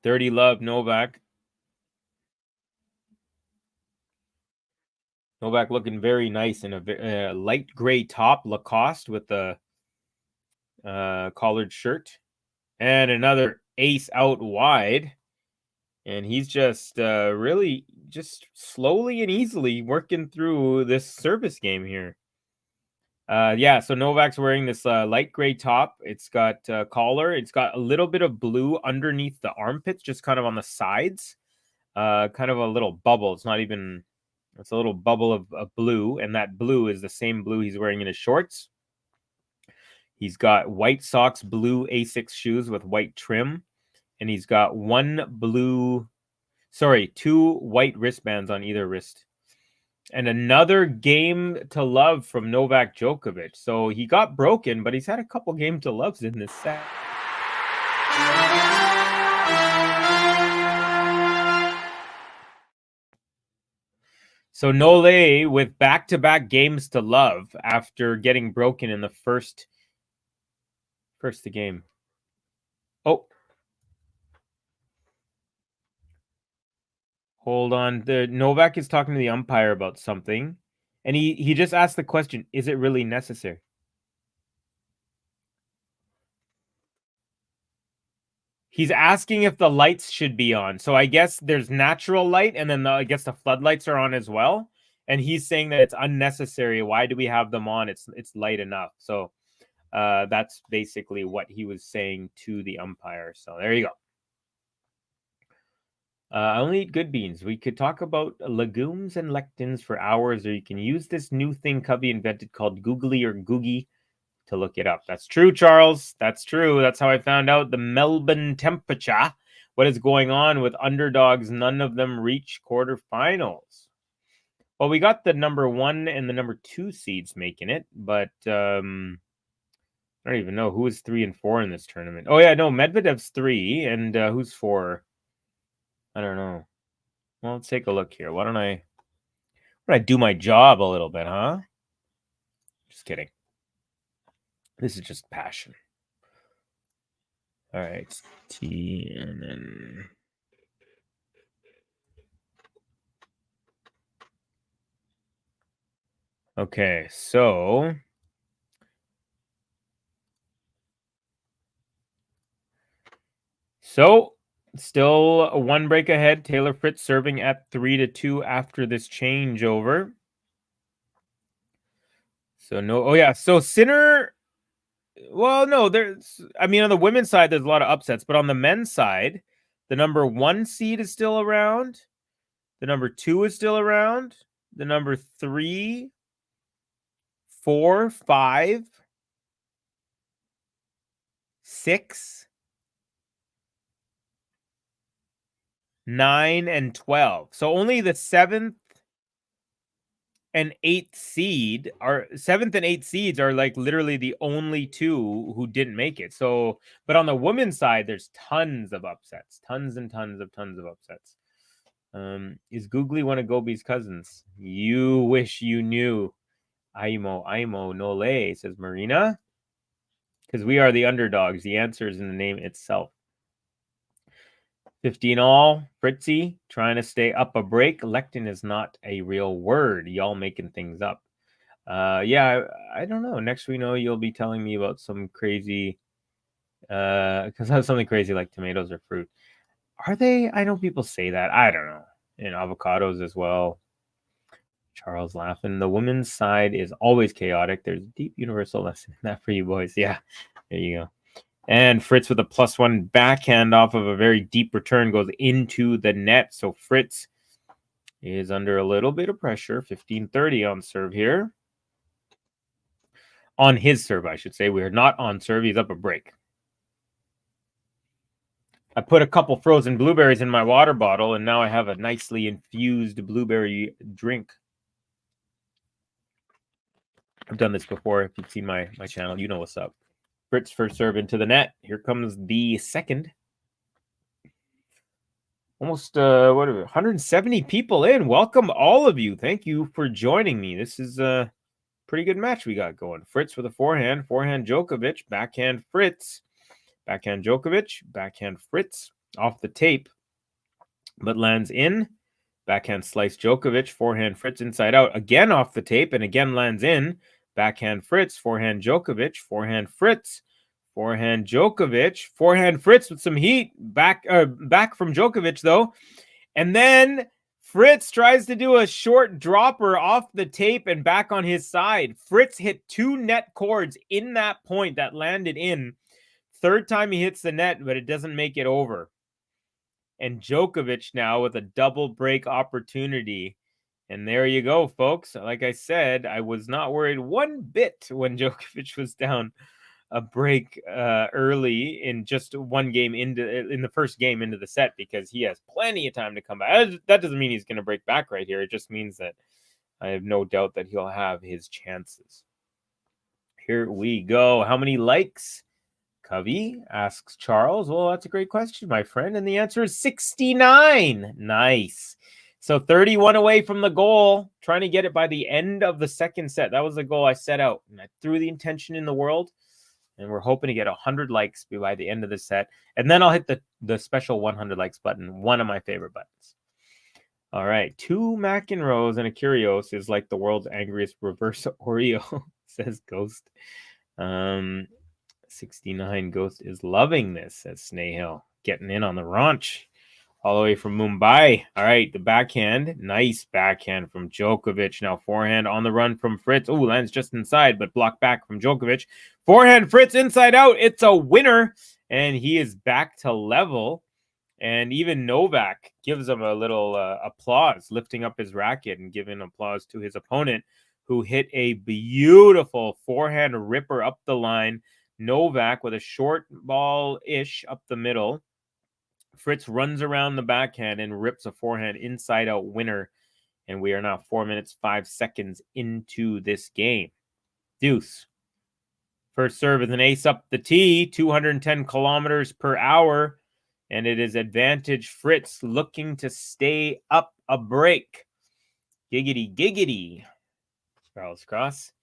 30 love, Novak. Novak looking very nice in a light gray top, Lacoste with the collared shirt. And another ace out wide. And he's just really just slowly and easily working through this service game here. So Novak's wearing this light gray top. It's got collar. It's got a little bit of blue underneath the armpits, just kind of on the sides. Kind of a little bubble. It's a little bubble of blue, and that blue is the same blue he's wearing in his shorts. He's got white socks, blue Asics shoes with white trim, and he's got 2 white wristbands on either wrist. And another game to love from Novak Djokovic. So he got broken, but he's had a couple game to loves in this set. So Nole with back-to-back games to love after getting broken in the first game. Oh. Hold on. Novak is talking to the umpire about something, and he just asked the question, is it really necessary? He's asking if the lights should be on. So I guess there's natural light, and then I guess the floodlights are on as well. And he's saying that it's unnecessary. Why do we have them on? It's light enough. So that's basically what he was saying to the umpire. So there you go. I only eat good beans. We could talk about legumes and lectins for hours, or you can use this new thing Covey invented called Googly or Googie to look it up. That's true, Charles. That's true. That's how I found out the Melbourne temperature. What is going on with underdogs? None of them reach quarterfinals. Well, we got the number 1 and the number 2 seeds making it, but I don't even know who is 3 and 4 in this tournament. Oh yeah, no, Medvedev's 3, and who's 4? I don't know. Well, let's take a look here. Why don't I do my job a little bit, huh? Just kidding. This is just passion. All right. T and then Okay, so still a 1 break ahead. Taylor Fritz serving at 3-2 after this changeover. So no, oh yeah, so Sinner. Well, no, on the women's side, there's a lot of upsets, but on the men's side, the number 1 seed is still around. The number 2 is still around. The number 3, 4, 5, 6, 9, and 12. So only the 7th and 8th seed are 7th and 8th seeds are like literally the only 2 who didn't make it. So, but on the women's side, there's tons of upsets, tons of upsets. Is Googly one of Gobi's cousins? You wish you knew. Aimo, Nole, says Marina. Because we are the underdogs. The answer is in the name itself. 15 all. Fritzy trying to stay up a break. Lectin is not a real word. Y'all making things up. Yeah, I don't know. Next we know you'll be telling me about some crazy because I have something crazy like tomatoes or fruit. Are they? I know people say that. I don't know. And avocados as well. Charles laughing. The women's side is always chaotic. There's a deep universal lesson in that for you boys. Yeah, there you go. And Fritz with a +1 backhand off of a very deep return goes into the net. So Fritz is under a little bit of pressure. 15-30 on serve here. On his serve, I should say. We are not on serve. He's up a break. I put a couple frozen blueberries in my water bottle, and now I have a nicely infused blueberry drink. I've done this before. If you've seen my channel, you know what's up. Fritz first serve into the net. Here comes the second. Almost 170 people in. Welcome all of you. Thank you for joining me. This is a pretty good match we got going. Fritz with a forehand Djokovic, backhand Fritz, backhand Djokovic, backhand Fritz off the tape, but lands in. Backhand slice Djokovic, forehand Fritz inside out, again off the tape, and again lands in. Backhand Fritz, forehand Djokovic, forehand Fritz, forehand Djokovic, forehand Fritz with some heat. Back from Djokovic, though. And then Fritz tries to do a short dropper off the tape and back on his side. Fritz hit 2 net cords in that point that landed in. Third time he hits the net, but it doesn't make it over. And Djokovic now with a double break opportunity. And there you go, folks. Like I said, I was not worried one bit when Djokovic was down a break early in just one game in the first game into the set, because he has plenty of time to come back. That doesn't mean he's going to break back right here. It just means that I have no doubt that he'll have his chances. Here we go. How many likes? Covey asks Charles. Well, that's a great question, my friend. And the answer is 69. Nice. So 31 away from the goal, trying to get it by the end of the second set. That was the goal I set out. And I threw the intention in the world. And we're hoping to get 100 likes by the end of the set. And then I'll hit the special 100 likes button, one of my favorite buttons. All right. 2 McEnroes and a Kyrgios is like the world's angriest reverse Oreo, says Ghost. 69 Ghost is loving this, says Snail. Getting in on the raunch all the way from Mumbai. All right, the backhand. Nice backhand from Djokovic. Now forehand on the run from Fritz. Oh, lands just inside, but blocked back from Djokovic. Forehand Fritz inside out. It's a winner, and he is back to level. And even Novak gives him a little applause, lifting up his racket and giving applause to his opponent, who hit a beautiful forehand ripper up the line. Novak with a short ball-ish up the middle. Fritz runs around the backhand and rips a forehand inside-out winner. And we are now 4 minutes, 5 seconds into this game. Deuce. First serve is an ace up the tee, 210 kilometers per hour. And it is advantage Fritz looking to stay up a break. Giggity, giggity. Charles Cross.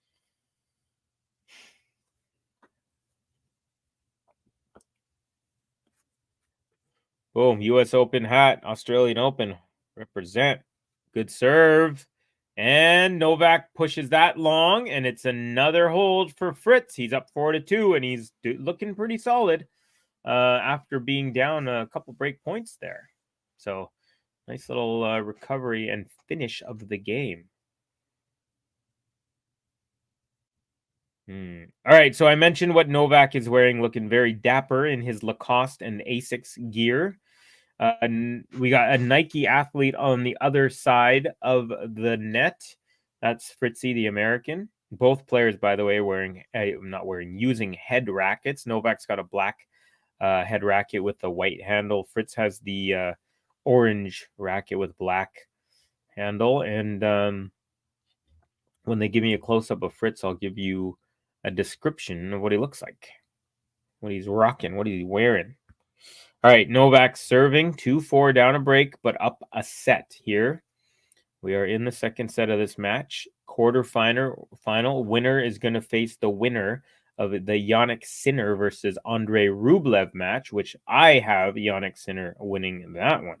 Boom. U.S. Open hat. Australian Open. Represent. Good serve. And Novak pushes that long, and it's another hold for Fritz. He's up 4-2, and he's looking pretty solid after being down a couple break points there. So nice little recovery and finish of the game. All right, so I mentioned what Novak is wearing, looking very dapper in his Lacoste and Asics gear. And we got a Nike athlete on the other side of the net. That's Fritzy, the American. Both players, by the way, using head rackets. Novak's got a black head racket with a white handle. Fritz has the orange racket with black handle. And when they give me a close-up of Fritz, I'll give you a description of what he looks like, what he's rocking, what he's wearing. All right, Novak serving 2-4 down a break, but up a set here. We are in the second set of this match. Quarterfinal winner is going to face the winner of the Yannick Sinner versus Andrei Rublev match, which I have Yannick Sinner winning that one.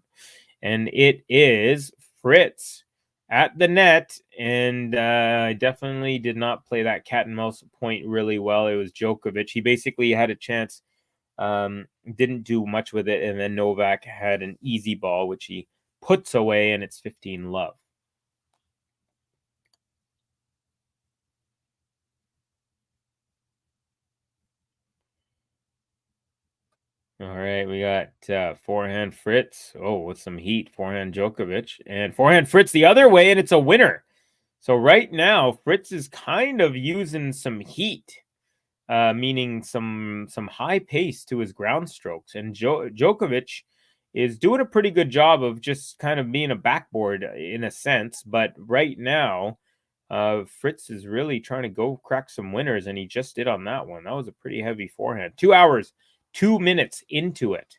And it is Fritz at the net, and I definitely did not play that cat and mouse point really well. It was Djokovic. He basically had a chance, didn't do much with it, and then Novak had an easy ball, which he puts away, and it's 15-love. All right, we got forehand Fritz. Oh, with some heat. Forehand Djokovic. And forehand Fritz the other way, and it's a winner. So right now, Fritz is kind of using some heat, meaning some high pace to his ground strokes. And Djokovic is doing a pretty good job of just kind of being a backboard in a sense. But right now, Fritz is really trying to go crack some winners, and he just did on that one. That was a pretty heavy forehand. 2 hours. 2 minutes into it.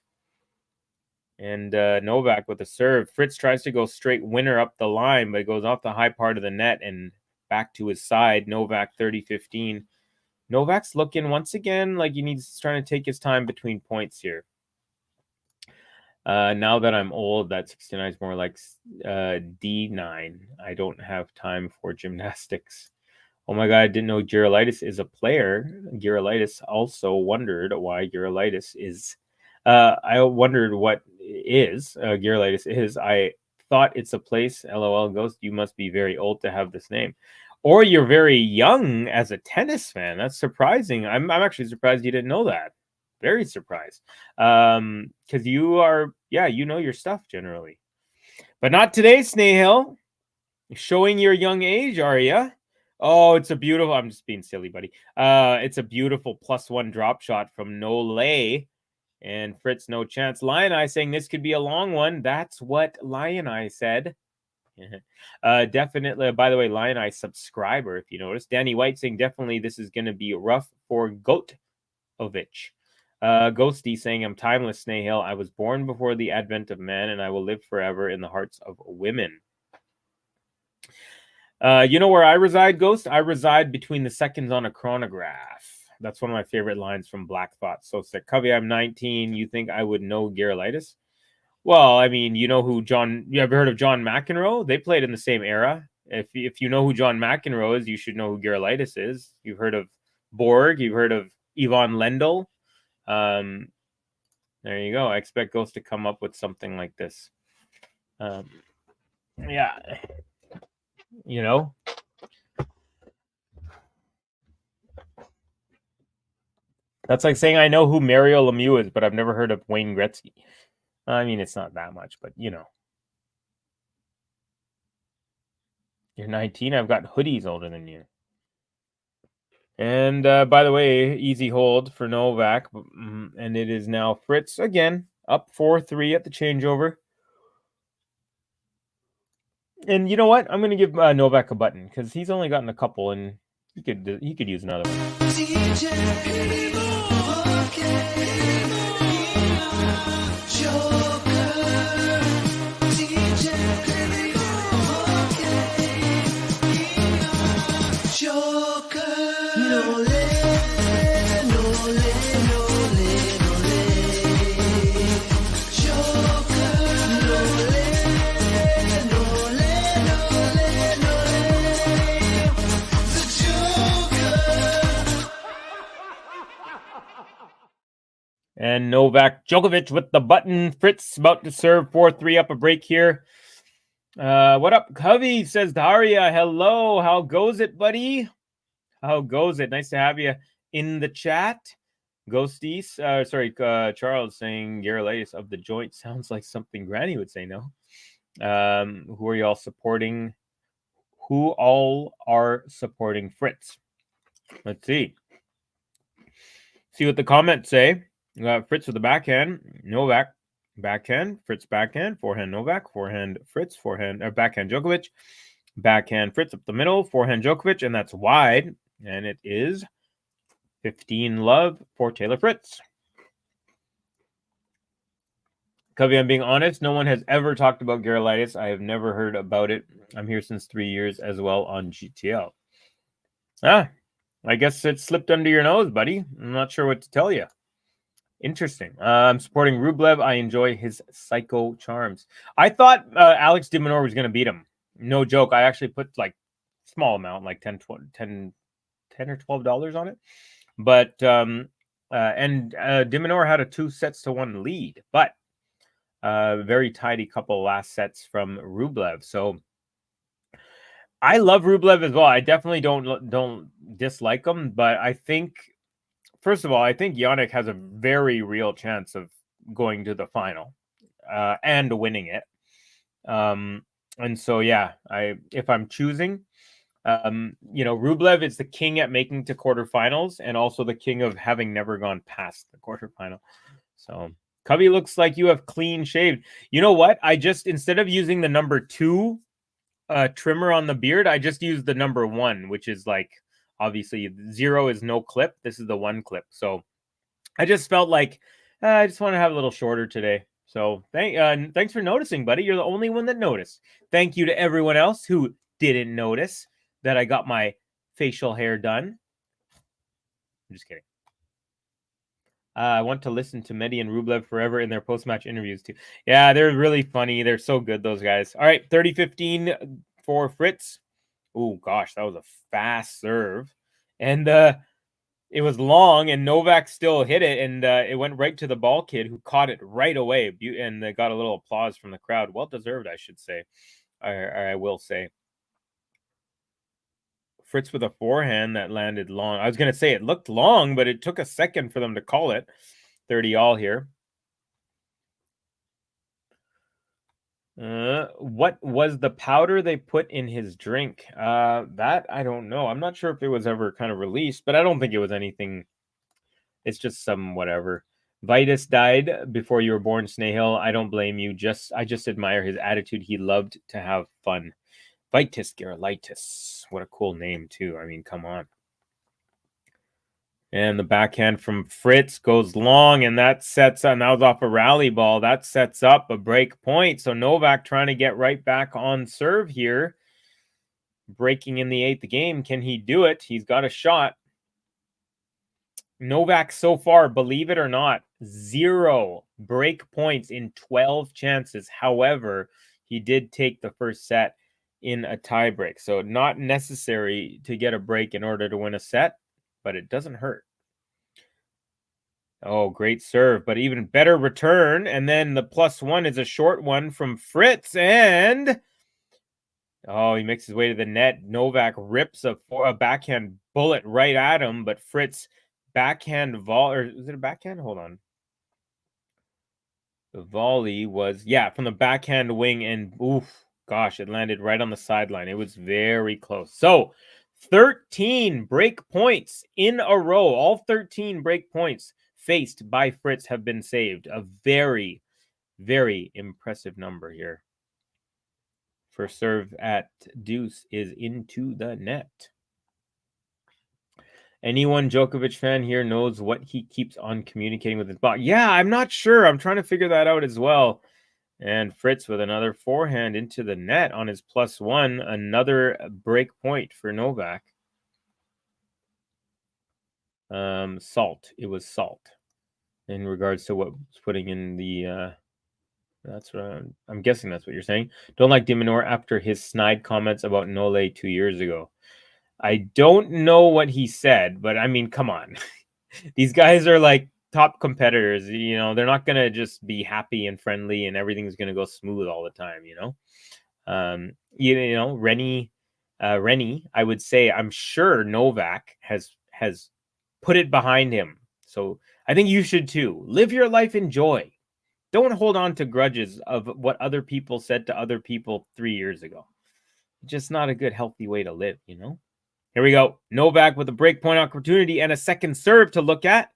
And Novak with the serve. Fritz tries to go straight winner up the line, but it goes off the high part of the net and back to his side. Novak 30-15. Novak's looking once again like he's trying to take his time between points here. Now that I'm old, that 69 is more like D9. I don't have time for gymnastics. Oh my God, I didn't know Gerulaitis is a player. Gerulaitis also wondered why Gerulaitis is. I wondered what Gerulaitis is. I thought it's a place. LOL Ghost, you must be very old to have this name. Or you're very young as a tennis fan. That's surprising. I'm actually surprised you didn't know that. Very surprised. Because you are, you know your stuff generally. But not today, Snail. Showing your young age, are you? Oh, it's a beautiful... I'm just being silly, buddy. It's a beautiful +1 drop shot from Nole. And Fritz, no chance. Lion Eye saying this could be a long one. That's what Lion Eye said. Definitely. By the way, Lion Eye subscriber, if you notice. Danny White saying definitely this is going to be rough for Gotovich. Ghosty saying I'm timeless, Snail. I was born before the advent of man, and I will live forever in the hearts of women. You know where I reside, Ghost? I reside between the seconds on a chronograph. That's one of my favorite lines from Black Thought. So sick. Covey, I'm 19. You think I would know Gerulaitis? Well, I mean, you know who you ever heard of John McEnroe? They played in the same era. If you know who John McEnroe is, you should know who Gerulaitis is. You've heard of Borg. You've heard of Yvonne Lendl. There you go. I expect Ghost to come up with something like this. Yeah. You know, that's like saying I know who Mario Lemieux is, but I've never heard of Wayne Gretzky. I mean, it's not that much, but you know. You're 19. I've got hoodies older than you. And by the way, easy hold for Novak, and it is now Fritz again up 4-3 at the changeover. And you know what? I'm going to give Novak a button because he's only gotten a couple, and he could use another one. And Novak Djokovic with the button. Fritz about to serve 4-3 up a break here. What up, Covey? Says Daria. Hello. How goes it, buddy? How goes it? Nice to have you in the chat. Ghosties. Charles saying Garolitis of the joint sounds like something Granny would say. No. Who are y'all supporting? Who all are supporting Fritz? Let's see. See what the comments say. Fritz with the backhand. Novak backhand. Fritz backhand. Forehand Novak. Forehand Fritz. Forehand backhand Djokovic. Backhand Fritz up the middle. Forehand Djokovic, and that's wide. And it is 15 love for Taylor Fritz. Covey, I'm being honest. No one has ever talked about Garolitis. I have never heard about it. I'm here since 3 years as well on GTL. I guess it slipped under your nose, buddy. I'm not sure what to tell you. Interesting. I'm supporting Rublev. I enjoy his psycho charms. I thought Alex de Minaur was going to beat him. No joke. I actually put like small amount, like $10 or $12 on it. But de Minaur had a 2-1 lead, but very tidy couple last sets from Rublev. So I love Rublev as well. I definitely don't dislike him, but I think, first of all, I think Jannik has a very real chance of going to the final and winning it. And so, yeah, if I'm choosing, Rublev is the king at making to quarterfinals and also the king of having never gone past the quarterfinal. So Cubby looks like you have clean shaved. You know what? Instead of using the number 2 trimmer on the beard, I just used the number 1, which is like, obviously 0 is no clip. This is the 1 clip. So I just felt like I just want to have a little shorter today. So thanks for noticing, buddy. You're the only one that noticed. Thank you to everyone else who didn't notice that I got my facial hair done. I'm just kidding. I want to listen to Mehdi and Rublev forever in their post-match interviews too. Yeah, they're really funny. They're so good, those guys. All right, 30-15 for Fritz. Oh, gosh, that was a fast serve. And it was long, and Novak still hit it, and it went right to the ball kid who caught it right away. And they got a little applause from the crowd. Well-deserved, I should say. I will say. Fritz with a forehand that landed long. I was going to say it looked long, but it took a second for them to call it. 30 all here. What was the powder they put in his drink? That I don't know. I'm not sure if it was ever kind of released, but I don't think it was anything. It's just some whatever. Vitus died before you were born, Snahill. I don't blame you. I just admire his attitude. He loved to have fun. Vitus Gerolitis. What a cool name, too. I mean, come on. And the backhand from Fritz goes long, and that sets up. That was off a rally ball. That sets up a break point. So Novak trying to get right back on serve here. Breaking in the 8th game. Can he do it? He's got a shot. Novak so far, believe it or not, 0 break points in 12 chances. However, he did take the first set in a tie break. So not necessary to get a break in order to win a set, but it doesn't hurt. Oh, great serve, but even better return. And then the +1 is a short one from Fritz. And he makes his way to the net. Novak rips a backhand bullet right at him, but Fritz backhand volley, or is it a backhand? Hold on. The volley was, from the backhand wing, and gosh, it landed right on the sideline. It was very close. So 13 break points in a row. All 13 break points faced by Fritz have been saved. A very, very impressive number here. First serve at deuce is into the net. Anyone Djokovic fan here knows what he keeps on communicating with his bot? Yeah, I'm not sure. I'm trying to figure that out as well. And Fritz with another forehand into the net on his +1. Another break point for Novak. Salt. It was salt. In regards to what was putting in the... that's what I'm guessing that's what you're saying. Don't like de Minaur after his snide comments about Nole 2 years ago. I don't know what he said, but I mean, come on. These guys are like top competitors, you know, they're not gonna just be happy and friendly and everything's gonna go smooth all the time, you know. You know, Rennie, I would say, I'm sure Novak has put it behind him. So I think you should too. Live your life, enjoy. Don't hold on to grudges of what other people said to other people 3 years ago. Just not a good, healthy way to live, you know? Here we go. Novak with a break point opportunity and a second serve to look at.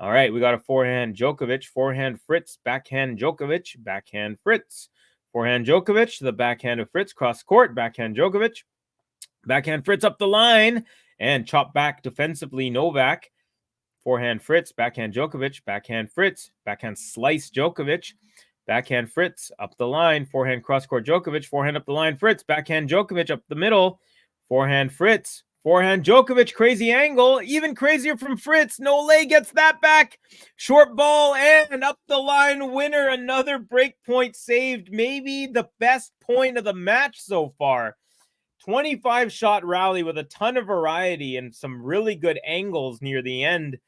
All right, we got a forehand Djokovic, forehand Fritz, backhand Djokovic, backhand Fritz. Forehand Djokovic, the backhand of Fritz, cross court, backhand Djokovic. Backhand Fritz up the line and chop back defensively Novak. Forehand Fritz, backhand Djokovic, backhand Fritz, backhand slice Djokovic, backhand Fritz up the line, forehand cross court Djokovic, forehand up the line Fritz, backhand Djokovic up the middle, forehand Fritz, forehand Djokovic, crazy angle, even crazier from Fritz. Nole gets that back, short ball and up the line winner. Another break point saved, maybe the best point of the match so far. 25 shot rally with a ton of variety and some really good angles near the end.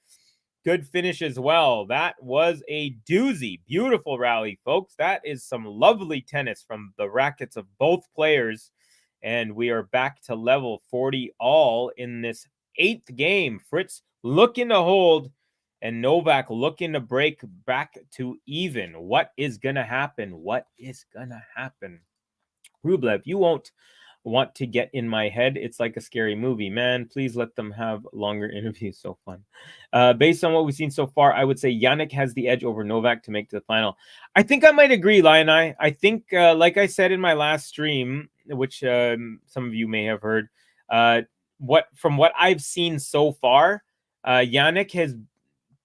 Good finish as well. That was a doozy. Beautiful rally, folks. That is some lovely tennis from the rackets of both players. And we are back to level 40 all in this 8th game. Fritz looking to hold and Novak looking to break back to even. What is going to happen? What is going to happen? Rublev, you won't want to get in my head. It's like a scary movie, man. Please let them have longer interviews. So fun. Based on what we've seen so far, I would say Jannik has the edge over Novak to make to the final. I think I might agree, Lion. I think, like I said in my last stream, which some of you may have heard, from what I've seen so far, Jannik has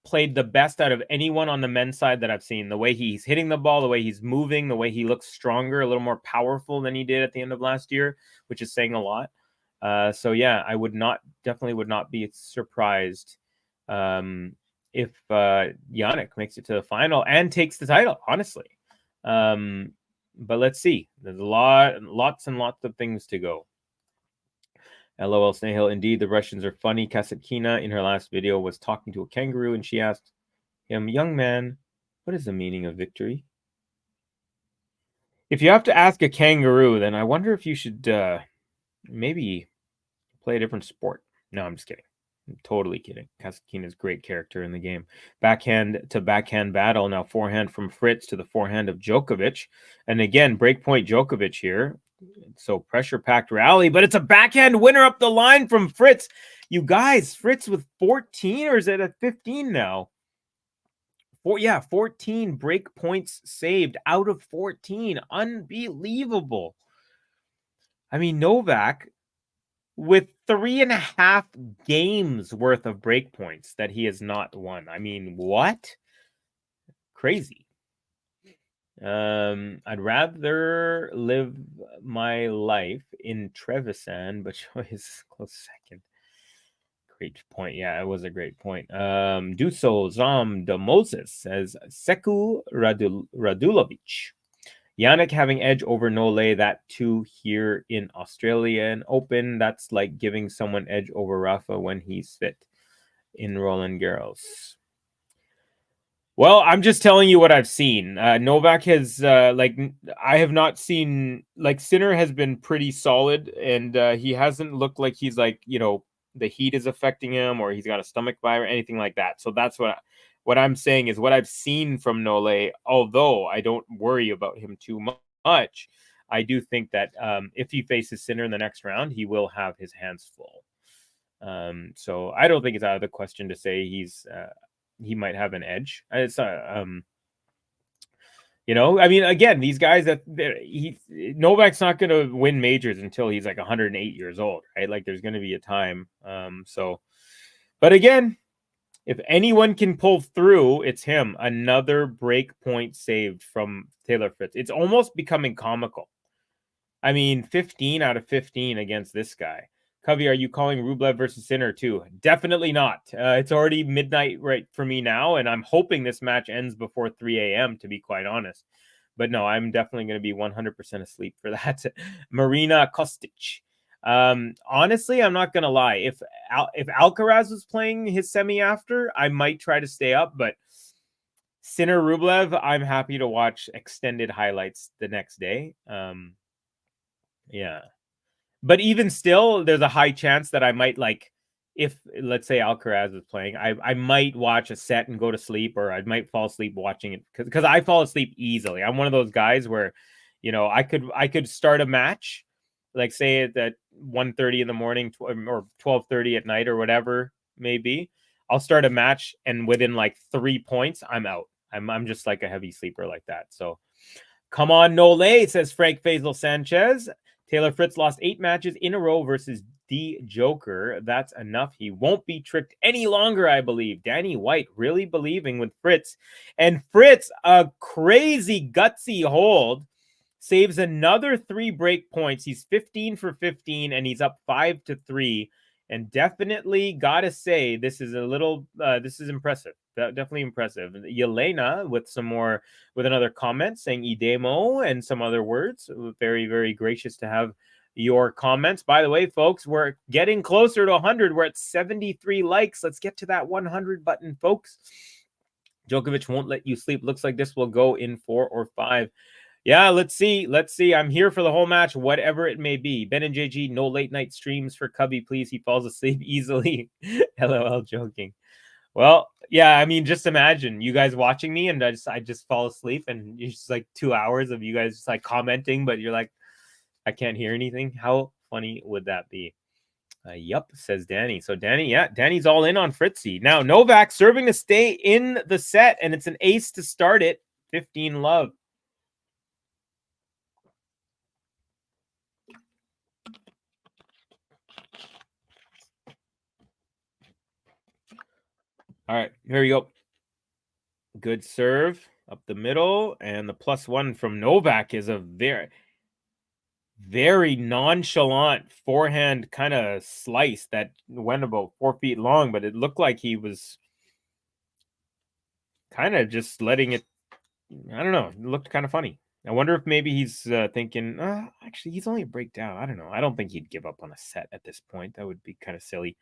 played the best out of anyone on the men's side that I've seen. The way he's hitting the ball, the way he's moving, the way he looks stronger, a little more powerful than he did at the end of last year, which is saying a lot. So yeah, I definitely would not be surprised if Jannik makes it to the final and takes the title, honestly. But let's see. There's lots and lots of things to go. LOL Snehil, indeed, the Russians are funny. Kasatkina in her last video was talking to a kangaroo and she asked him, young man, what is the meaning of victory? If you have to ask a kangaroo, then I wonder if you should maybe play a different sport. No, I'm just kidding. I'm totally kidding. Kasatkina's great character in the game. Backhand to backhand battle. Now forehand from Fritz to the forehand of Djokovic. And again, breakpoint Djokovic here. So pressure-packed rally, but it's a backhand winner up the line from Fritz. You guys, Fritz with 14, or is it at 15 now? 14 break points saved out of 14. Unbelievable. I mean, Novak with 3.5 games worth of break points that he has not won. I mean, what? Crazy. I'd rather live my life in Trevisan, but choice close second. Great point. Yeah, it was a great point. Duso Zam de Moses says Seku Radulovic. Jannik having edge over Nole, that too here in Australian Open. That's like giving someone edge over Rafa when he's fit in Roland Garros. Well, I'm just telling you what I've seen. Novak has, I have not seen, Sinner has been pretty solid, and he hasn't looked like he's the heat is affecting him or he's got a stomach virus or anything like that. So that's what I'm saying is what I've seen from Nole, although I don't worry about him too much. I do think that if he faces Sinner in the next round, he will have his hands full. So I don't think it's out of the question to say he might have an edge. It's I mean, again, these guys Novak's not going to win majors until he's like 108 years old, right? Like there's going to be a time. But again, if anyone can pull through, it's him. Another break point saved from Taylor Fritz. It's almost becoming comical. I mean, 15 out of 15 against this guy. Covey, are you calling Rublev versus Sinner too? Definitely not. It's already midnight right for me now, and I'm hoping this match ends before 3 a.m., to be quite honest. But no, I'm definitely going to be 100% asleep for that. Marina Kostic. Honestly, I'm not gonna lie. If Alcaraz was playing his semi after, I might try to stay up, but Sinner Rublev, I'm happy to watch extended highlights the next day. Yeah. But even still, there's a high chance that I might, like, if let's say Alcaraz is playing, I might watch a set and go to sleep, or I might fall asleep watching it because I fall asleep easily. I'm one of those guys where, you know, I could start a match, like say at 1:30 in the morning or 12:30 at night or whatever maybe. I'll start a match and within like 3 points, I'm out. I'm just like a heavy sleeper like that. So come on, no lay, says Frank Faisal Sanchez. Taylor Fritz lost 8 matches in a row versus D Joker. That's enough. He won't be tricked any longer, I believe. Danny White really believing with Fritz. And Fritz, a crazy gutsy hold, saves another 3 break points. He's 15 for 15 and he's up 5-3. And definitely gotta say, this is this is impressive. Definitely impressive. Yelena with another comment saying idemo and some other words. Very, very gracious to have your comments. By the way, folks, we're getting closer to 100. We're at 73 likes. Let's get to that 100 button, folks. Djokovic won't let you sleep. Looks like this will go in 4 or 5. Yeah, let's see. I'm here for the whole match, whatever it may be. Ben and JG, no late night streams for Cubby, please. He falls asleep easily. LOL, joking. Well, yeah, I mean, just imagine you guys watching me and I just fall asleep and it's just like 2 hours of you guys just like commenting, but you're like, I can't hear anything. How funny would that be? Yup, says Danny. So Danny's all in on Fritzy. Now Novak serving to stay in the set, and it's an ace to start it. 15 love. All right, here we go. Good serve up the middle, and the +1 from Novak is a very, very nonchalant forehand kind of slice that went about 4 feet long, but it looked like he was kind of just letting it, I don't know, it looked kind of funny. I wonder if maybe he's thinking, actually, he's only a breakdown. I don't know. I don't think he'd give up on a set at this point. That would be kind of silly.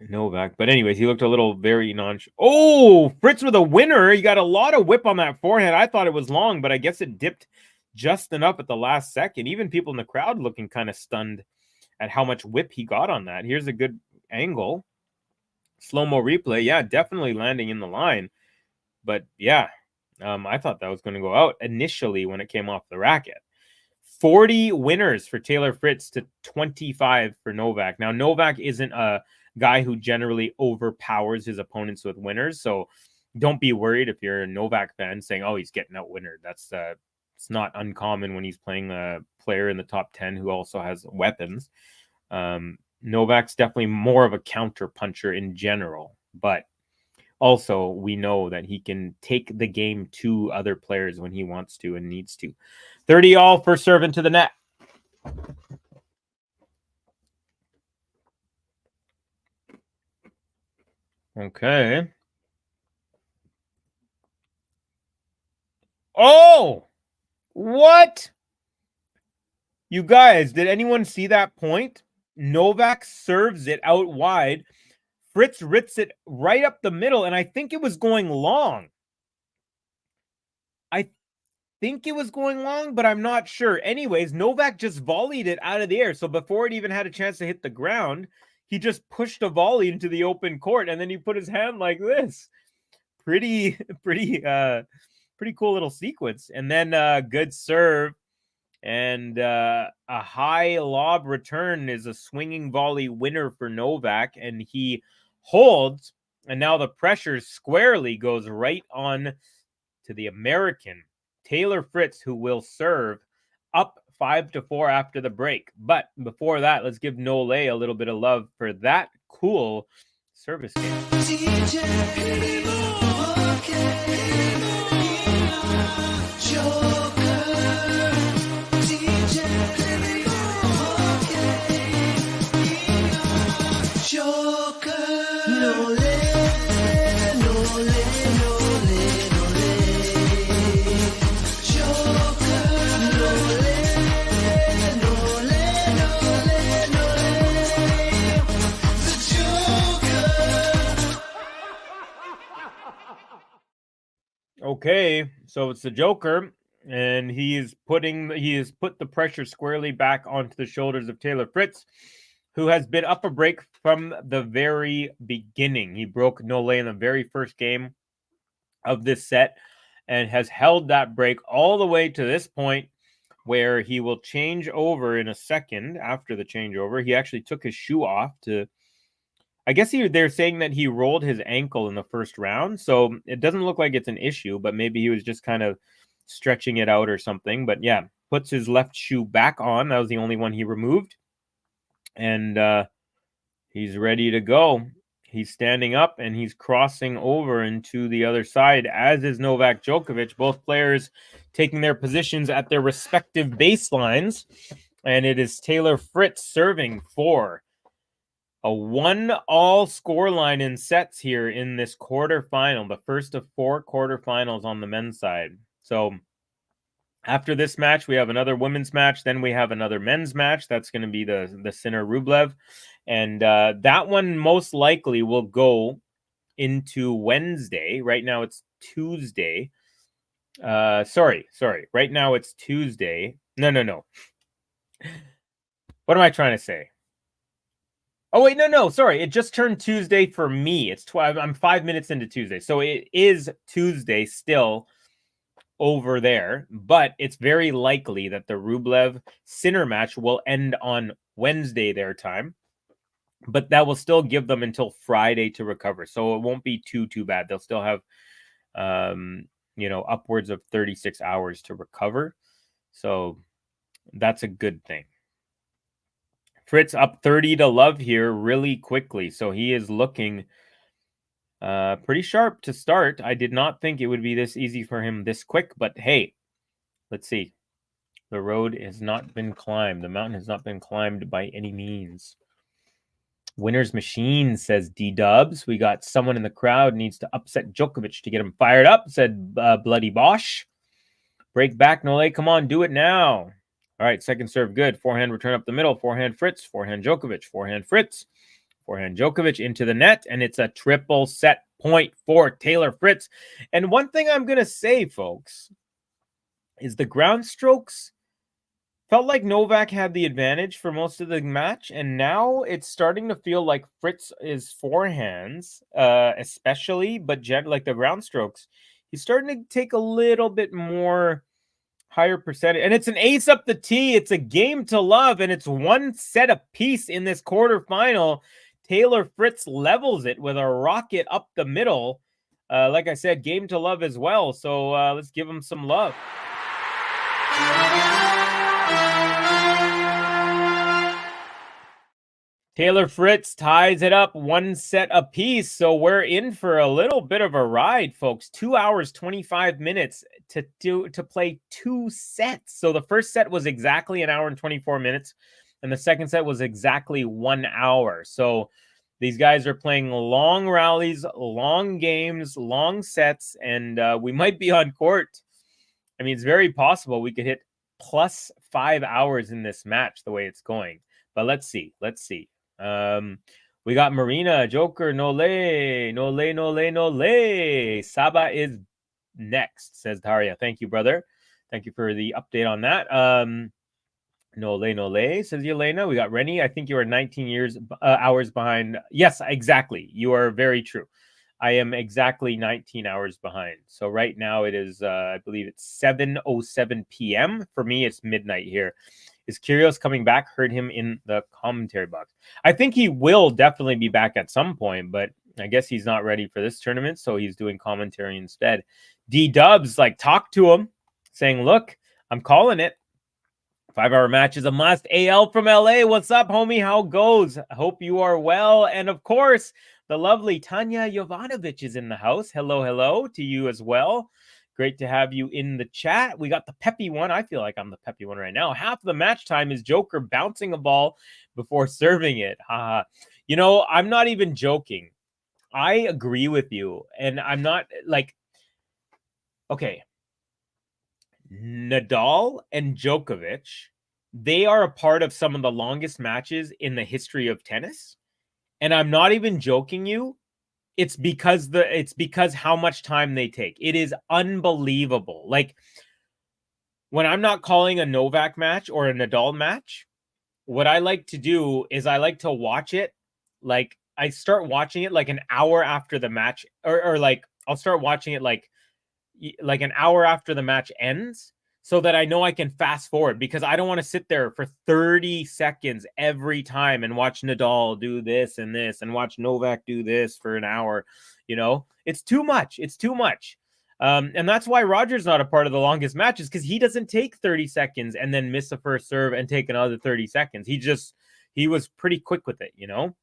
Novak. But anyways, he looked a little very Oh, Fritz with a winner. He got a lot of whip on that forehand. I thought it was long, but I guess it dipped just enough at the last second. Even people in the crowd looking kind of stunned at how much whip he got on that. Here's a good angle. Slow-mo replay. Yeah, definitely landing in the line. But yeah, I thought that was going to go out initially when it came off the racket. 40 winners for Taylor Fritz to 25 for Novak. Now, Novak isn't a guy who generally overpowers his opponents with winners, so don't be worried if you're a Novak fan saying, oh, he's getting out winnered. That's it's not uncommon when he's playing a player in the top 10 who also has weapons. Novak's definitely more of a counter puncher in general, but also we know that he can take the game to other players when he wants to and needs to. 30 all for serving to the net. Okay. Oh, what? You guys, did anyone see that point? Novak serves it out wide. Fritz rips it right up the middle, and I think it was going long. But I'm not sure. Anyways, Novak just volleyed it out of the air. So before it even had a chance to hit the ground, he just pushed a volley into the open court, and then he put his hand like this. Pretty cool little sequence. And then good serve. And a high lob return is a swinging volley winner for Novak. And he holds. And now the pressure squarely goes right on to the American, Taylor Fritz, who will serve up 5-4 after the break. But before that, let's give Nole a little bit of love for that cool service game. Okay, so it's the Joker, and he has put the pressure squarely back onto the shoulders of Taylor Fritz, who has been up a break from the very beginning. He broke Nole in the very first game of this set and has held that break all the way to this point, where he will change over in a second. After the changeover, he actually took his shoe off to, I guess they're saying that he rolled his ankle in the first round, so it doesn't look like it's an issue, but maybe he was just kind of stretching it out or something. But yeah, puts his left shoe back on. That was the only one he removed, and he's ready to go. He's standing up and he's crossing over into the other side, as is Novak Djokovic. Both players taking their positions at their respective baselines. And it is Taylor Fritz serving for a 1-all scoreline in sets here in this quarterfinal, the first of 4 quarterfinals on the men's side. So after this match, we have another women's match. Then we have another men's match. That's going to be the Sinner Rublev. And that one most likely will go into Wednesday. Right now it's Tuesday. Sorry. Right now it's Tuesday. No. What am I trying to say? Oh, wait, no. Sorry. It just turned Tuesday for me. It's 12. I'm 5 minutes into Tuesday. So it is Tuesday still over there. But it's very likely that the Rublev Sinner match will end on Wednesday their time. But that will still give them until Friday to recover. So it won't be too bad. They'll still have, upwards of 36 hours to recover. So that's a good thing. Fritz up 30-love here really quickly. So he is looking pretty sharp to start. I did not think it would be this easy for him this quick. But hey, let's see. The road has not been climbed. The mountain has not been climbed by any means. Winner's machine, says D-Dubs. We got someone in the crowd needs to upset Djokovic to get him fired up, said Bloody Bosch. Break back, Nole. Come on, do it now. All right, second serve good. Forehand return up the middle. Forehand Fritz. Forehand Djokovic. Forehand Fritz. Forehand Djokovic into the net. And it's a triple set point for Taylor Fritz. And one thing I'm going to say, folks, is the ground strokes felt like Novak had the advantage for most of the match, and now it's starting to feel like Fritz's forehands, especially, but like the ground strokes, he's starting to take a little bit more higher percentage. And it's an ace up the tee. It's a game to love, and it's 1 set apiece in this quarterfinal. Taylor Fritz levels it with a rocket up the middle. Like I said, game to love as well. So let's give him some love. Taylor Fritz ties it up 1 set apiece, so we're in for a little bit of a ride, folks. 2 hours, 25 minutes to play 2 sets. So the first set was exactly 1 hour and 24 minutes, and the second set was exactly 1 hour. So these guys are playing long rallies, long games, long sets, and we might be on court. I mean, it's very possible we could hit plus 5 hours in this match the way it's going. But let's see. We got Marina, Joker, Nole. Saba is next, says Daria. Thank you, brother. Thank you for the update on that. Nole, says Yelena. We got Rennie. I think you are 19 hours behind. Yes, exactly. You are very true. I am exactly 19 hours behind. So right now it is, I believe it's 7:07 p.m. For me, it's midnight here. Is Kyrgios coming back? Heard him in the commentary box. I think he will definitely be back at some point, but I guess he's not ready for this tournament, so he's doing commentary instead. D-Dubs, talk to him, saying, look, I'm calling it. 5-hour match is a must. AL from LA, what's up, homie? How goes? I hope you are well. And, of course, the lovely Tanya Jovanovic is in the house. Hello to you as well. Great to have you in the chat. We got the peppy one. I feel like I'm the peppy one right now. Half of the match time is Joker bouncing a ball before serving it. I'm not even joking. I agree with you. And I'm not okay. Nadal and Djokovic, they are a part of some of the longest matches in the history of tennis. And I'm not even joking you. it's because how much time they take. It is unbelievable. Like when I'm not calling a Novak match or a Nadal match, what I like to do is I like to watch it. Like I start watching it like an hour after the match, or like I'll start watching it like an hour after the match ends, so that I know I can fast forward, because I don't want to sit there for 30 seconds every time and watch Nadal do this and watch Novak do this for an hour. You know, it's too much. It's too much. And that's why Roger's not a part of the longest matches, because he doesn't take 30 seconds and then miss a first serve and take another 30 seconds. He was pretty quick with it, you know?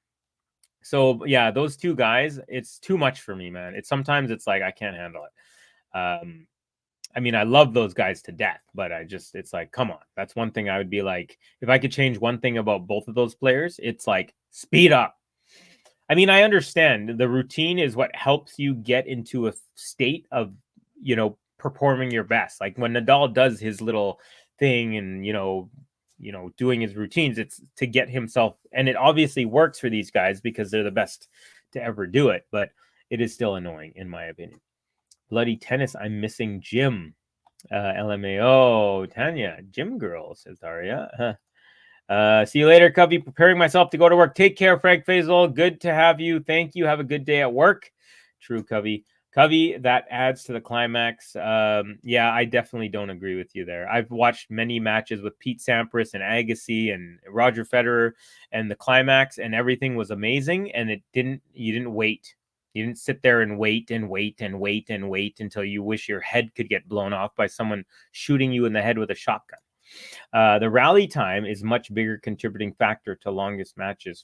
So yeah, those two guys, it's too much for me, man. Sometimes it's like, I can't handle it. I mean, I love those guys to death, but it's like, come on. That's one thing I would be like, if I could change one thing about both of those players, it's like, speed up. I mean, I understand the routine is what helps you get into a state of, you know, performing your best. Like when Nadal does his little thing and, you know, doing his routines, it's to get himself, and it obviously works for these guys because they're the best to ever do it, but it is still annoying in my opinion. Bloody tennis, I'm missing gym. LMAO, Tanya, gym girl, says Daria. See you later, Covey. Preparing myself to go to work. Take care, Frank Faisal. Good to have you. Thank you. Have a good day at work. True, Covey. Covey, that adds to the climax. Yeah, I definitely don't agree with you there. I've watched many matches with Pete Sampras and Agassi and Roger Federer, and the climax and everything was amazing. And you didn't wait. You didn't sit there and wait until you wish your head could get blown off by someone shooting you in the head with a shotgun. The rally time is much bigger contributing factor to longest matches.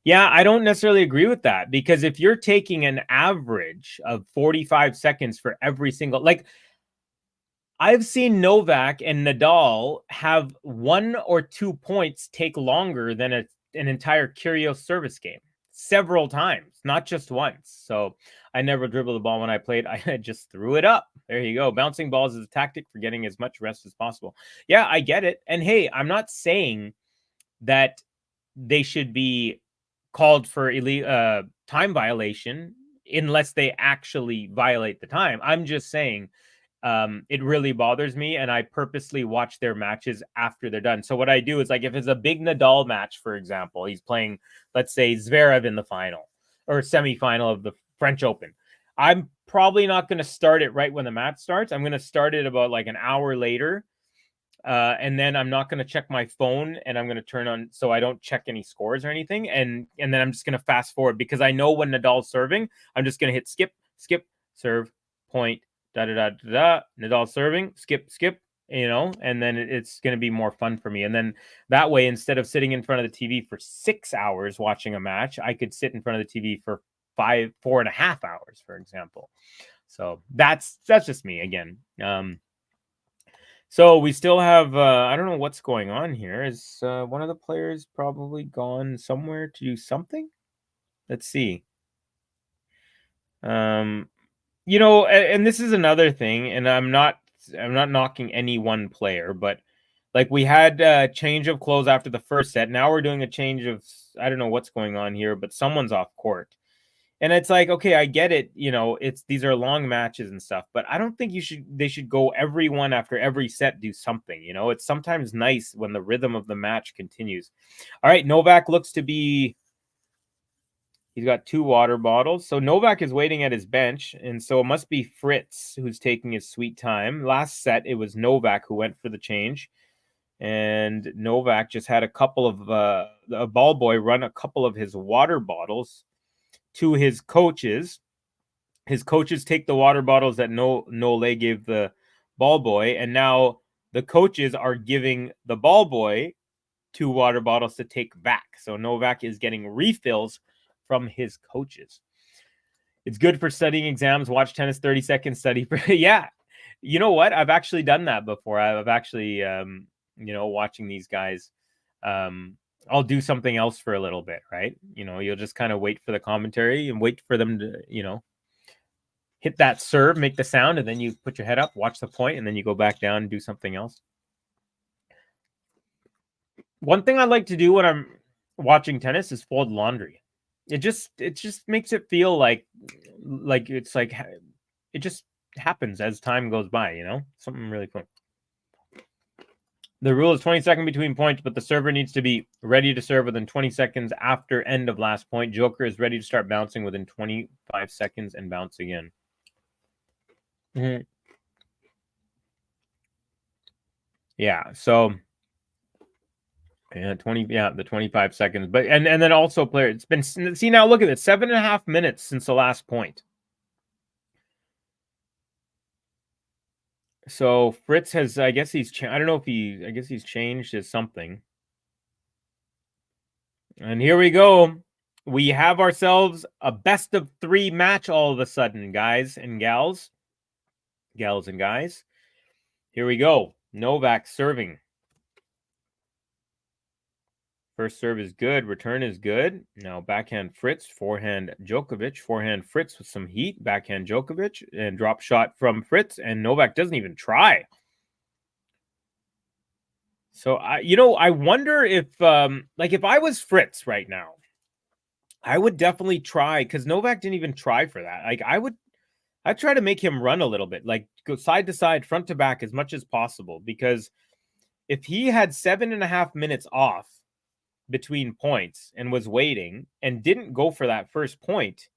Yeah, I don't necessarily agree with that, because if you're taking an average of 45 seconds for every single, like I've seen Novak and Nadal have 1 or 2 points take longer than an entire Kyrgios service game several times, not just once. So I never dribbled the ball when I played. I just threw it up. There you go. Bouncing balls is a tactic for getting as much rest as possible. Yeah, I get it. And hey, I'm not saying that they should be called for time violation unless they actually violate the time. I'm just saying it really bothers me, and I purposely watch their matches after they're done. So what I do is, like, if it's a big Nadal match, for example, he's playing, let's say, Zverev in the final or semifinal of the French Open, I'm probably not going to start it right when the match starts. I'm going to start it about like an hour later. And then I'm not going to check my phone, and I'm going to turn on so I don't check any scores or anything. And then I'm just going to fast forward, because I know when Nadal's serving, I'm just going to hit skip, serve, point, Nadal serving, skip, you know, and then it's going to be more fun for me. And then that way, instead of sitting in front of the TV for 6 hours watching a match, I could sit in front of the TV for 4.5 hours, for example. So that's just me again. So we still have, I don't know what's going on here. Is one of the players probably gone somewhere to do something? Let's see. You know, and this is another thing, and I'm not knocking any one player, but like we had a change of clothes after the first set. Now we're doing a change of, I don't know what's going on here, but someone's off court. And it's like, okay, I get it. You know, these are long matches and stuff, but I don't think they should go everyone after every set do something. You know, it's sometimes nice when the rhythm of the match continues. All right, Novak looks to be, he's got 2 water bottles. So Novak is waiting at his bench, and so it must be Fritz who's taking his sweet time. Last set, it was Novak who went for the change, and Novak just had a couple of a ball boy run a couple of his water bottles to his coaches. His coaches take the water bottles that Nole gave the ball boy, and now the coaches are giving the ball boy 2 water bottles to take back. So Novak is getting refills from his coaches. It's good for studying exams. Watch tennis 30 seconds, study for yeah. You know what? I've actually done that before. I've actually you know, watching these guys, I'll do something else for a little bit, right? You know, you'll just kind of wait for the commentary and wait for them to, you know, hit that serve, make the sound, and then you put your head up, watch the point, and then you go back down and do something else. One thing I like to do when I'm watching tennis is fold laundry. it just makes it feel like it's like it just happens as time goes by, you know? Something really cool. The rule is 20 seconds between points, but the server needs to be ready to serve within 20 seconds after end of last point. Joker is ready to start bouncing within 25 seconds and bounce again. Mm-hmm. Yeah, so the 25 seconds. But and then also player, it's been, see now look at it, 7.5 minutes since the last point. So Fritz has, I guess he's I don't know if I guess he's changed his something. And here we go. We have ourselves a best of 3 match all of a sudden, guys and gals. Gals and guys. Here we go. Novak serving. First serve is good. Return is good. Now backhand Fritz, forehand Djokovic. Forehand Fritz with some heat. Backhand Djokovic. And drop shot from Fritz. And Novak doesn't even try. So, I wonder if, if I was Fritz right now, I would definitely try, because Novak didn't even try for that. Like, I'd try to make him run a little bit, like go side to side, front to back as much as possible, because if he had 7.5 minutes off between points and was waiting and didn't go for that first point,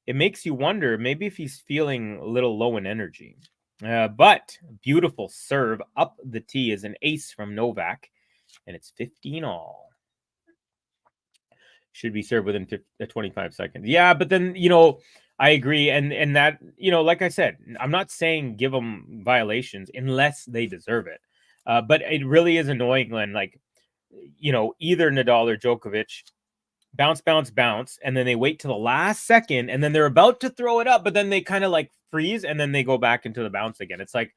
it makes you wonder maybe if he's feeling a little low in energy. But beautiful serve up the tee is an ace from Novak, and it's 15 all. Should be served within 25 seconds. Yeah, but then, I agree. And that, like I said, I'm not saying give them violations unless they deserve it. But it really is annoying when, either Nadal or Djokovic bounce, and then they wait till the last second, and then they're about to throw it up, but then they kind of freeze, and then they go back into the bounce again. It's like,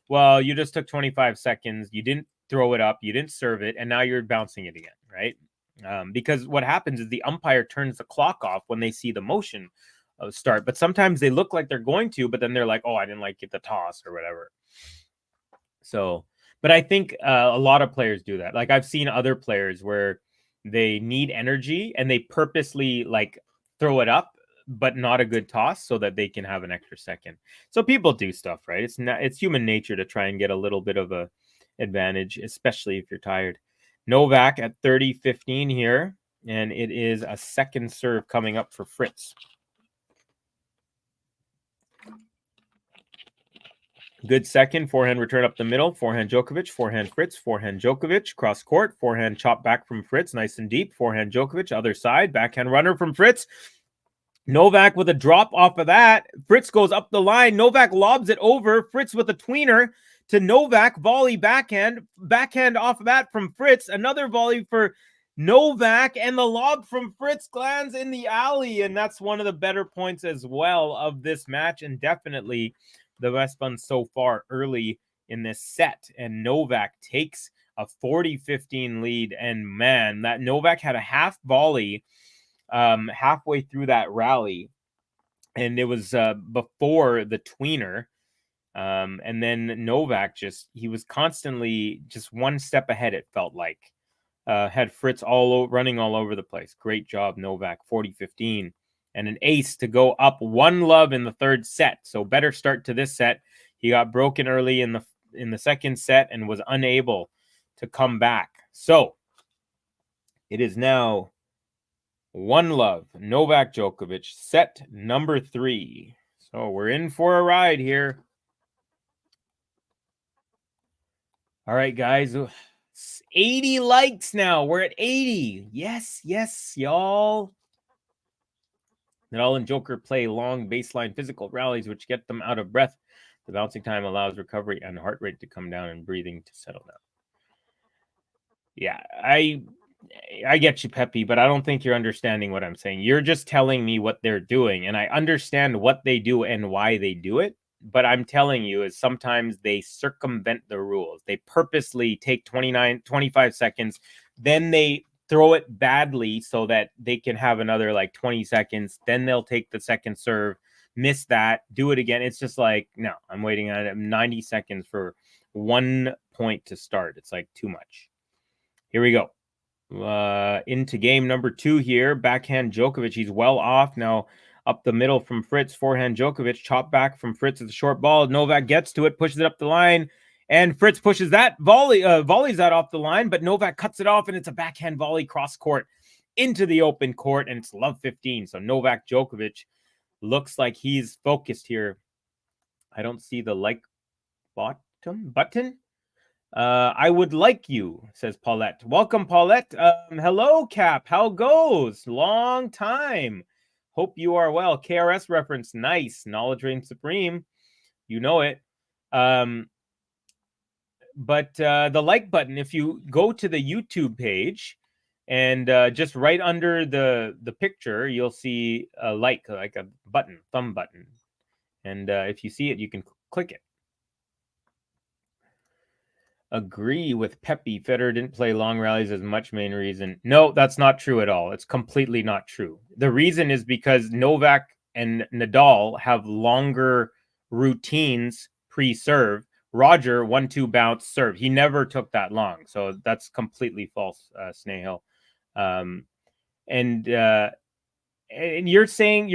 well, you just took 25 seconds, you didn't throw it up, you didn't serve it, and now you're bouncing it again, right? Because what happens is the umpire turns the clock off when they see the motion start, but sometimes they look like they're going to, but then they're like, oh, I didn't get the toss or whatever. So, but I think a lot of players do that. I've seen other players where they need energy and they purposely throw it up, but not a good toss so that they can have an extra second. So people do stuff, right? It's human nature to try and get a little bit of a advantage, especially if you're tired. Novak at 30-15 here, and it is a second serve coming up for Fritz. Good second, forehand return up the middle, forehand Djokovic, forehand Fritz, forehand Djokovic, cross court, forehand chop back from Fritz, nice and deep, forehand Djokovic, other side, backhand runner from Fritz. Novak with a drop off of that. Fritz goes up the line. Novak lobs it over. Fritz with a tweener to Novak. Volley backhand. Backhand off of that from Fritz. Another volley for Novak. And the lob from Fritz lands in the alley. And that's one of the better points as well of this match. And definitely the best one so far early in this set. And Novak takes a 40-15 lead. And man, that Novak had a half volley halfway through that rally, and it was before the tweener, and then Novak he was constantly just one step ahead, it felt like. Had Fritz running all over the place. Great job, Novak. 40-15 and an ace to go up 1-love in the third set. So better start to this set. He got broken early in the second set and was unable to come back. So it is now 1-love, Novak Djokovic, set number 3. So we're in for a ride here. All right, guys. 80 likes now. We're at 80. Yes, y'all. Nadal and Joker play long baseline physical rallies, which get them out of breath. The bouncing time allows recovery and heart rate to come down and breathing to settle down. Yeah, I get you, Peppy, but I don't think you're understanding what I'm saying. You're just telling me what they're doing, and I understand what they do and why they do it. But I'm telling you is sometimes they circumvent the rules. They purposely take 25 seconds, then they throw it badly so that they can have another 20 seconds. Then they'll take the second serve, miss that, do it again. It's just no, I'm waiting on 90 seconds for 1 point to start. It's too much. Here we go. Into game number 2 here. Backhand Djokovic. He's well off now. Up the middle from Fritz. Forehand Djokovic. Chop back from Fritz. It's a short ball. Novak gets to it, pushes it up the line, and Fritz pushes that volleys that off the line, but Novak cuts it off, and it's a backhand volley cross court into the open court, and it's love 15. So Novak Djokovic looks like he's focused here. I don't see the like button. I would like you, says Paulette. Welcome, Paulette. Hello, Cap. How goes? Long time. Hope you are well. KRS reference. Nice. Knowledge reigns supreme. You know it. But the like button, if you go to the YouTube page and just right under the picture, you'll see a like a button, thumb button. And if you see it, you can click it. Agree with Pepe. Federer didn't play long rallies as much. Main reason. No, that's not true at all. It's completely not true. The reason is because Novak and Nadal have longer routines pre-serve. Roger 1-2 bounce serve. He never took that long. So that's completely false, Snehal. And you're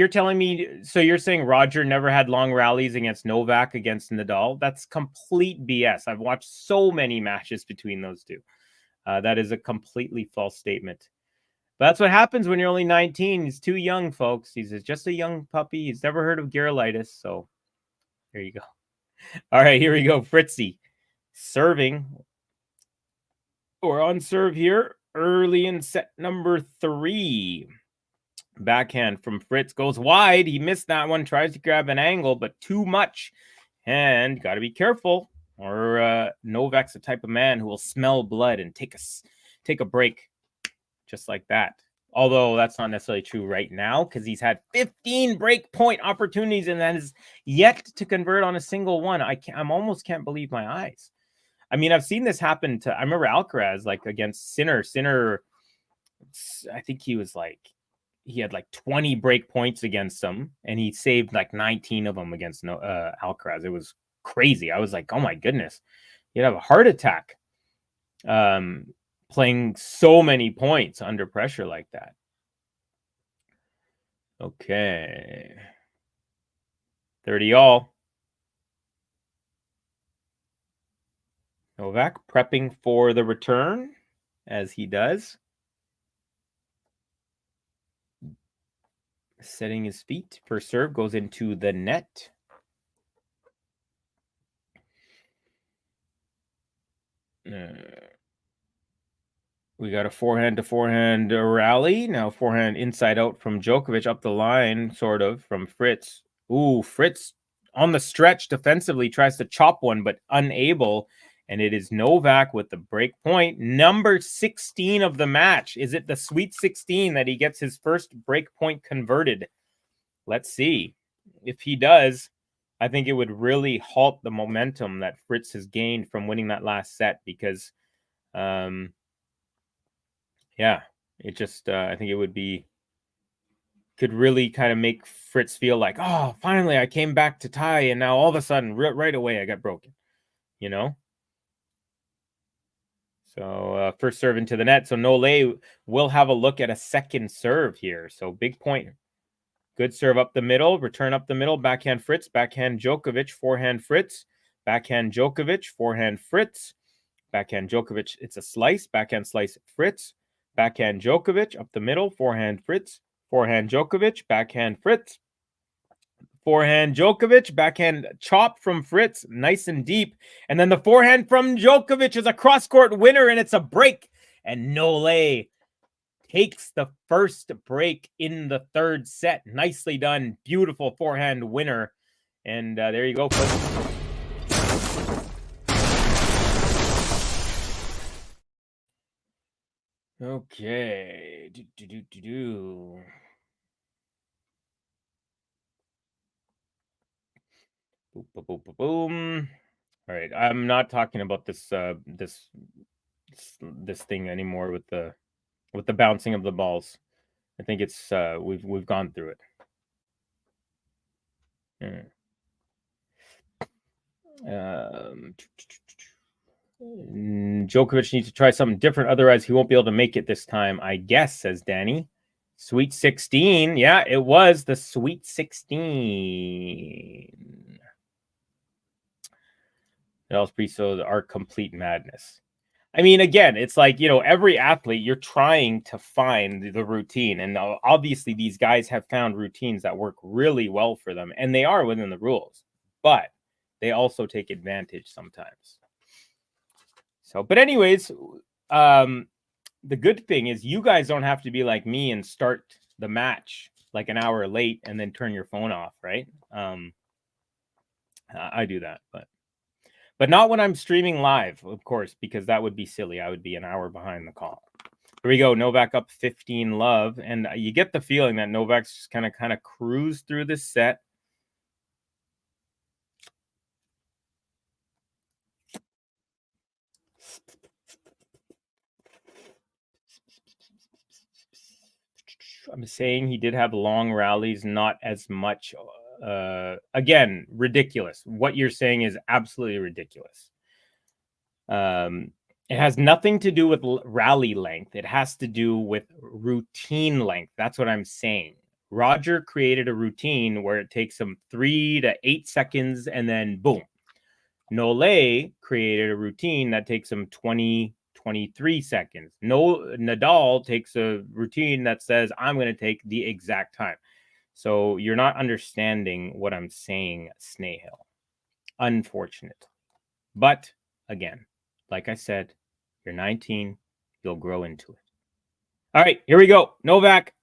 telling me, so you're saying Roger never had long rallies against Novak against Nadal? That's complete BS. I've watched so many matches between those two. That is a completely false statement. But that's what happens when you're only 19. He's too young, folks. He's just a young puppy. He's never heard of Gerolitis. So there you go. All right, here we go. Fritzy serving. We're on serve here early in set number 3. Backhand from Fritz goes wide. He missed that one. Tries to grab an angle, but too much. And got to be careful, or Novak's the type of man who will smell blood and take a break just like that. Although that's not necessarily true right now, because he's had 15 break point opportunities and that is yet to convert on a single one. I almost can't believe my eyes. I mean, I've seen this happen to. I remember Alcaraz, like against Sinner. Sinner, I think he had like 20 break points against him, and he saved like 19 of them against Alcaraz. It was crazy. I was like, oh my goodness, you'd have a heart attack playing so many points under pressure like that. Okay. 30 all. Novak prepping for the return, as he does. Setting his feet. First serve goes into the net. We got a forehand to forehand rally. Now forehand inside out from Djokovic, up the line, sort of, from Fritz. Ooh, Fritz on the stretch defensively tries to chop one, but unable. And it is Novak with the break point. Number 16 of the match. Is it the Sweet 16 that he gets his first break point converted? Let's see. If he does, I think it would really halt the momentum that Fritz has gained from winning that last set, because, it just, I think it could really kind of make Fritz feel like, oh, finally I came back to tie, and now all of a sudden, right away, I got broken, you know? So first serve into the net. So Nole will have a look at a second serve here. So big point. Good serve up the middle, return up the middle, backhand Fritz, backhand Djokovic, forehand Fritz, backhand Djokovic, forehand Fritz, backhand Djokovic. It's a slice, backhand slice Fritz, backhand Djokovic, up the middle, forehand Fritz, forehand Djokovic, backhand Fritz, forehand Djokovic, backhand chop from Fritz, nice and deep. And then the forehand from Djokovic is a cross-court winner, and it's a break. And Nole takes the first break in the third set. Nicely done. Beautiful forehand winner. And there you go, folks. Okay. Boom. All right. I'm not talking about this this thing anymore with the bouncing of the balls. I think it's we've gone through it. Djokovic needs to try something different. Otherwise, he won't be able to make it this time, I guess, says Danny. Sweet 16. Yeah, it was the Sweet 16. Nadal's pre-so are complete madness. I mean, again, it's like, every athlete, you're trying to find the routine. And obviously, these guys have found routines that work really well for them. And they are within the rules. But they also take advantage sometimes. So, but anyways, the good thing is you guys don't have to be like me and start the match like an hour late and then turn your phone off, right? I do that, but not when I'm streaming live, of course, because that would be silly. I would be an hour behind the call. Here we go. Novak up 15 love. And you get the feeling that Novak's just kind of cruised through this set. I'm saying he did have long rallies, not as much. Again, ridiculous. What you're saying is absolutely ridiculous. It has nothing to do with rally length. It has to do with routine length. That's what I'm saying. Roger created a routine where it takes him 3 to 8 seconds and then boom. Nole created a routine that takes him 23 seconds. Nadal takes a routine that says, I'm going to take the exact time. So you're not understanding what I'm saying, Snail. Unfortunate. But again, like I said, you're 19. You'll grow into it. All right, here we go. Novak,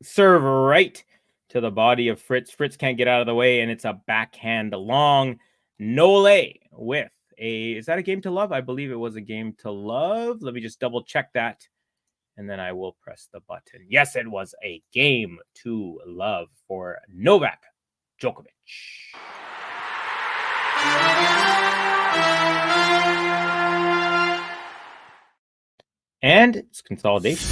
serve right to the body of Fritz. Fritz can't get out of the way, and it's a backhand long. Nole with is that a game to love? I believe it was a game to love. Let me just double check that, and then I will press the button. Yes, it was a game to love for Novak Djokovic. And it's consolidation.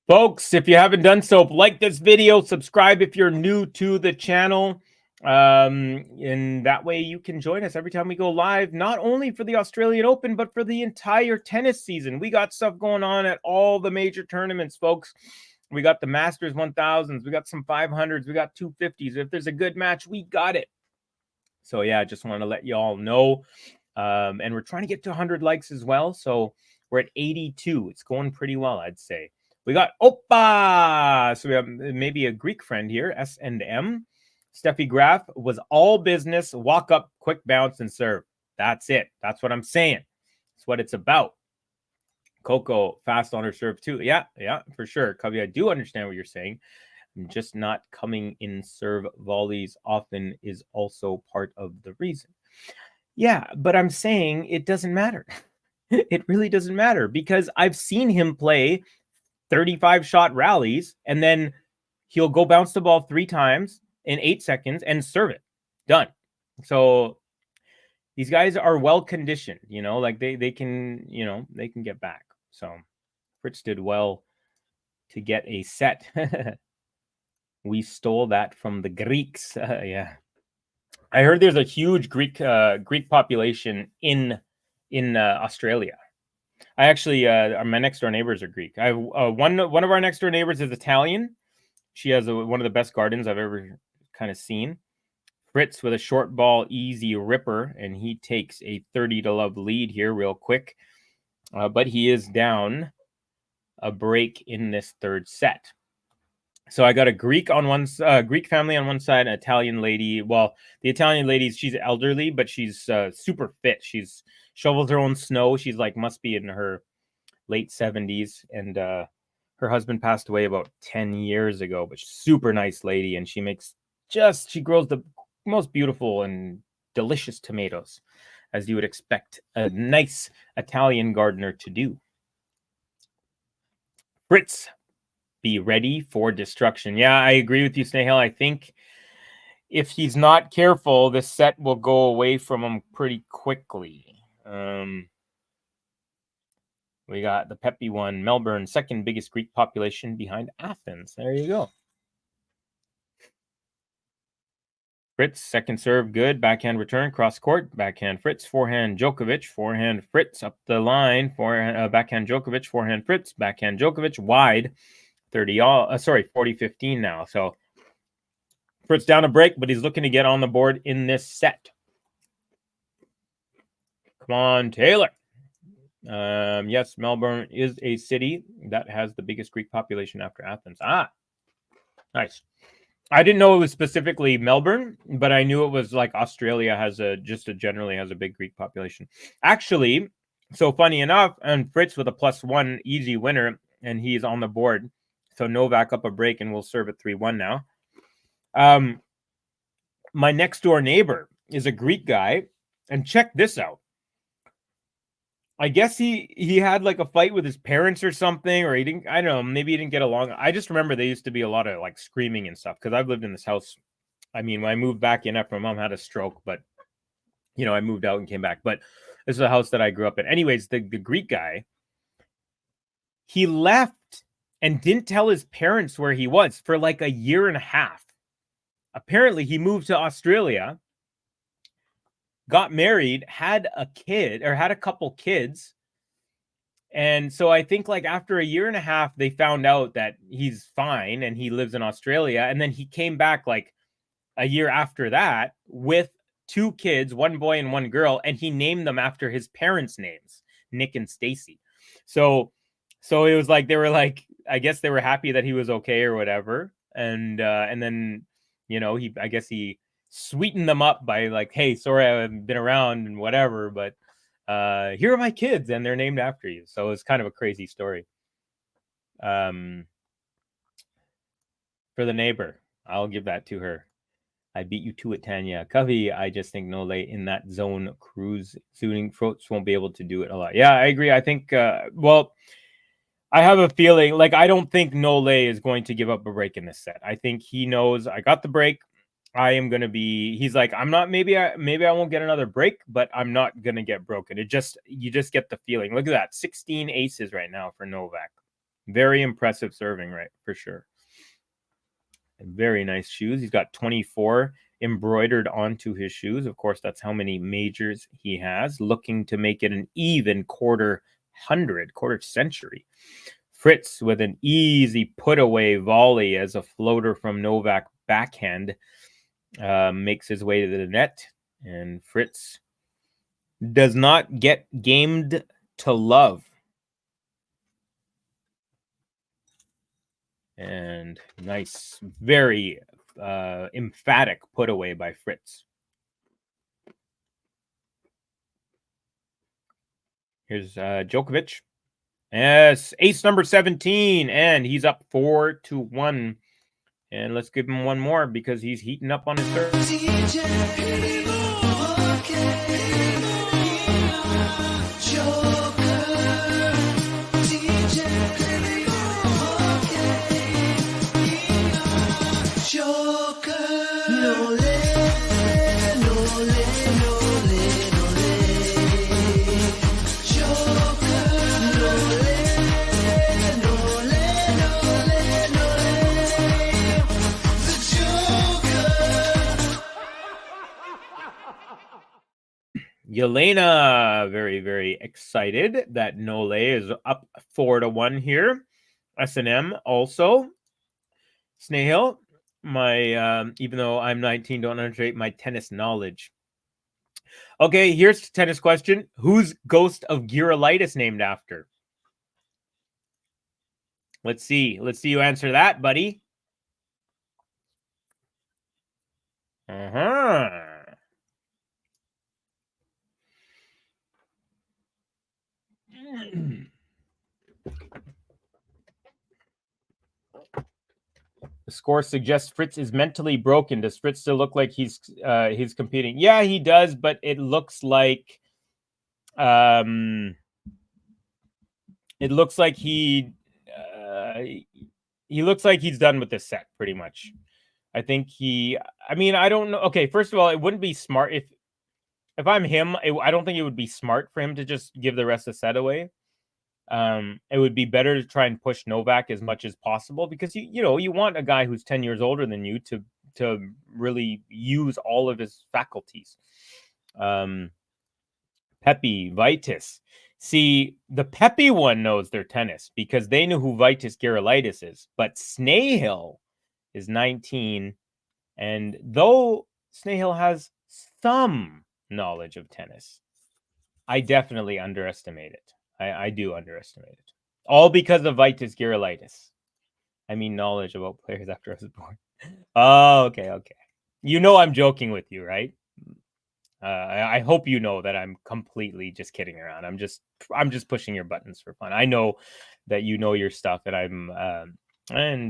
Folks, if you haven't done so, like this video, subscribe if you're new to the channel. And that way you can join us every time we go live, not only for the Australian Open, but for the entire tennis season. We got stuff going on at all the major tournaments, folks. We got the Masters 1000s. We got some 500s. We got 250s. If there's a good match, we got it. So, yeah, I just want to let you all know. And we're trying to get to 100 likes as well. So we're at 82. It's going pretty well, I'd say. We got Opa. So we have maybe a Greek friend here, S&M. Steffi Graf was all business, walk up, quick bounce, and serve. That's it. That's what I'm saying. That's what it's about. Coco, fast on her serve too. Yeah, for sure. Covey, I do understand what you're saying. I'm just not coming in serve volleys often is also part of the reason. Yeah, but I'm saying it doesn't matter. It really doesn't matter because I've seen him play 35-shot rallies, and then he'll go bounce the ball 3 times in 8 seconds and serve it. Done. So these guys are well conditioned, like they can, they can get back. So Fritz did well to get a set. We stole that from the Greeks. Yeah. I heard there's a huge Greek population in Australia. I actually, my next door neighbors are Greek. I have one of our next door neighbors is Italian. She has one of the best gardens I've ever kind of seen. Fritz with a short ball, easy ripper, and he takes a 30-love lead here real quick. But he is down a break in this third set. So I got a Greek on one Greek family on one side, an Italian lady. Well, the Italian lady, she's elderly, but she's super fit. She's shovels her own snow. She's must be in her late 70s. And Her husband passed away about 10 years ago, but super nice lady. And she grows the most beautiful and delicious tomatoes, as you would expect a nice Italian gardener to do. Fritz, be ready for destruction. Yeah, I agree with you, Snehal. I think if he's not careful, this set will go away from him pretty quickly. We got the peppy one, Melbourne, second biggest Greek population behind Athens. There you go. Fritz, second serve, good. Backhand return, cross court. Backhand Fritz, forehand Djokovic. Forehand Fritz up the line. Backhand Djokovic, forehand Fritz. Backhand Djokovic, wide. 40-15 now. So Fritz down a break, but he's looking to get on the board in this set. Come on, Taylor. Yes, Melbourne is a city that has the biggest Greek population after Athens. Nice. I didn't know it was specifically Melbourne, but I knew it was like Australia generally has a big Greek population. Actually, so funny enough, and Fritz with a +1 easy winner, and he's on the board. So Novak up a break, and we'll serve at 3-1 now. My next door neighbor is a Greek guy, and check this out. I guess he had like a fight with his parents or something, or I don't know, maybe he didn't get along. I just remember there used to be a lot of like screaming and stuff because I've lived in this house. I mean, when I moved back in after my mom had a stroke, but I moved out and came back. But this is a house that I grew up in. Anyways, the Greek guy, he left and didn't tell his parents where he was for like a year and a half. Apparently, he moved to Australia, got married, had a couple kids. And so I think like after a year and a half, they found out that he's fine and he lives in Australia. And then he came back like a year after that with 2 kids, 1 boy and 1 girl. And he named them after his parents' names, Nick and Stacy. So it was like, they were like, I guess they were happy that he was okay or whatever. And then, I guess he sweetened them up by like, hey, sorry, I haven't been around and whatever, but here are my kids and they're named after you. So it's kind of a crazy story. For the neighbor, I'll give that to her. I beat you to it, Tanya. Covey, I just think Nole in that zone cruise shooting Fritz won't be able to do it a lot. Yeah, I agree. I think, I have a feeling, like, I don't think Nole is going to give up a break in this set. I think he knows I got the break. I am going to be, he's like, I'm not, maybe I won't get another break, but I'm not going to get broken. You just get the feeling. Look at that. 16 aces right now for Novak. Very impressive serving, right? For sure. And very nice shoes. He's got 24 embroidered onto his shoes. Of course, that's how many majors he has. Looking to make it an even quarter century. Fritz with an easy put away volley as a floater from Novak backhand makes his way to the net, and Fritz does not get gamed to love. And nice, very emphatic put away by Fritz. Here's Djokovic. Yes, ace number 17, and he's up 4-1. And let's give him one more because he's heating up on his serve. Yelena, very, very excited that Nole is up 4-1 here. S&M also. Snehal, my even though I'm 19, don't underrate my tennis knowledge. Okay, here's the tennis question. Who's Ghost of Girolitis named after? Let's see. Let's see you answer that, buddy. The score suggests Fritz is mentally broken. Does Fritz still look like he's competing? Yeah, he does, but it looks like he looks like he's done with this set pretty much. I think I don't know. Okay, first of all, it wouldn't be smart if I'm him. I don't think it would be smart for him to just give the rest of the set away. It would be better to try and push Novak as much as possible because you want a guy who's 10 years older than you to really use all of his faculties. Pepe, Vitis. See, the Pepe one knows their tennis because they know who Vitis Gerulaitis is, but Snahill is 19, and though Snahill has some knowledge of tennis, I definitely underestimate it. I do underestimate it. All because of Vitis Gerulaitis. I mean, knowledge about players after I was born. Oh, okay. I'm joking with you, right? I hope you know that I'm completely just kidding around. I'm just pushing your buttons for fun. I know that you know your stuff, and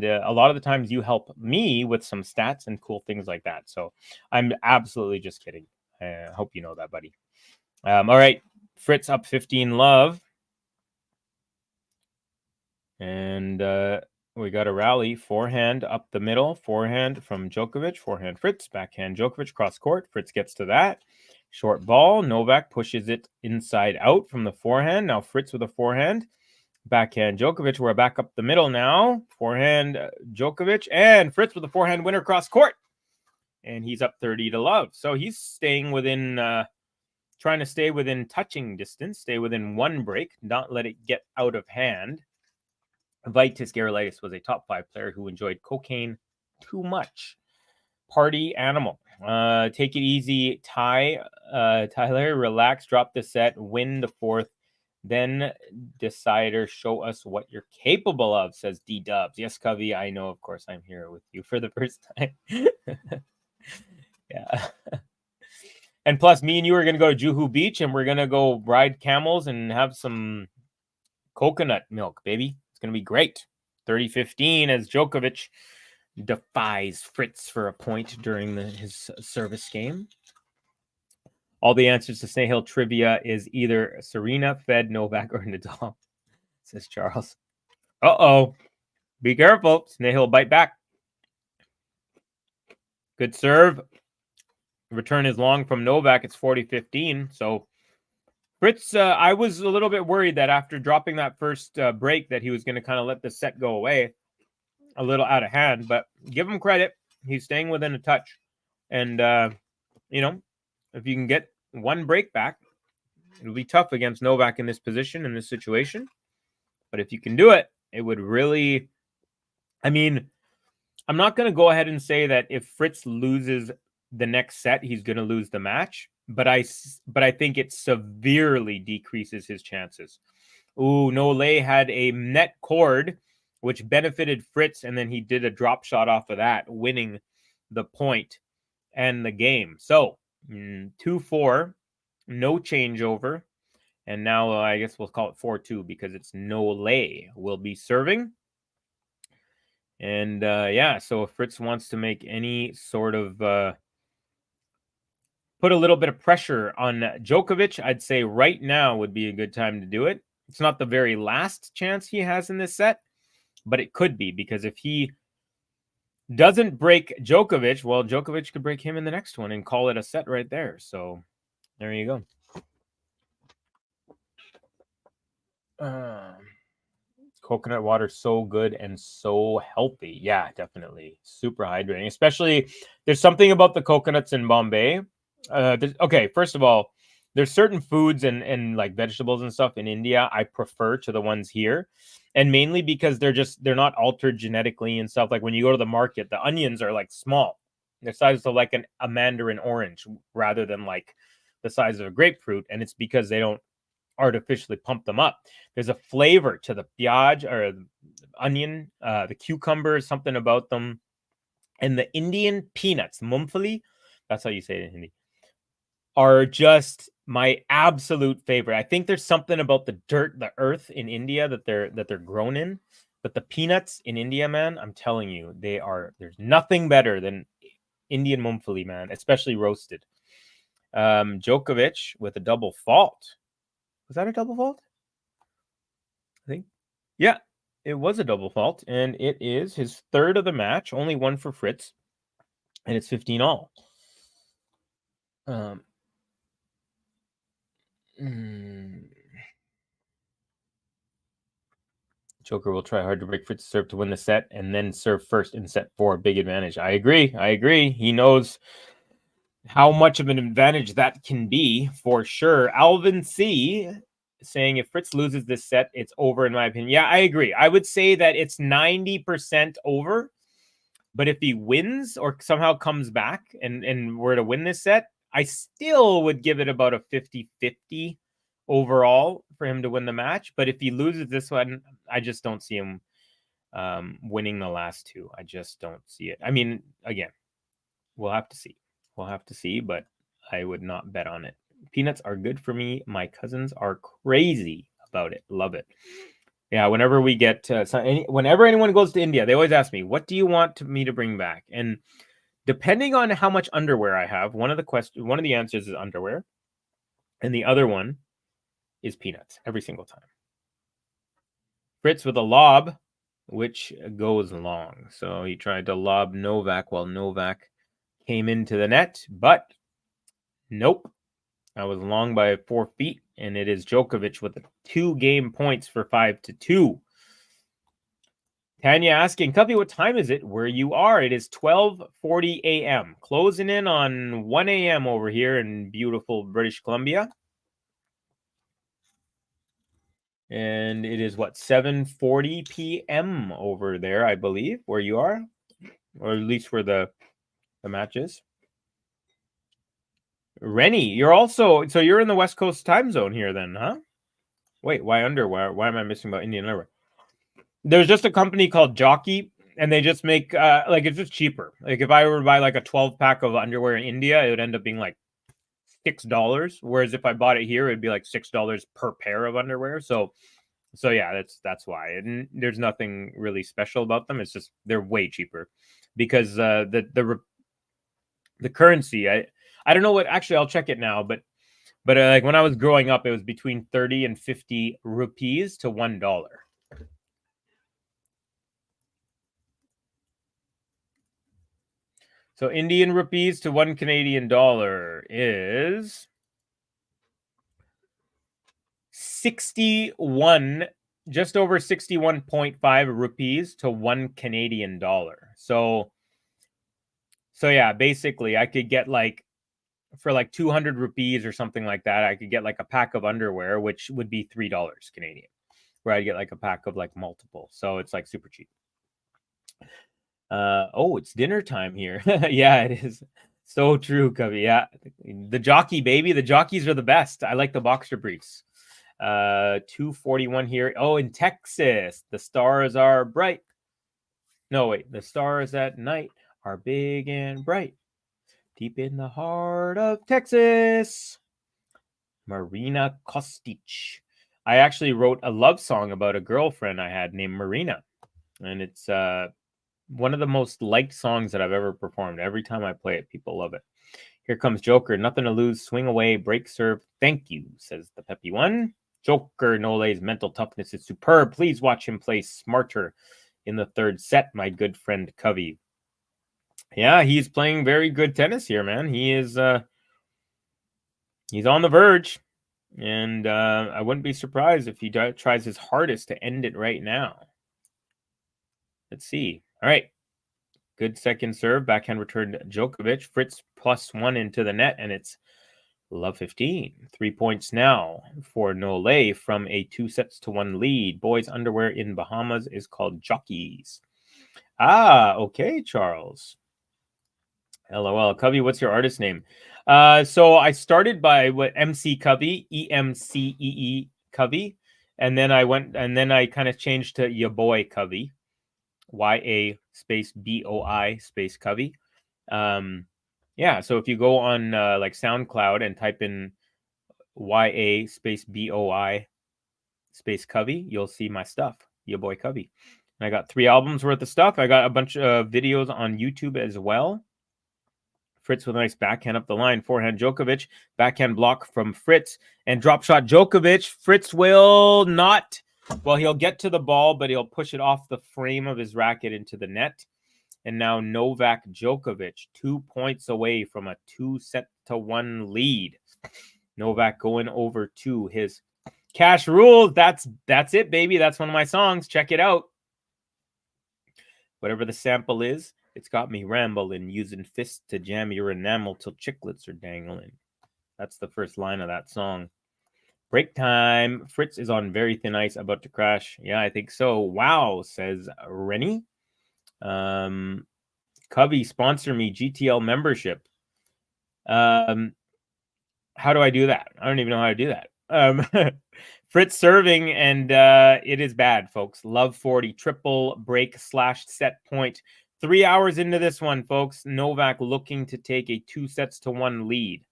a lot of the times you help me with some stats and cool things like that. So I'm absolutely just kidding. I hope you know that, buddy. All right, Fritz up 15 love. And we got a rally. Forehand up the middle. Forehand from Djokovic. Forehand Fritz. Backhand Djokovic. Cross court. Fritz gets to that. Short ball. Novak pushes it inside out from the forehand. Now Fritz with a forehand. Backhand Djokovic. We're back up the middle now. Forehand Djokovic. And Fritz with a forehand winner cross court. And he's up 30 to love. So he's staying within... trying to stay within touching distance. Stay within one break. Not let it get out of hand. Vitis Gerulaitis was a top 5 player who enjoyed cocaine too much. Party animal. Take it easy, Tyler. Relax, drop the set, win the fourth, then decider. Show us what you're capable of, says D-Dubs. Yes, Covey, I know, of course, I'm here with you for the first time. Yeah. And plus, me and you are going to go to Juhu Beach, and we're going to go ride camels and have some coconut milk, baby. It's going to be great. 30-15 as Djokovic defies Fritz for a point during his service game. All the answers to Snahill trivia is either Serena, Fed, Novak, or Nadal, says Charles. Uh-oh. Be careful. Snahill bite back. Good serve. Return is long from Novak. It's 40-15. So Fritz, I was a little bit worried that after dropping that first break that he was going to kind of let the set go away a little out of hand. But give him credit. He's staying within a touch. And, if you can get one break back, it'll be tough against Novak in this position, in this situation. But if you can do it, it would really... I mean, I'm not going to go ahead and say that if Fritz loses the next set, he's going to lose the match. But I think it severely decreases his chances. Ooh, Nole had a net cord, which benefited Fritz, and then he did a drop shot off of that, winning the point and the game. So 2-4, no changeover. And now I guess we'll call it 4-2 because it's Nole will be serving. And so if Fritz wants to make any sort of... put a little bit of pressure on Djokovic, I'd say right now would be a good time to do it. It's not the very last chance he has in this set, but it could be, because if he doesn't break Djokovic, well, Djokovic could break him in the next one and call it a set right there. So there you go. Coconut water, so good and so healthy. Yeah, definitely. Super hydrating. Especially, there's something about the coconuts in Bombay. Okay, first of all, there's certain foods and like vegetables and stuff in India I prefer to the ones here, and mainly because they're not altered genetically and stuff. Like when you go to the market, the onions are like small, they're size of like a mandarin orange rather than like the size of a grapefruit, and it's because they don't artificially pump them up. There's a flavor to the pyaj or the onion, the cucumber, something about them, and the Indian peanuts, mumfali, that's how you say it in Hindi, are just my absolute favorite. I think there's something about the dirt, the earth in India that they're grown in. But the peanuts in India, man, I'm telling you, there's nothing better than Indian mumfali, man, especially roasted. Djokovic with a double fault. Was that a double fault? I think. Yeah, it was a double fault, and it is his third of the match, only one for Fritz, and it's 15 all. Joker will try hard to break Fritz's serve to win the set and then serve first in set 4. Big advantage. I agree. He knows how much of an advantage that can be for sure. Alvin C saying if Fritz loses this set, it's over in my opinion. Yeah, I agree. I would say that it's 90% over. But if he wins or somehow comes back and were to win this set, I still would give it about a 50-50 overall for him to win the match. But if he loses this one, I just don't see him winning the last two. I just don't see it. I mean, again, we'll have to see. But I would not bet on it. Peanuts are good for me. My cousins are crazy about it. Love it. Yeah, whenever we get whenever anyone goes to India, they always ask me, what do you want me to bring back? And depending on how much underwear I have, one of the answers is underwear. And the other one is peanuts every single time. Fritz with a lob, which goes long. So he tried to lob Novak while Novak came into the net, but nope. I was long by 4 feet, and it is Djokovic with 2 game points for 5-2. Tanya asking, Cubby, what time is it where you are? It is 12:40 a.m. Closing in on 1 a.m. over here in beautiful British Columbia. And it is, 7:40 p.m. over there, I believe, where you are. Or at least where the match is. Rennie, you're in the West Coast time zone here then, huh? Wait, why underwear? Why am I missing about Indian underwear? There's just a company called Jockey, and they just make it's just cheaper. Like if I were to buy like a 12-pack of underwear in India, it would end up being like $6. Whereas if I bought it here, it'd be like $6 per pair of underwear. So yeah, that's why. And there's nothing really special about them. It's just they're way cheaper because the currency. I don't know what. Actually, I'll check it now. But like when I was growing up, it was between 30 and 50 rupees to $1. So Indian rupees to $1 Canadian is 61, just over 61.5 rupees to $1 Canadian. So yeah, basically I could get for 200 rupees or something like that, I could get a pack of underwear, which would be $3 Canadian, where I'd get a pack of multiple. So it's super cheap. It's dinner time here. Yeah, it is. So true, Cubby. Yeah. The jockey, baby. The jockeys are the best. I like the boxer briefs. 241 here. Oh, in Texas, the stars are bright. No, wait. The stars at night are big and bright. Deep in the heart of Texas. Marina Kostic. I actually wrote a love song about a girlfriend I had named Marina. And it's one of the most liked songs that I've ever performed. Every time I play it, people love it. Here comes Joker. Nothing to lose. Swing away. Break serve. Thank you, says the peppy one. Joker Nole's mental toughness is superb. Please watch him play smarter in the third set, my good friend Covey. Yeah, he's playing very good tennis here, man. He is he's on the verge. And I wouldn't be surprised if he tries his hardest to end it right now. Let's see. All right. Good second serve. Backhand return Djokovic. Fritz +1 into the net, and it's love 15. 3 points now for Nole from a 2-1 lead. Boys' underwear in Bahamas is called Jockeys. Okay, Charles. LOL. Covey, what's your artist name? So I started by MC Covey, EMCEE Covey, and then I kind of changed to Ya Boy Covey. YA space BOI space Covey. Yeah, so if you go on SoundCloud and type in YA space BOI space Covey, you'll see my stuff. Your boy Covey. I got 3 albums worth of stuff. I got a bunch of videos on YouTube as well. Fritz with a nice backhand up the line. Forehand Djokovic. Backhand block from Fritz. And drop shot Djokovic. Fritz will not. Well, he'll get to the ball, but he'll push it off the frame of his racket into the net. And now Novak Djokovic, 2 points away from a 2-1 lead. Novak going over to his Cash Rules. That's it, baby. That's one of my songs. Check it out. Whatever the sample is, it's got me rambling, using fists to jam your enamel till chiclets are dangling. That's the first line of that song. Break time. Fritz is on very thin ice, about to crash. Yeah, I think so. Wow, says Rennie. Covey, sponsor me GTL membership. How do I do that? I don't even know how to do that. Fritz serving, and it is bad, folks. Love 40, triple break / set point. 3 hours into this one, folks. Novak looking to take a 2-1 lead.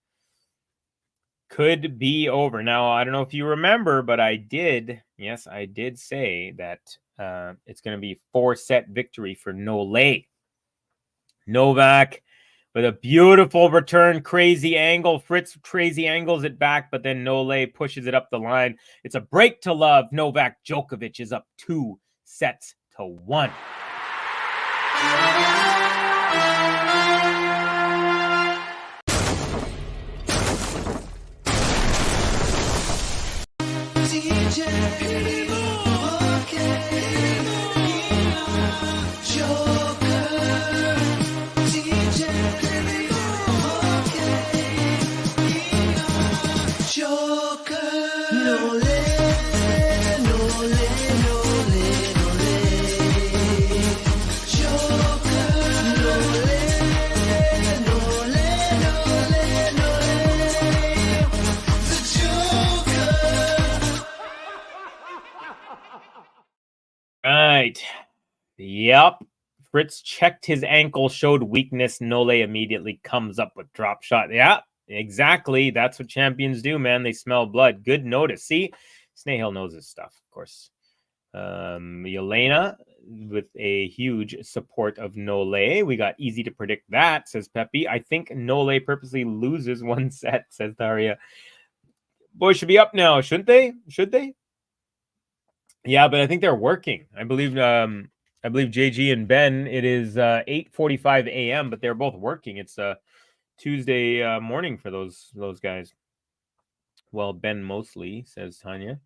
Could be over. Now, I don't know if you remember, but I did say that it's going to be 4-set victory for Nole. Novak with a beautiful return, crazy angle. Fritz crazy angles it back, but then Nole pushes it up the line. It's a break to love. Novak Djokovic is up 2-1. Right. Yep. Fritz checked his ankle, showed weakness. Nole immediately comes up with drop shot. Yeah, exactly. That's what champions do, man. They smell blood. Good notice. See, Snahill knows his stuff, of course. Yelena with a huge support of Nole. We got easy to predict that, says Pepe. I think Nole purposely loses 1 set, says Daria. Boys should be up now, shouldn't they? Should they? Yeah, but I think they're working. I believe JG and Ben, it is 8:45 a.m., but they're both working. It's a Tuesday morning for those guys. Well, Ben mostly, says Tanya.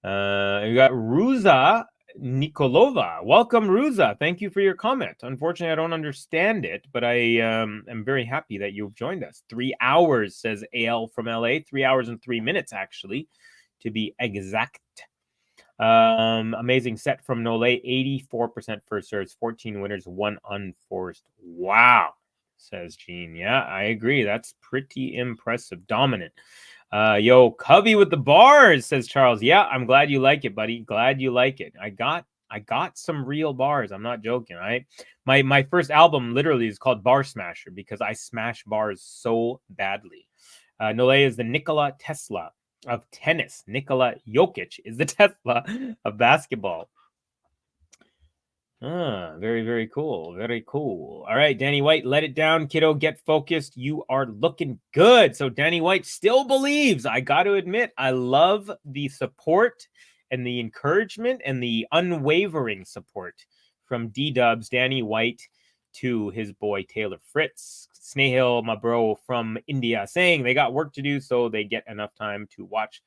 You got Ruza Nikolova. Welcome, Ruza. Thank you for your comment. Unfortunately, I don't understand it, but I am very happy that you've joined us. 3 hours, says AL from LA. 3 hours and 3 minutes, actually, to be exact. Amazing set from Nole. 84% first serves, 14 winners, 1 unforced. Wow, says Gene. Yeah, I agree. That's pretty impressive. Dominant. Yo, Covey with the bars, says Charles. Yeah, I'm glad you like it, buddy. Glad you like it. I got some real bars. I'm not joking, right? My first album literally is called Bar Smasher because I smash bars so badly. Nole is the Nikola Tesla of tennis. Nikola Jokic is the Tesla of basketball. Very, very cool. Very cool. All right, Danny White, let it down, kiddo. Get focused. You are looking good. So Danny White still believes. I got to admit, I love the support and the encouragement and the unwavering support from D-Dubs, Danny White, to his boy Taylor Fritz. Snahill, my bro from India, saying they got work to do so they get enough time to watch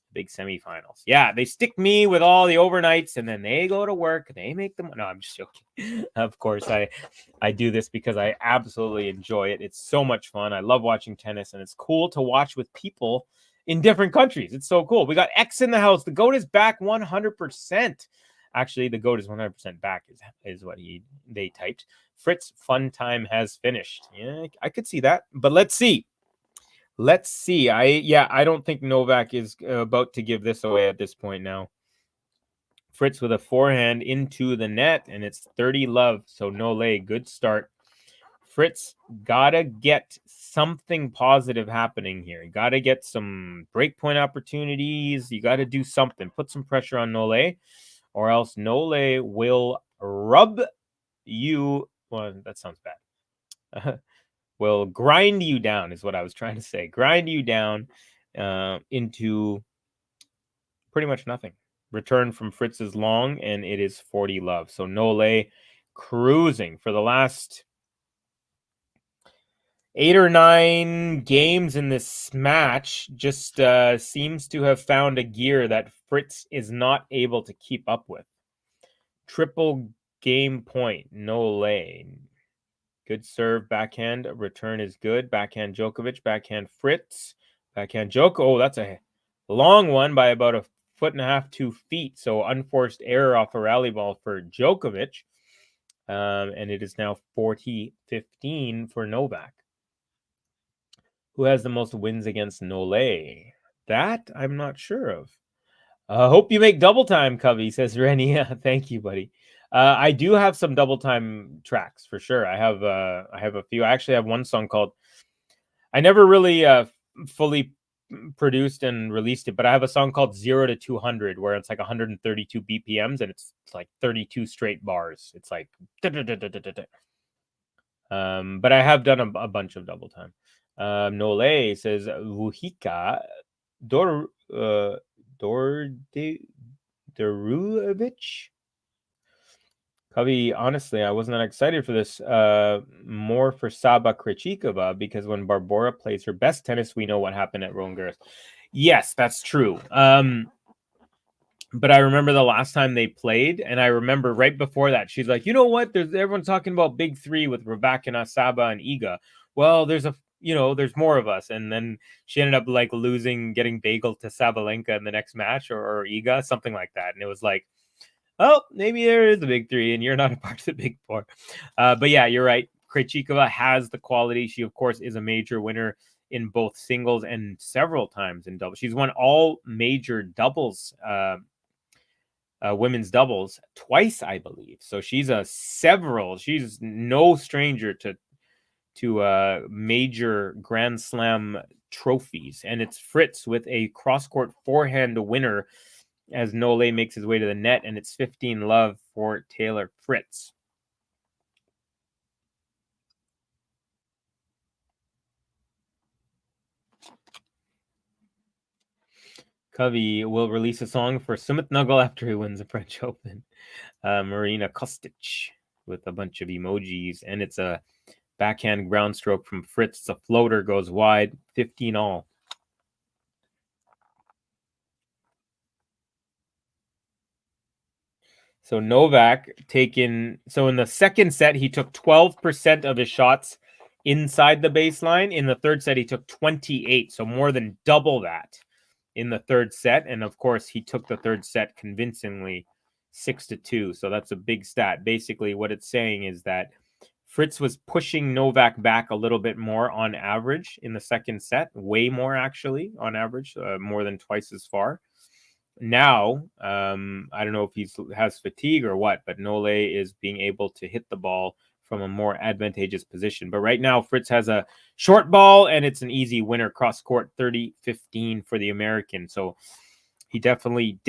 the big semifinals. Yeah, they stick me with all the overnights and then they go to work. They make them. No, I'm just joking. Of course, I do this because I absolutely enjoy it. It's so much fun. I love watching tennis, and it's cool to watch with people in different countries. It's so cool. We got X in the house. The GOAT is back 100%. Actually, the GOAT is 100% back is what they typed. Fritz, fun time has finished. Yeah, I could see that. But let's see. I don't think Novak is about to give this away at this point now. Fritz with a forehand into the net, and it's 30-love. So Nole, good start. Fritz gotta get something positive happening here. Gotta get some breakpoint opportunities. You gotta do something. Put some pressure on Nole. or else Nole will rub you. Well, that sounds bad. Will grind you down, is what I was trying to say. Grind you down into pretty much nothing. Return from Fritz's long, and it is 40 love. So Nole cruising for the last 8 or 9 games in this match. Just seems to have found a gear that Fritz is not able to keep up with. Triple game point, Nole. Good serve, backhand. Return is good. Backhand Djokovic, backhand Fritz, backhand Djoko. Oh, that's a long one by about 1.5 to 2 feet. So unforced error off a rally ball for Djokovic. And it is now 40-15 for Novak. Who has the most wins against Nole? That I'm not sure of. Hope you make double time, Covey, says Rennie. Thank you, buddy. I do have some double time tracks for sure. I have a few. I actually have one song called. I never really fully produced and released it, but I have a song called 0 to 200 where it's like 132 BPMs and it's like 32 straight bars. It's like. But I have done a bunch of double time. Nole says Vuhika Doruevich. Covey, honestly, I wasn't that excited for this. More for Saba Krejcikova because when Barbora plays her best tennis, we know what happened at Roland Garros. Yes, that's true. But I remember the last time they played, and I remember right before that, she's like, you know what? Everyone's talking about big three with Rybakina, Saba, and Iga. Well, there's more of us. And then she ended up like losing, getting bagel to Sabalenka in the next match or Iga, something like that. And it was like, oh, maybe there is a big three and you're not a part of the big four. But yeah, you're right. Krejcikova has the quality. She, of course, is a major winner in both singles and several times in doubles. She's won all major doubles, women's doubles twice, I believe. So she's she's no stranger to major Grand Slam trophies. And it's Fritz with a cross-court forehand winner as Nole makes his way to the net, and it's 15 love for Taylor Fritz. Covey will release a song for Sumit Nagal after he wins the French Open. Marina Kostic with a bunch of emojis, and it's a backhand ground stroke from Fritz. It's a floater, goes wide, 15 all. So Novak in the second set, he took 12% of his shots inside the baseline. In the third set, he took 28, so more than double that in the third set. And of course, he took the third set convincingly 6-2. So that's a big stat. Basically, what it's saying is that Fritz was pushing Novak back a little bit more on average in the second set, way more actually on average, more than twice as far. Now, I don't know if he has fatigue or what, but Nole is being able to hit the ball from a more advantageous position. But right now, Fritz has a short ball, and it's an easy winner cross-court, 30-15 for the American. So he definitely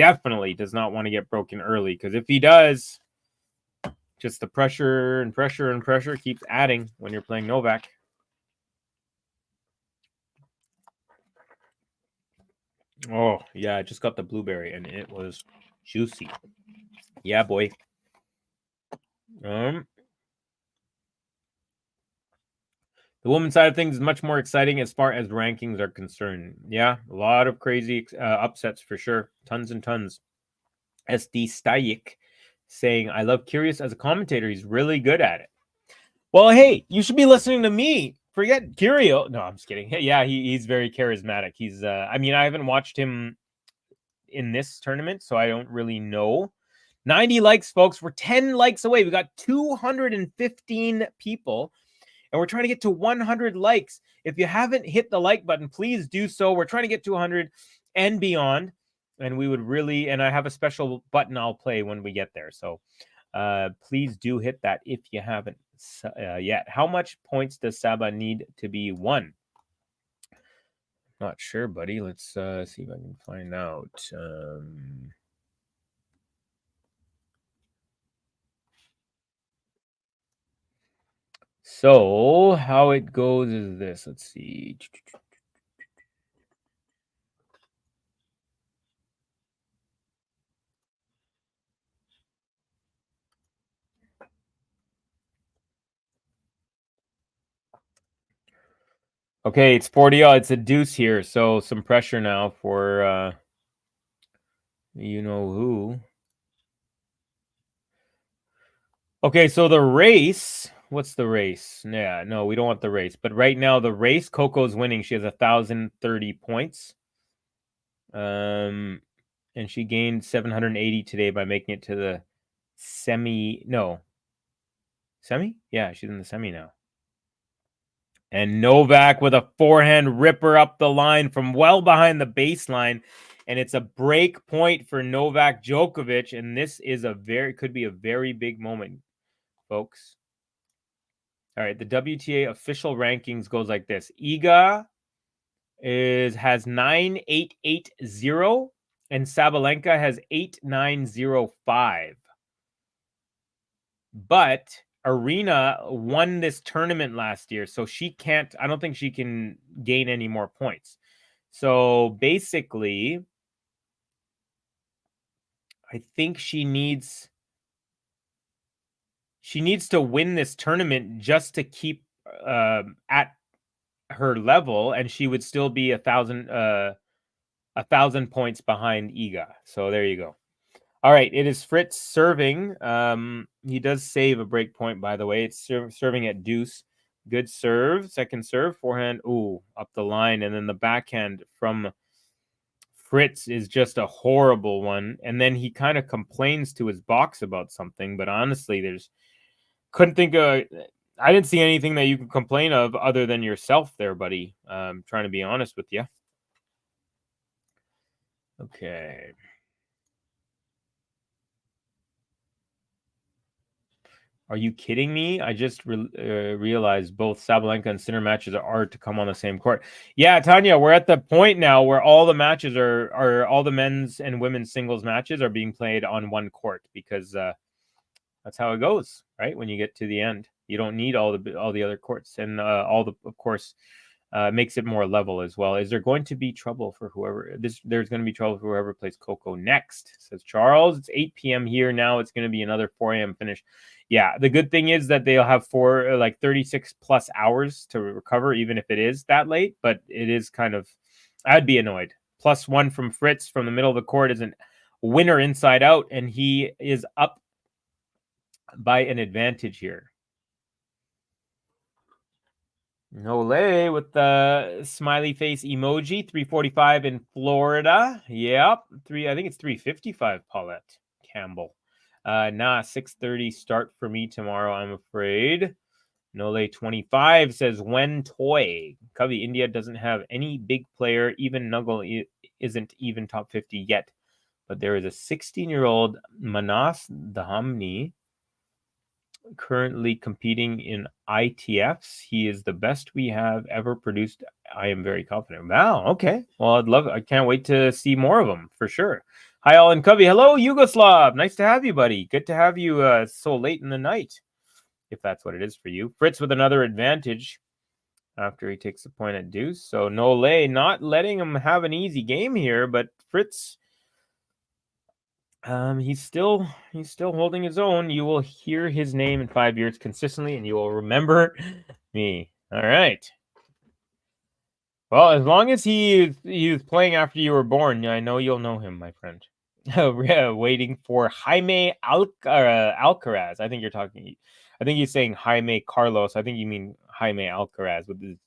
does not want to get broken early, because if he does, just the pressure and pressure and pressure keeps adding when you're playing Novak. Oh, yeah, I just got the blueberry, and it was juicy. Yeah, boy. The women's side of things is much more exciting as far as rankings are concerned. Yeah, a lot of crazy upsets for sure. Tons and tons. SD Stajik saying, I love Curious as a commentator. He's really good at it. Well, hey, you should be listening to me. Forget Curio. No, I'm just kidding. Yeah, he's very charismatic. He's, I haven't watched him in this tournament, so I don't really know. 90 likes, folks. We're 10 likes away. We got 215 people, and we're trying to get to 100 likes. If you haven't hit the like button, please do so. We're trying to get to 100 and beyond, and we would really, and I have a special button I'll play when we get there. So please do hit that if you haven't yet. How much points does Saba need to be won? Not sure, buddy. Let's see if I can find out. So how it goes is this. Let's see. Okay, it's 40. It's a deuce here, so some pressure now for you know who. Okay, so the race. What's the race? Yeah, no, we don't want the race. But right now, the race, Coco's winning. She has 1,030 points. And she gained 780 today by making it to the semi. No, semi? Yeah, she's in the semi now. And Novak with a forehand ripper up the line from well behind the baseline. And it's a break point for Novak Djokovic. And this is could be a very big moment, folks. All right, the WTA official rankings goes like this. Iga has 9,880 and Sabalenka has 8,905. But Arena won this tournament last year, so I don't think she can gain any more points. So basically, I think she needs to win this tournament just to keep at her level, and she would still be 1,000 points behind Iga. So there you go. All right, it is Fritz serving. He does save a break point, by the way. It's serving at deuce. Good serve. Second serve. Forehand. Ooh, up the line. And then the backhand from Fritz is just a horrible one. And then he kind of complains to his box about something. But honestly, I didn't see anything that you could complain of other than yourself there, buddy. Trying to be honest with you. Okay. Are you kidding me? I just realized both Sabalenka and Sinner matches are to come on the same court. Yeah, Tanya, we're at the point now where all the matches are all the men's and women's singles matches are being played on one court because that's how it goes, right? When you get to the end, you don't need all the other courts, and of course, makes it more level as well. Is there going to be trouble for whoever? There's going to be trouble for whoever plays Coco next, says Charles. It's 8 p.m. here now. It's going to be another 4 a.m. finish. Yeah, the good thing is that they'll have 36 plus hours to recover, even if it is that late. But it is I'd be annoyed. +1 from Fritz from the middle of the court is a winner inside out, and he is up by an advantage here. Nole with the smiley face emoji. 345 in Florida. Yep. I think it's 355, Paulette Campbell. 6:30 start for me tomorrow, I'm afraid. Nole 25 says, when toy. Covey, India doesn't have any big player. Even Nuggle isn't even top 50 yet. But there is a 16-year-old Manas Dhahamni currently competing in ITFs. He is the best we have ever produced. I am very confident. Wow. Okay. Well, I can't wait to see more of them for sure. Hi, all in Covey. Hello, Yugoslav. Nice to have you, buddy. Good to have you so late in the night, if that's what it is for you. Fritz with another advantage after he takes a point at deuce. So Nole not letting him have an easy game here, but Fritz, he's still holding his own. You will hear his name in 5 years consistently, and you will remember me. All right. Well, as long as he was playing after you were born, I know you'll know him, my friend. Waiting for Jaime Alcaraz. I think he's saying Jaime Carlos. I think you mean Jaime Alcaraz with his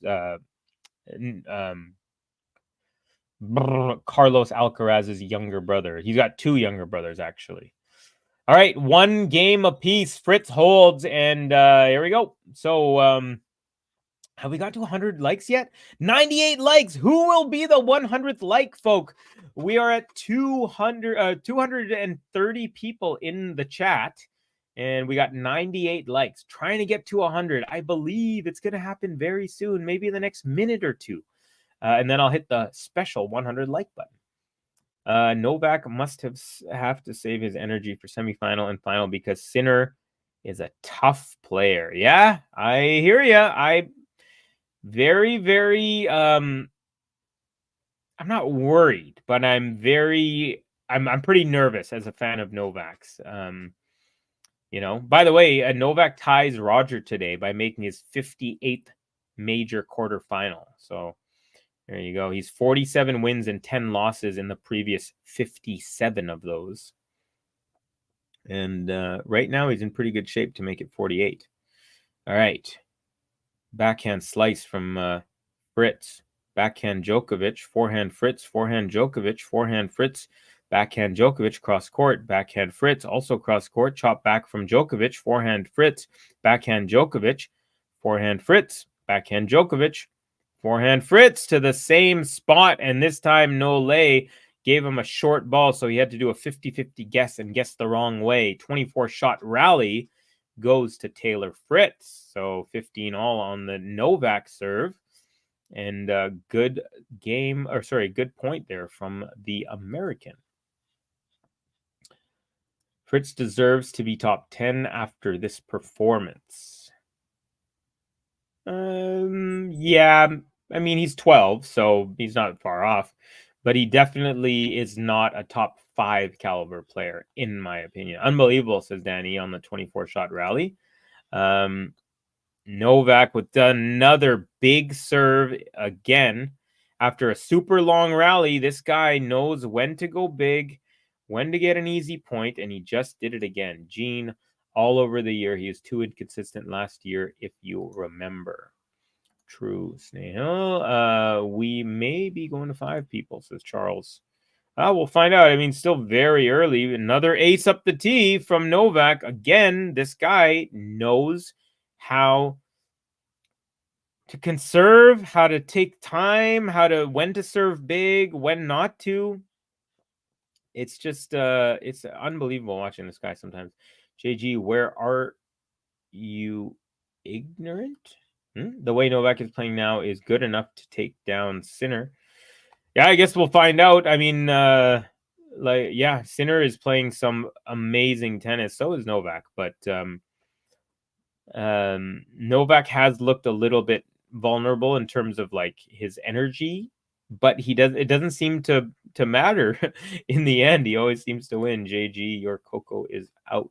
Carlos Alcaraz's younger brother. He's got 2 younger brothers, actually. All right, 1 game apiece. Fritz holds, and here we go. So, have we got to 100 likes yet? 98 likes. Who will be the 100th like, folk? We are at 230 people in the chat, and we got 98 likes. Trying to get to 100. I believe it's going to happen very soon, maybe in the next minute or two. And then I'll hit the special 100 like button. Novak must have to save his energy for semifinal and final because Sinner is a tough player. Yeah, I hear you. I very, very I'm not worried, but I'm pretty nervous as a fan of Novak's. By the way, Novak ties Roger today by making his 58th major quarterfinal. So there you go. He's 47 wins and 10 losses in the previous 57 of those. And right now he's in pretty good shape to make it 48. All right. Backhand slice from Fritz. Backhand Djokovic. Forehand Fritz. Forehand Djokovic. Forehand Fritz. Backhand Djokovic. Cross court. Backhand Fritz. Also cross court. Chop back from Djokovic. Forehand Fritz. Backhand Djokovic. Forehand Fritz. Backhand Djokovic. Forehand Fritz to the same spot. And this time Nole gave him a short ball, so he had to do a 50-50 guess and guess the wrong way. 24-shot rally goes to Taylor Fritz. So 15 all on the Novak serve. And good point there from the American. Fritz deserves to be top 10 after this performance. Yeah, I mean, he's 12, so he's not far off. But he definitely is not a top 5 caliber player, in my opinion. Unbelievable, says Danny on the 24-shot rally. Novak with another big serve again. After a super long rally, this guy knows when to go big, when to get an easy point, and he just did it again. Gene, all over the year. He was too inconsistent last year, if you remember. True, Snail. We may be going to 5 people, says Charles. We'll find out. I mean, still very early. Another ace up the tee from Novak. Again, this guy knows how to conserve, how to take time, when to serve big, when not to. It's just, it's unbelievable watching this guy sometimes. JG, where are you ignorant? The way Novak is playing now is good enough to take down Sinner. Yeah, I guess we'll find out. I mean, Sinner is playing some amazing tennis. So is Novak, but Novak has looked a little bit vulnerable in terms of like his energy, but it doesn't seem to matter in the end. He always seems to win. JG, your Coco is out.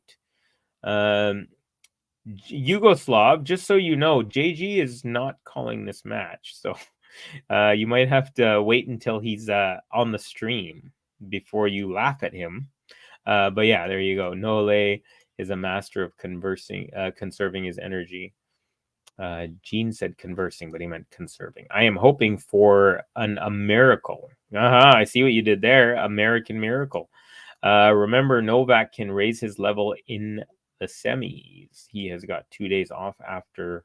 Yugoslav, just so you know, JG is not calling this match, so you might have to wait until he's on the stream before you laugh at him. But yeah, there you go. Nole is a master of conserving his energy. Gene said conversing, but he meant conserving. I am hoping for a miracle. I see what you did there. American miracle. Remember, Novak can raise his level in the semis. He has got 2 days off after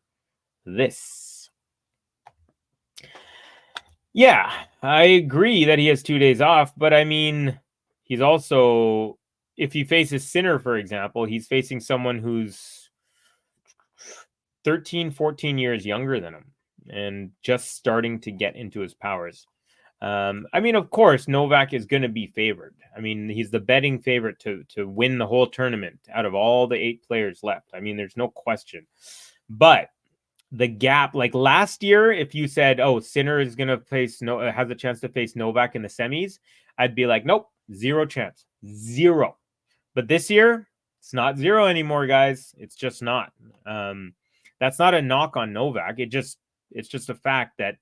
this. Yeah, I agree that he has 2 days off, but I mean, he's also, if he faces Sinner, for example, he's facing someone who's 13, 14 years younger than him and just starting to get into his powers. I mean, of course, Novak is going to be favored. I mean, he's the betting favorite to win the whole tournament out of all the 8 players left. I mean, there's no question. But the gap, like last year, if you said, oh, Sinner is going to has a chance to face Novak in the semis, I'd be like, nope, 0 chance. 0. But this year, it's not 0 anymore, guys. It's just not. That's not a knock on Novak. It's just a fact that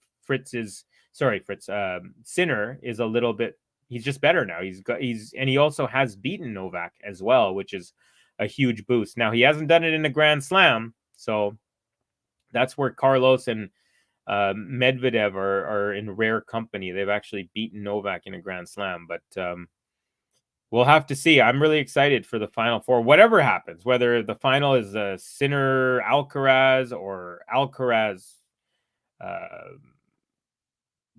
Sinner is a little bit, he's just better now. And he also has beaten Novak as well, which is a huge boost. Now, he hasn't done it in a Grand Slam, so that's where Carlos and Medvedev are in rare company. They've actually beaten Novak in a Grand Slam, but we'll have to see. I'm really excited for the Final Four. Whatever happens, whether the final is Sinner Alcaraz or Alcaraz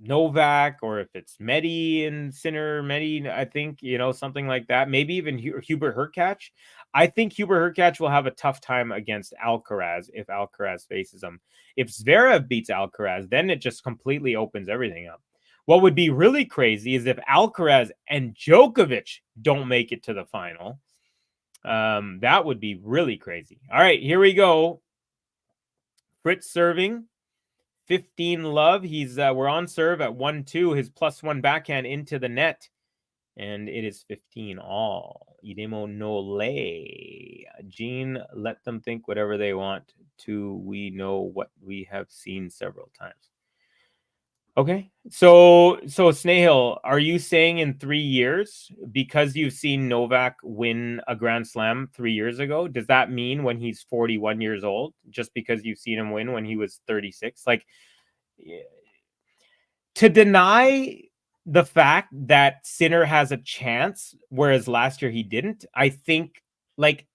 Novak, or if it's Medi and Sinner, I think, something like that. Maybe even Hubert Hurkacz. I think Hubert Hurkacz will have a tough time against Alcaraz if Alcaraz faces him. If Zverev beats Alcaraz, then it just completely opens everything up. What would be really crazy is if Alcaraz and Djokovic don't make it to the final. That would be really crazy. All right, here we go. Fritz serving 15 love. We're on serve at 1-2. His +1 backhand into the net, and it is 15 all. Idemo no lay. Gene, let them think whatever they want to. We know what we have seen several times. Okay, so Snehal, are you saying in 3 years, because you've seen Novak win a Grand Slam 3 years ago, does that mean when he's 41 years old, just because you've seen him win when he was 36? Like, to deny the fact that Sinner has a chance, whereas last year he didn't, I think, like,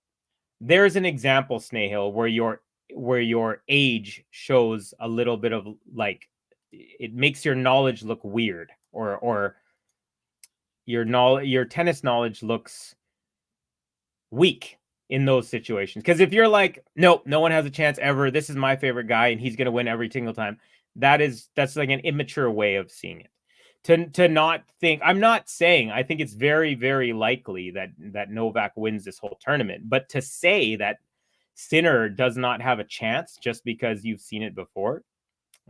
there's an example, Snehal, where your age shows a little bit of, like, it makes your knowledge look weird, or your tennis knowledge looks weak in those situations. Because if you're like, nope, no one has a chance ever, this is my favorite guy and he's going to win every single time, that's like an immature way of seeing it. To not think, I'm not saying, I think it's very, very likely that Novak wins this whole tournament, but to say that Sinner does not have a chance just because you've seen it before,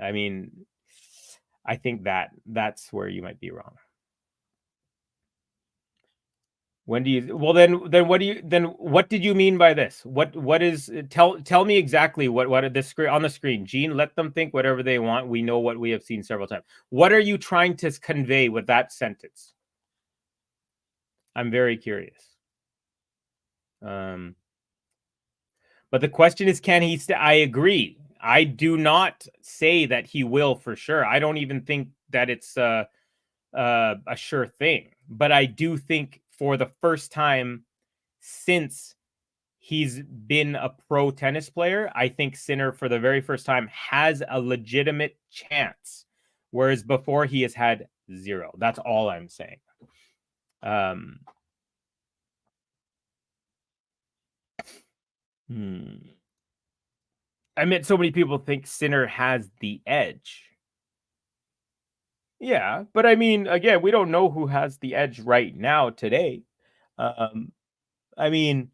I mean, I think that's where you might be wrong. When do you? Well, then what did you mean by this? What is? Tell me exactly what this screen on the screen. Gene, let them think whatever they want. We know what we have seen several times. What are you trying to convey with that sentence? I'm very curious. But the question is, can he? I agree. I do not say that he will for sure. I don't even think that it's a sure thing. But I do think for the first time since he's been a pro tennis player, I think Sinner for the very first time has a legitimate chance, whereas before he has had zero. That's all I'm saying. I mean, so many people think Sinner has the edge. Yeah, but I mean, again, we don't know who has the edge right now today. I mean,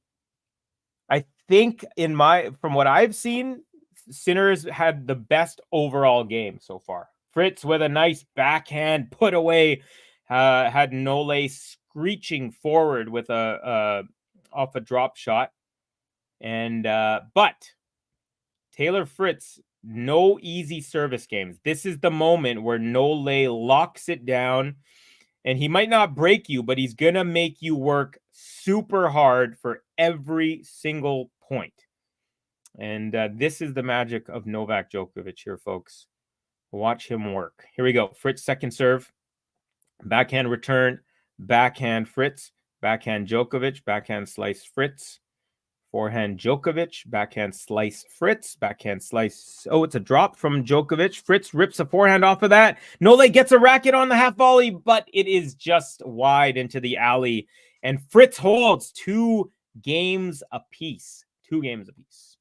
I think from what I've seen, Sinner's had the best overall game so far. Fritz with a nice backhand put away, had Nole screeching forward with off a drop shot, and but Taylor Fritz, no easy service games. This is the moment where Nole locks it down, and he might not break you, but he's going to make you work super hard for every single point. And this is the magic of Novak Djokovic here, folks. Watch him work. Here we go. Fritz second serve. Backhand return. Backhand Fritz. Backhand Djokovic. Backhand slice Fritz. Forehand Djokovic, backhand slice Fritz, backhand slice. Oh, it's a drop from Djokovic. Fritz rips a forehand off of that. Nole gets a racket on the half volley, but it is just wide into the alley. And Fritz holds 2 games apiece. 2 games apiece.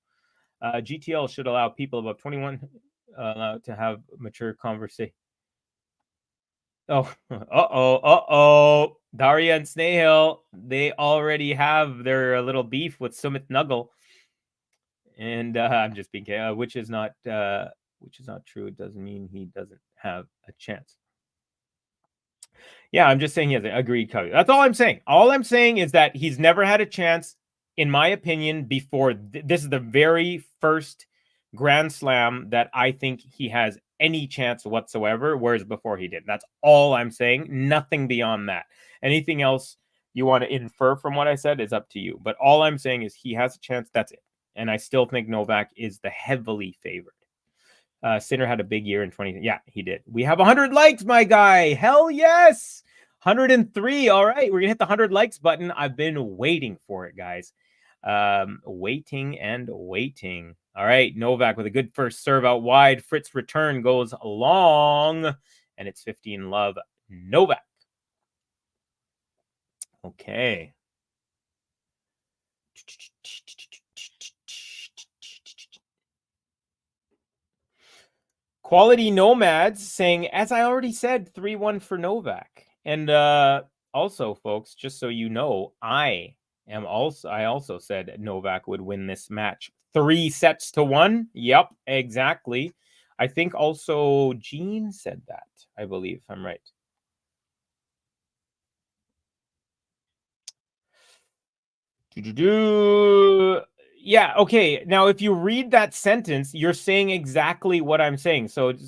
GTL should allow people above 21 to have mature conversation. Oh, Daria and Snehal, they already have their little beef with Sumit Nuggle, and I'm just being which is not true. It doesn't mean he doesn't have a chance. Yeah, I'm just saying he has an agreed cover. That's all I'm saying. All I'm saying is that he's never had a chance, in my opinion, before. This is the very first Grand Slam that I think he has any chance whatsoever, whereas before he did. That's all I'm saying. Nothing beyond that. Anything else you want to infer from what I said is up to you. But all I'm saying is he has a chance. That's it. And I still think Novak is the heavily favored. Sinner had a big year in 20. Yeah, he did. We have 100 likes, my guy. Hell yes. 103. All right. We're going to hit the 100 likes button. I've been waiting for it, guys. Waiting and waiting. All right, Novak with a good first serve out wide. Fritz return goes long, and it's 15 love Novak. Okay. Quality Nomads saying, as I already said, 3-1 for Novak. And also, folks, just so you know, I I also said Novak would win this match 3-1. Yep, exactly. I think also Gene said that, I believe, if I'm right. Yeah, okay. Now, if you read that sentence, you're saying exactly what I'm saying. So, chup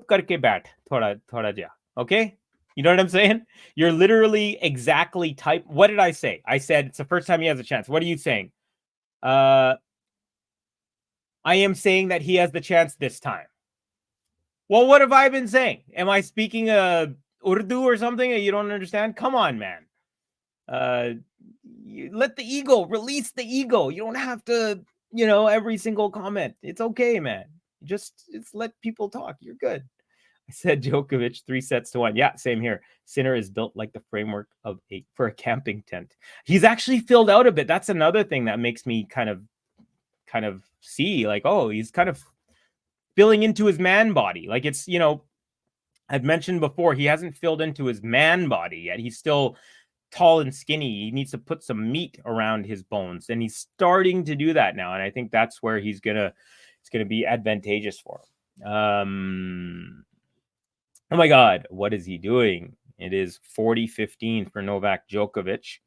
karke baat, thoda ja. Okay? You know what I'm saying? You're literally exactly what did I say? I said it's the first time he has a chance. What are you saying? I am saying that he has the chance this time. Well, what have I been saying? Am I speaking Urdu or something that you don't understand? Come on, man. Let the ego, release the ego. You don't have to, every single comment. It's okay, man. Just let people talk. You're good. I said Djokovic 3-1. Yeah, same here. Sinner is built like the framework for a camping tent. He's actually filled out a bit. That's another thing that makes me kind of see like, oh, he's kind of filling into his man body. Like it's, I've mentioned before, he hasn't filled into his man body yet. He's still tall and skinny. He needs to put some meat around his bones, and he's starting to do that now. And I think that's where it's gonna be advantageous for him. Oh my God, what is he doing? It is 40-15 for Novak Djokovic.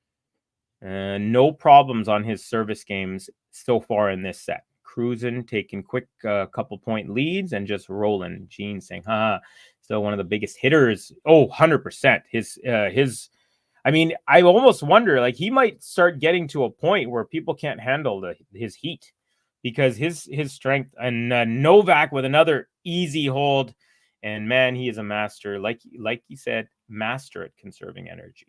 No problems on his service games so far in this set. Cruising, taking quick couple point leads and just rolling. Gene saying, still one of the biggest hitters. Oh, 100%. I mean, I almost wonder, like, he might start getting to a point where people can't handle his heat because his strength. And Novak with another easy hold. And man, he is a master, like you said, master at conserving energy.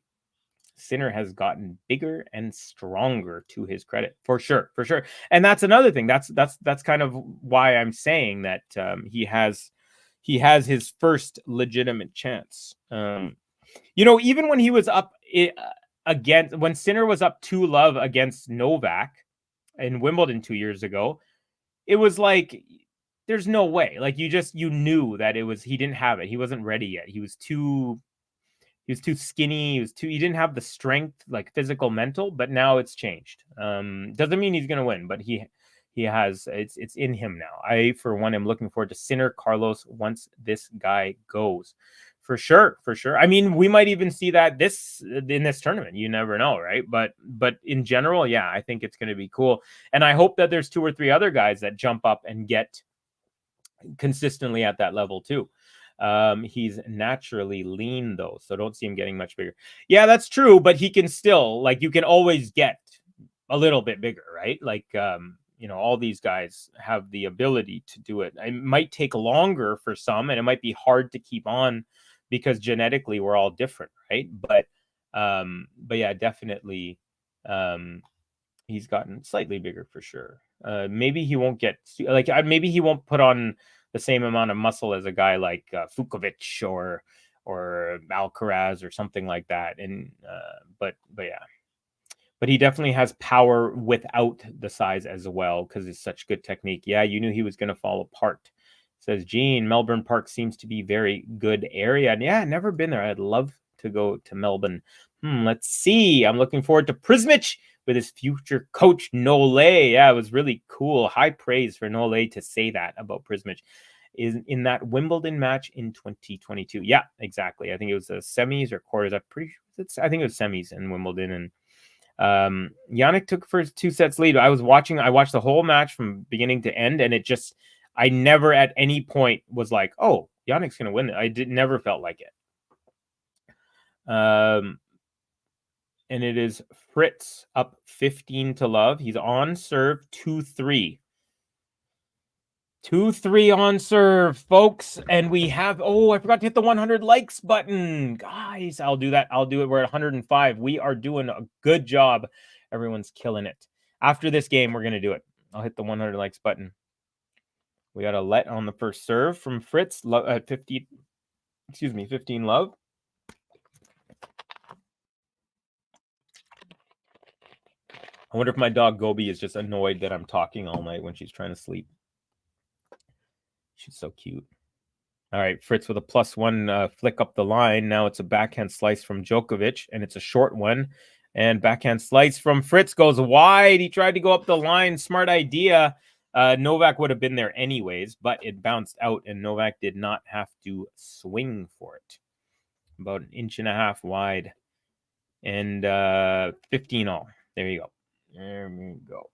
Sinner has gotten bigger and stronger, to his credit, for sure. And that's another thing. That's kind of why I'm saying that he has his first legitimate chance. Even when he was up when Sinner was up 2-love against Novak in Wimbledon 2 years ago, it was like, there's no way. Like you knew that he didn't have it. He wasn't ready yet. He was too skinny. He didn't have the strength, like physical, mental, but now it's changed. Doesn't mean he's going to win, but he has, it's in him now. I, for one, am looking forward to Sinner Carlos once this guy goes. For sure. I mean, we might even see that in this tournament. You never know, right? But in general, yeah, I think it's going to be cool. And I hope that there's 2 or 3 other guys that jump up and get consistently at that level too. He's naturally lean though, so don't see him getting much bigger. Yeah, that's true, but he can still, like, you can always get a little bit bigger, right? Like, all these guys have the ability to do it. It might take longer for some, and it might be hard to keep on because genetically we're all different, right? But yeah, definitely, he's gotten slightly bigger for sure. Maybe he won't get maybe he won't put on the same amount of muscle as a guy like Fukovic or Alcaraz or something like that. And but yeah, but he definitely has power without the size as well because it's such good technique. Yeah, you knew he was going to fall apart. Says Gene, Melbourne Park seems to be very good area. And yeah, never been there. I'd love to go to Melbourne. Let's see. I'm looking forward to Prismic with his future coach, Nole. Yeah, it was really cool. High praise for Nole to say that about Prismic in that Wimbledon match in 2022. Yeah, exactly. I think it was the semis or quarters. I think it was semis in Wimbledon. And Jannik took first 2 sets lead. I watched the whole match from beginning to end, and I never at any point was like, oh, Jannik's going to win it. Never felt like it. And it is Fritz up 15-love. He's on serve 2-3. 2-3 on serve, folks. And we have, I forgot to hit the 100 likes button. Guys, I'll do that. I'll do it. We're at 105. We are doing a good job. Everyone's killing it. After this game, we're going to do it. I'll hit the 100 likes button. We got a let on the first serve from Fritz at 15 love. I wonder if my dog Gobi is just annoyed that I'm talking all night when she's trying to sleep. She's so cute. All right, Fritz with a +1 flick up the line. Now it's a backhand slice from Djokovic, and it's a short one. And backhand slice from Fritz goes wide. He tried to go up the line. Smart idea. Novak would have been there anyways, but it bounced out, and Novak did not have to swing for it. About 1.5 inches wide. And 15 all. There you go. There we go.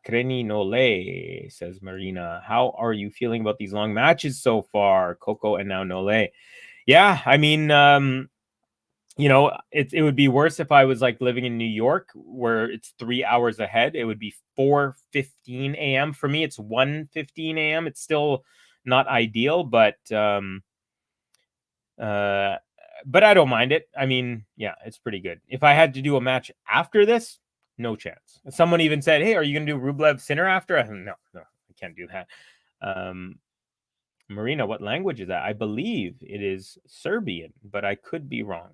Kreni Nole, says Marina. How are you feeling about these long matches so far? Coco and now Nole. Yeah, I mean, it would be worse if I was like living in New York where it's 3 hours ahead. It would be 4:15 a.m. For me, it's 1:15 a.m. It's still not ideal, but I don't mind it. I mean, yeah, it's pretty good. If I had to do a match after this, no chance. Someone even said, "Hey, are you going to do Rublev Sinner after?" No, I can't do that. Marina, what language is that? I believe it is Serbian, but I could be wrong.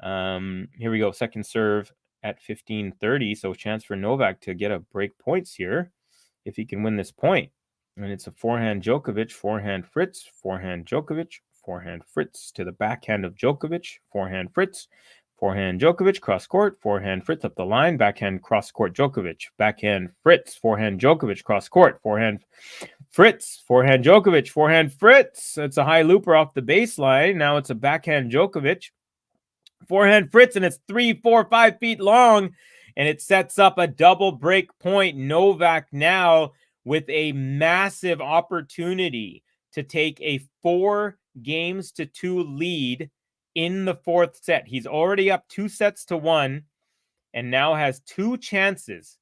Here we go. Second serve at 15:30. So chance for Novak to get a break points here if he can win this point. And it's a forehand Djokovic, forehand Fritz, forehand Djokovic, forehand Fritz to the backhand of Djokovic, forehand Fritz, forehand Djokovic, cross court, forehand Fritz up the line, backhand cross court Djokovic, backhand Fritz, forehand Djokovic, cross court, forehand Fritz, forehand Djokovic, forehand Fritz. It's a high looper off the baseline. Now it's a backhand Djokovic, forehand Fritz, and it's 3, 4, 5 feet long, and it sets up a double break point. Novak now with a massive opportunity to take a 4-2 lead in the fourth set. He's already up 2-1 and now has 2 chances.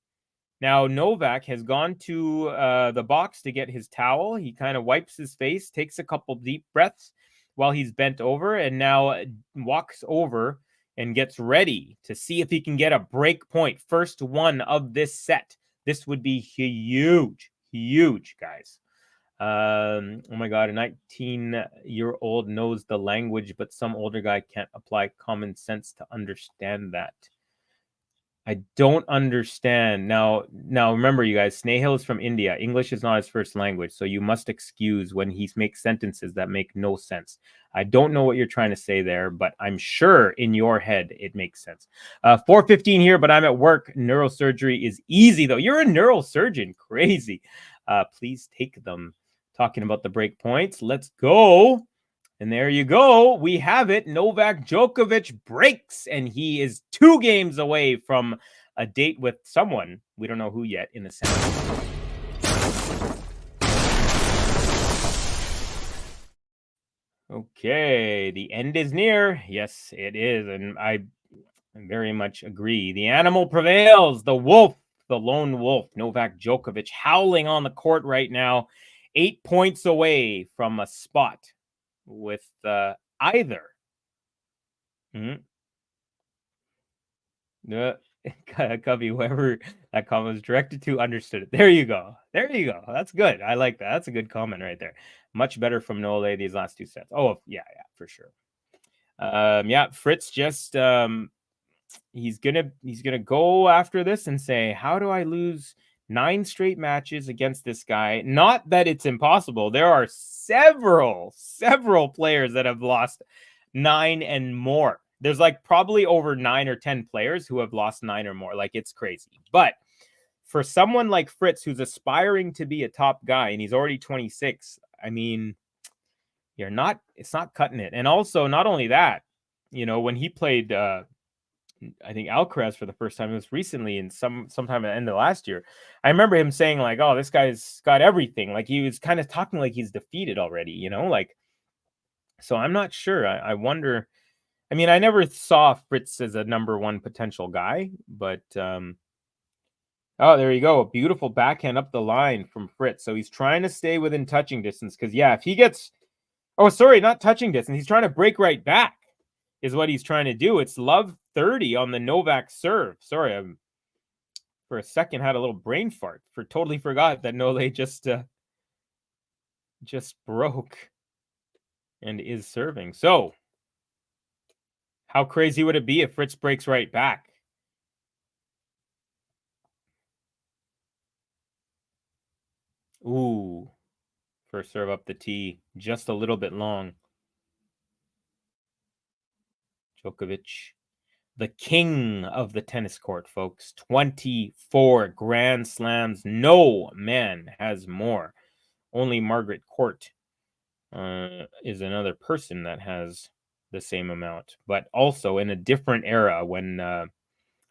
Now, Novak has gone to the box to get his towel. He kind of wipes his face, takes a couple deep breaths while he's bent over, and now walks over and gets ready to see if he can get a break point. First one of this set. This would be huge, guys. Oh my God, a 19-year-old knows the language, but some older guy can't apply common sense to understand that. I don't understand. Now remember, you guys, Snehal is from India. English is not his first language, so you must excuse when he makes sentences that make no sense. I don't know what you're trying to say there, but I'm sure in your head it makes sense. 4:15 here, but I'm at work. Neurosurgery is easy, though. You're a neurosurgeon. Crazy. Please take them. Talking about the break points. Let's go. And there you go. We have it. Novak Djokovic breaks, and he is 2 games away from a date with someone. We don't know who yet in the set. Okay, the end is near. Yes, it is. And I very much agree. The animal prevails. The wolf, the lone wolf, Novak Djokovic, howling on the court right now. 8 points away from a spot with either. Cubby, whoever that comment was directed to understood it. There you go. That's good. I like that. That's a good comment right there. Much better from Nole these last 2 sets. Oh, yeah, for sure. Fritz just he's gonna go after this and say, how do I lose 9 straight matches against this guy? Not that it's impossible. There are several players that have lost 9 and more. There's like probably over 9 or 10 players who have lost 9 or more. Like, it's crazy. But for someone like Fritz, who's aspiring to be a top guy, and he's already 26, I mean, it's not cutting it. And also, not only that, when he played I think Alcaraz for the first time, it was recently in sometime at the end of last year. I remember him saying like, "Oh, this guy's got everything." Like, he was kind of talking like he's defeated already, like. So I'm not sure. I wonder. I mean, I never saw Fritz as a number 1 potential guy, but oh, there you go, a beautiful backhand up the line from Fritz. So he's trying to stay within touching distance because if he gets, not touching distance, he's trying to break right back. Is what he's trying to do. It's love 30 on the Novak serve. Sorry, I for a second had a little brain fart. Totally forgot that Nole just broke and is serving. So, how crazy would it be if Fritz breaks right back? Ooh, First serve up the tee, just a little bit long. Djokovic, the king of the tennis court, folks. 24 Grand Slams. No man has more. Only Margaret Court is another person that has the same amount, but also in a different era when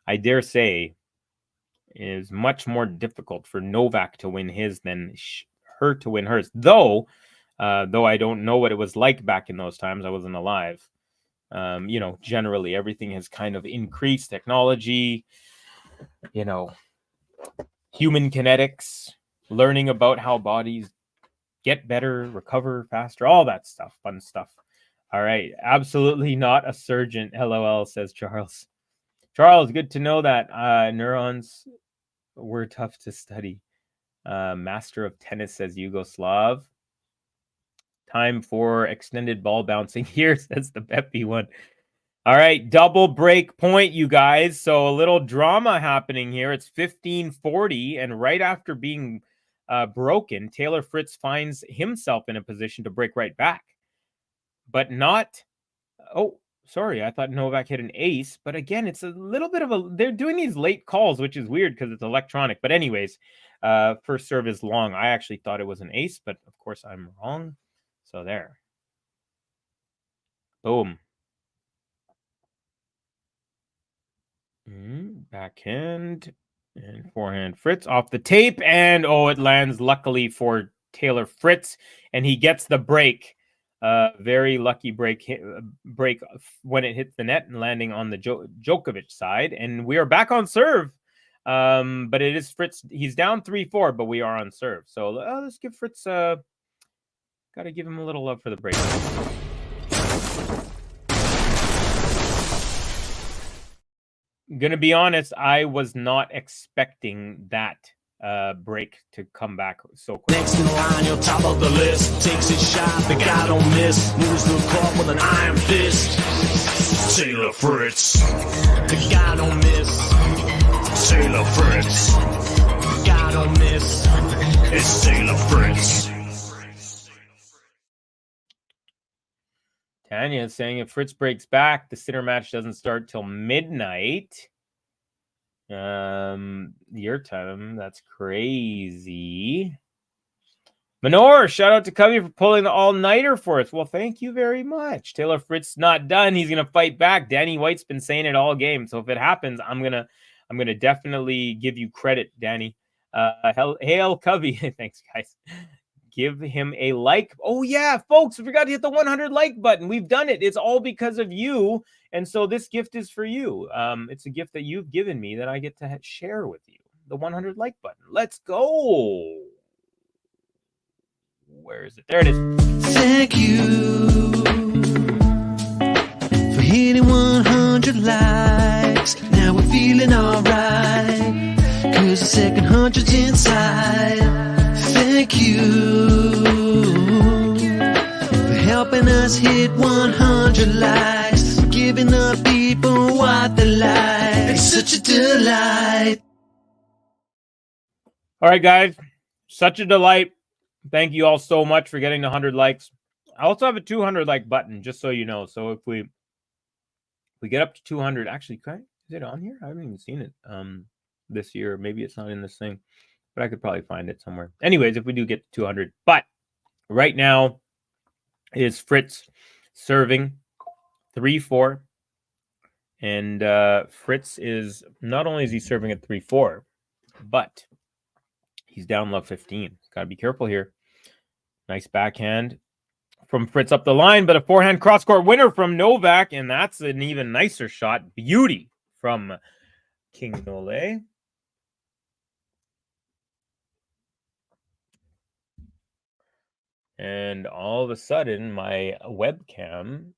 I dare say it is much more difficult for Novak to win his than her to win hers. Though I don't know what it was like back in those times. I wasn't alive. Generally everything has kind of increased. Technology, human kinetics, learning about how bodies get better, recover faster, all that stuff, fun stuff. All right. Absolutely not a surgeon. LOL, says Charles. Charles, good to know that neurons were tough to study. Master of tennis, says Yugoslav. Time for extended ball bouncing here, says the Peppy one. All right, double break point, you guys. So a little drama happening here. It's 15:40, and right after being broken, Taylor Fritz finds himself in a position to break right back. But not... Oh, sorry, I thought Novak hit an ace. But again, it's a little bit of a... They're doing these late calls, which is weird because it's electronic. But anyways, first serve is long. I actually thought it was an ace, but of course I'm wrong. So there. Boom. Backhand and forehand Fritz off the tape. And it lands luckily for Taylor Fritz. And he gets the break. Very lucky break when it hits the net and landing on the Djokovic side. And we are back on serve. But it is Fritz. He's down 3-4, but we are on serve. So let's give Fritz... Got to give him a little love for the break. Gonna be honest, I was not expecting that break to come back so quick. Next in line, you're top of the list. Takes his shot, the guy don't miss. Moves the court with an iron fist. Taylor Fritz, the guy don't miss. Taylor Fritz, the guy don't miss. It's Taylor Fritz. Tanya is saying if Fritz breaks back, the sitter match doesn't start till midnight. Your time. That's crazy. Manor, shout out to Covey for pulling the all-nighter for us. Well, thank you very much. Taylor Fritz not done. He's gonna fight back. Danny White's been saying it all game. So if it happens, I'm gonna definitely give you credit, Danny. Hail Covey. Thanks, guys. Give him a like. Oh, yeah, folks, we forgot to hit the 100 like button. We've done it. It's all because of you. And so this gift is for you. It's a gift that you've given me that I get to share with you. The 100 like button. Let's go. Where is it? There it is. Thank you for hitting 100 likes. Now we're feeling alright, 'cause the second 100's inside. Thank you for helping us hit 100 likes, giving the people what they like. It's such a delight. All right, guys. Such a delight. Thank you all so much for getting the 100 likes. I also have a 200 like button, just so you know. So if we get up to 200, actually, is it on here? I haven't even seen it this year. Maybe it's not in this thing. But I could probably find it somewhere. Anyways, if we do get to 200. But right now is Fritz serving 3-4. And Fritz is, not only is he serving at 3-4, but he's down love 15. Got to be careful here. Nice backhand from Fritz up the line, but a forehand cross-court winner from Novak. And that's an even nicer shot. Beauty from King Nole. And all of a sudden, my webcam,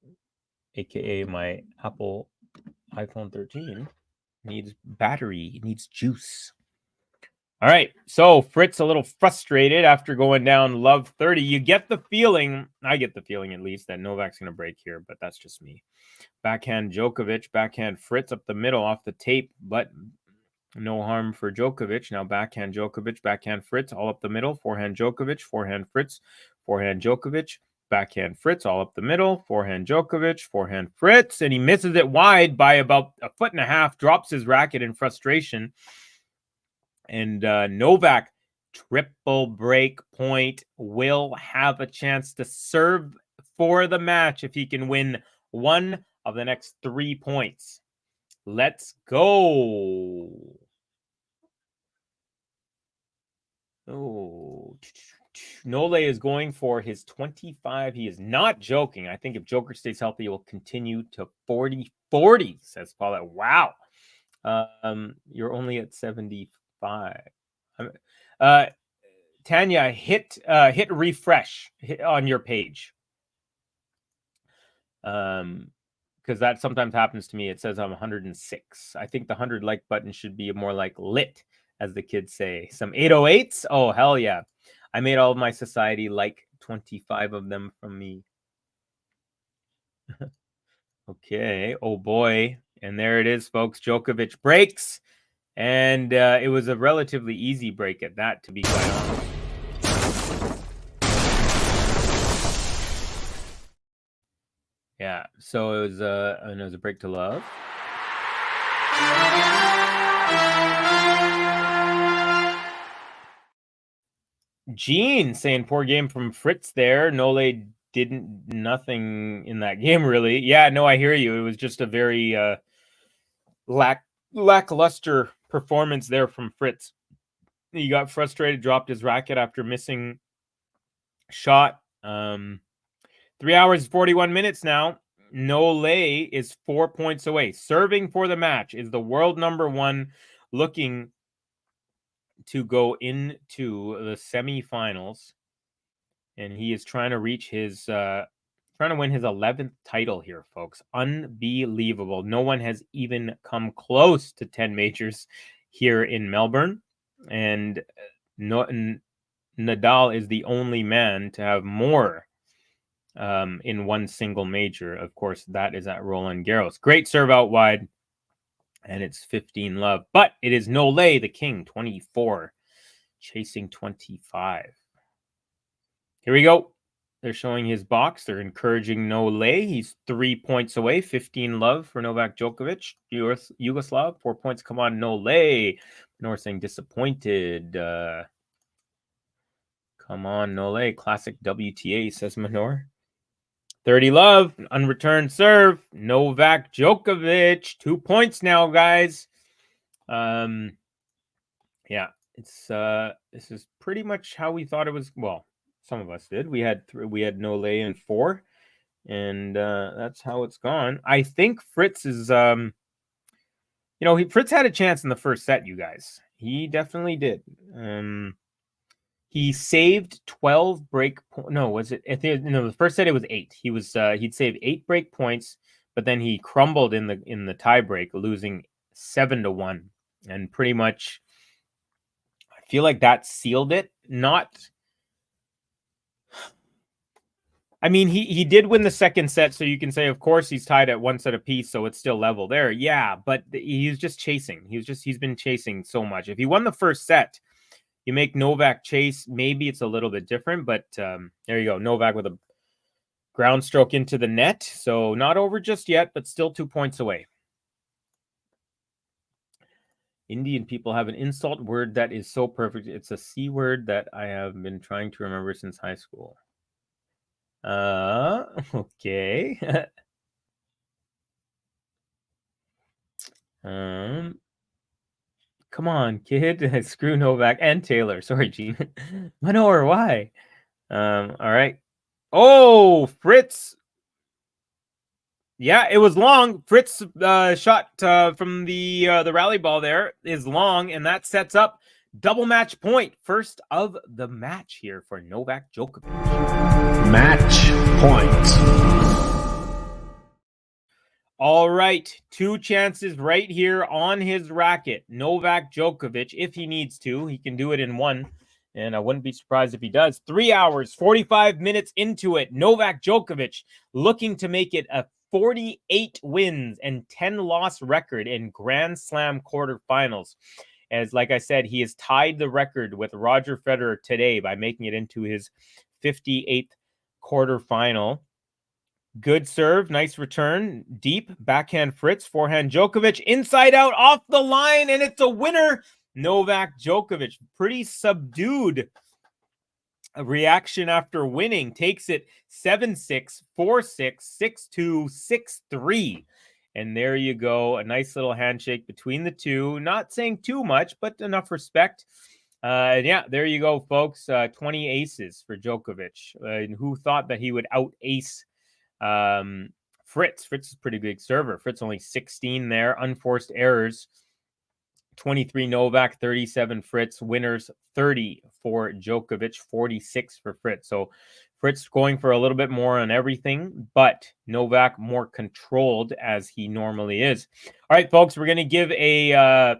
aka my Apple iPhone 13, needs battery, needs juice. All right, so Fritz a little frustrated after going down love 30. You get the feeling, I get the feeling at least, that Novak's going to break here, but that's just me. Backhand Djokovic, backhand Fritz up the middle off the tape, but no harm for Djokovic. Now backhand Djokovic, backhand Fritz, all up the middle. Forehand Djokovic, forehand Fritz, forehand Djokovic, backhand Fritz, all up the middle, forehand Djokovic, forehand Fritz, and he misses it wide by about 1.5 feet, drops his racket in frustration. And Novak, triple break point, will have a chance to serve for the match if he can win one of the next 3 points. Let's go. Oh, Nole is going for his 25. He is not joking. I think if Joker stays healthy, he will continue to 40-40, says Paulette. Wow. You're only at 75. Tanya, hit refresh on your page. Because that sometimes happens to me. It says I'm 106. I think the 100 like button should be more like lit, as the kids say. Some 808s? Oh, hell yeah. I made all of my society like 25 of them from me. Okay. Oh, boy. And there it is, folks. Djokovic breaks. And it was a relatively easy break at that, to be quite honest. Yeah, so it was a break to love. Gene saying poor game from Fritz there. Nole didn't nothing in that game really. Yeah, no, I hear you. It was just a very lackluster performance there from Fritz. He got frustrated, dropped his racket after missing shot. 3 hours, 41 minutes now. Nole is 4 points away. Serving for the match is the world number one, looking to go into the semifinals. And he is trying to reach his, trying to win his 11th title here, folks. Unbelievable. No one has even come close to 10 majors here in Melbourne. And Nadal is the only man to have more in one single major. Of course, that is at Roland Garros. Great serve out wide, and it's 15 love. But it is Nole, the king, 24, chasing 25. Here we go. They're showing his box. They're encouraging Nole. He's 3 points away, 15 love for Novak Djokovic. Yugoslav, 4 points. Come on, Nole. Manor saying disappointed. Come on, Nole. Classic WTA, says Manor. 30 love, unreturned serve. Novak Djokovic, 2 points now, guys. Yeah, it's this is pretty much how we thought it was. Well, some of us did. We had Nole in 4, and that's how it's gone. I think Fritz is Fritz had a chance in the first set, you guys. He definitely did. He saved 12 break points. No, was it? The first set it was 8. He'd saved 8 break points, but then he crumbled in the tie break, losing 7-1, and pretty much, I feel like that sealed it. I mean, he did win the second set, so you can say, of course, he's tied at 1 set apiece, so it's still level there. Yeah, but he's just chasing. He's been chasing so much. If he won the first set, you make Novak chase, maybe it's a little bit different, but there you go. Novak with a ground stroke into the net. So not over just yet, but still 2 points away. Indian people have an insult word that is so perfect. It's a C word that I have been trying to remember since high school. Okay. Come on, kid. Screw Novak and Taylor. Sorry, Gene. Manor, why? All right. Oh, Fritz. Yeah, it was long. Fritz shot from the rally ball there is long, and that sets up double match point. First of the match here for Novak Djokovic. Match point. All right, 2 chances right here on his racket. Novak Djokovic, if he needs to, he can do it in 1. And I wouldn't be surprised if he does. 3 hours, 45 minutes into it. Novak Djokovic looking to make it a 48 wins and 10 loss record in Grand Slam quarterfinals. As like I said, he has tied the record with Roger Federer today by making it into his 58th quarterfinal. Good serve, nice return, deep, backhand Fritz, forehand Djokovic, inside out, off the line, and it's a winner. Novak Djokovic, pretty subdued reaction after winning, takes it 7-6, 4-6, 6-2, 6-3. And there you go, a nice little handshake between the two. Not saying too much, but enough respect. Yeah, there you go, folks. 20 aces for Djokovic. Who thought that he would out-ace Fritz? Fritz is a pretty big server. Fritz only 16 there. Unforced errors. 23 Novak, 37 Fritz. Winners 30 for Djokovic, 46 for Fritz. So Fritz going for a little bit more on everything, but Novak more controlled as he normally is. All right, folks, we're going to give a...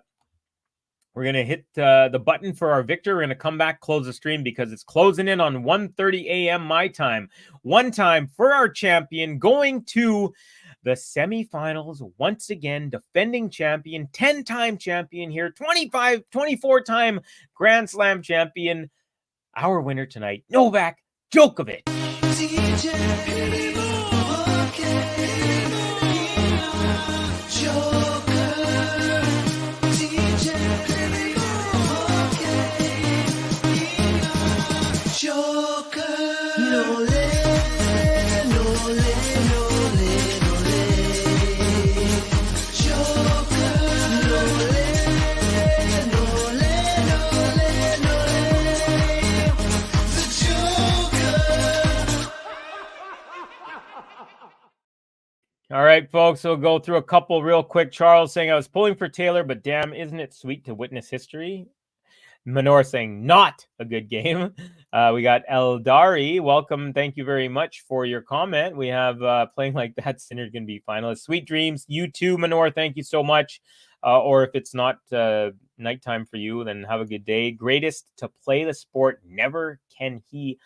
we're going to hit the button for our victor. We're going to come back, close the stream because it's closing in on 1:30 a.m. my time. One time for our champion going to the semifinals once again, defending champion, 10-time champion here, 24-time Grand Slam champion. Our winner tonight, Novak Djokovic. All right, folks, we'll go through a couple real quick. Charles saying, I was pulling for Taylor, but damn, isn't it sweet to witness history? Manor saying, not a good game. We got Eldari. Welcome. Thank you very much for your comment. We have playing like that, Sinner's going to be finalist. Sweet dreams. You too, Manor. Thank you so much. Or if it's not nighttime for you, then have a good day. Greatest to play the sport. Never can he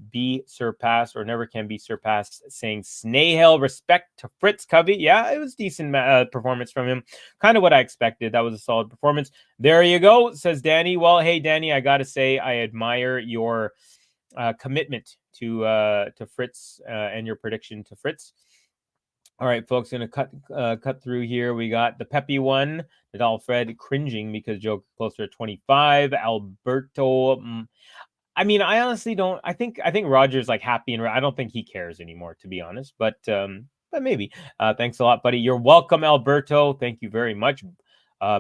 be surpassed, or never can be surpassed. Saying Snail, respect to Fritz Covey. Yeah, it was decent performance from him. Kind of what I expected. That was a solid performance. There you go, says Danny. Well, hey, Danny, I got to say I admire your commitment to Fritz and your prediction to Fritz. All right, folks, going to cut through here. We got the peppy one. Nadal Fred cringing because Joe closer to 25. Alberto... I mean, I honestly don't. I think Roger's like happy, and I don't think he cares anymore, to be honest. But maybe. Thanks a lot, buddy. You're welcome, Alberto. Thank you very much.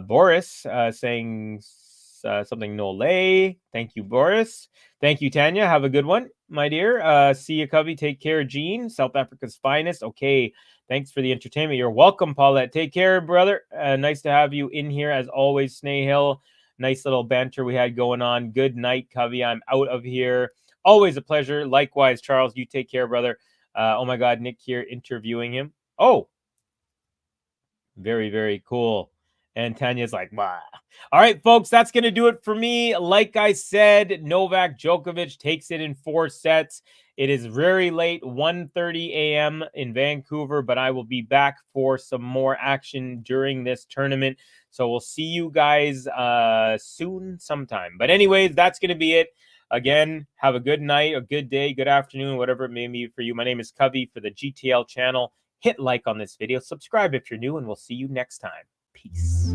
Boris saying something Nole. Thank you, Boris. Thank you, Tanya. Have a good one, my dear. See you, Covey. Take care, Gene. South Africa's finest. Okay. Thanks for the entertainment. You're welcome, Paulette. Take care, brother. Nice to have you in here as always, Snail. Nice little banter we had going on. Good night, Covey. I'm out of here. Always a pleasure. Likewise, Charles. You take care, brother. Oh, my God. Nick here interviewing him. Oh, very, very cool. And Tanya's like, bah. All right, folks, that's going to do it for me. Like I said, Novak Djokovic takes it in 4 sets. It is very late, 1:30 a.m. in Vancouver, but I will be back for some more action during this tournament. So we'll see you guys soon sometime. But anyways, that's going to be it. Again, have a good night, a good day, good afternoon, whatever it may be for you. My name is Covey for the GTL channel. Hit like on this video. Subscribe if you're new, and we'll see you next time. Peace.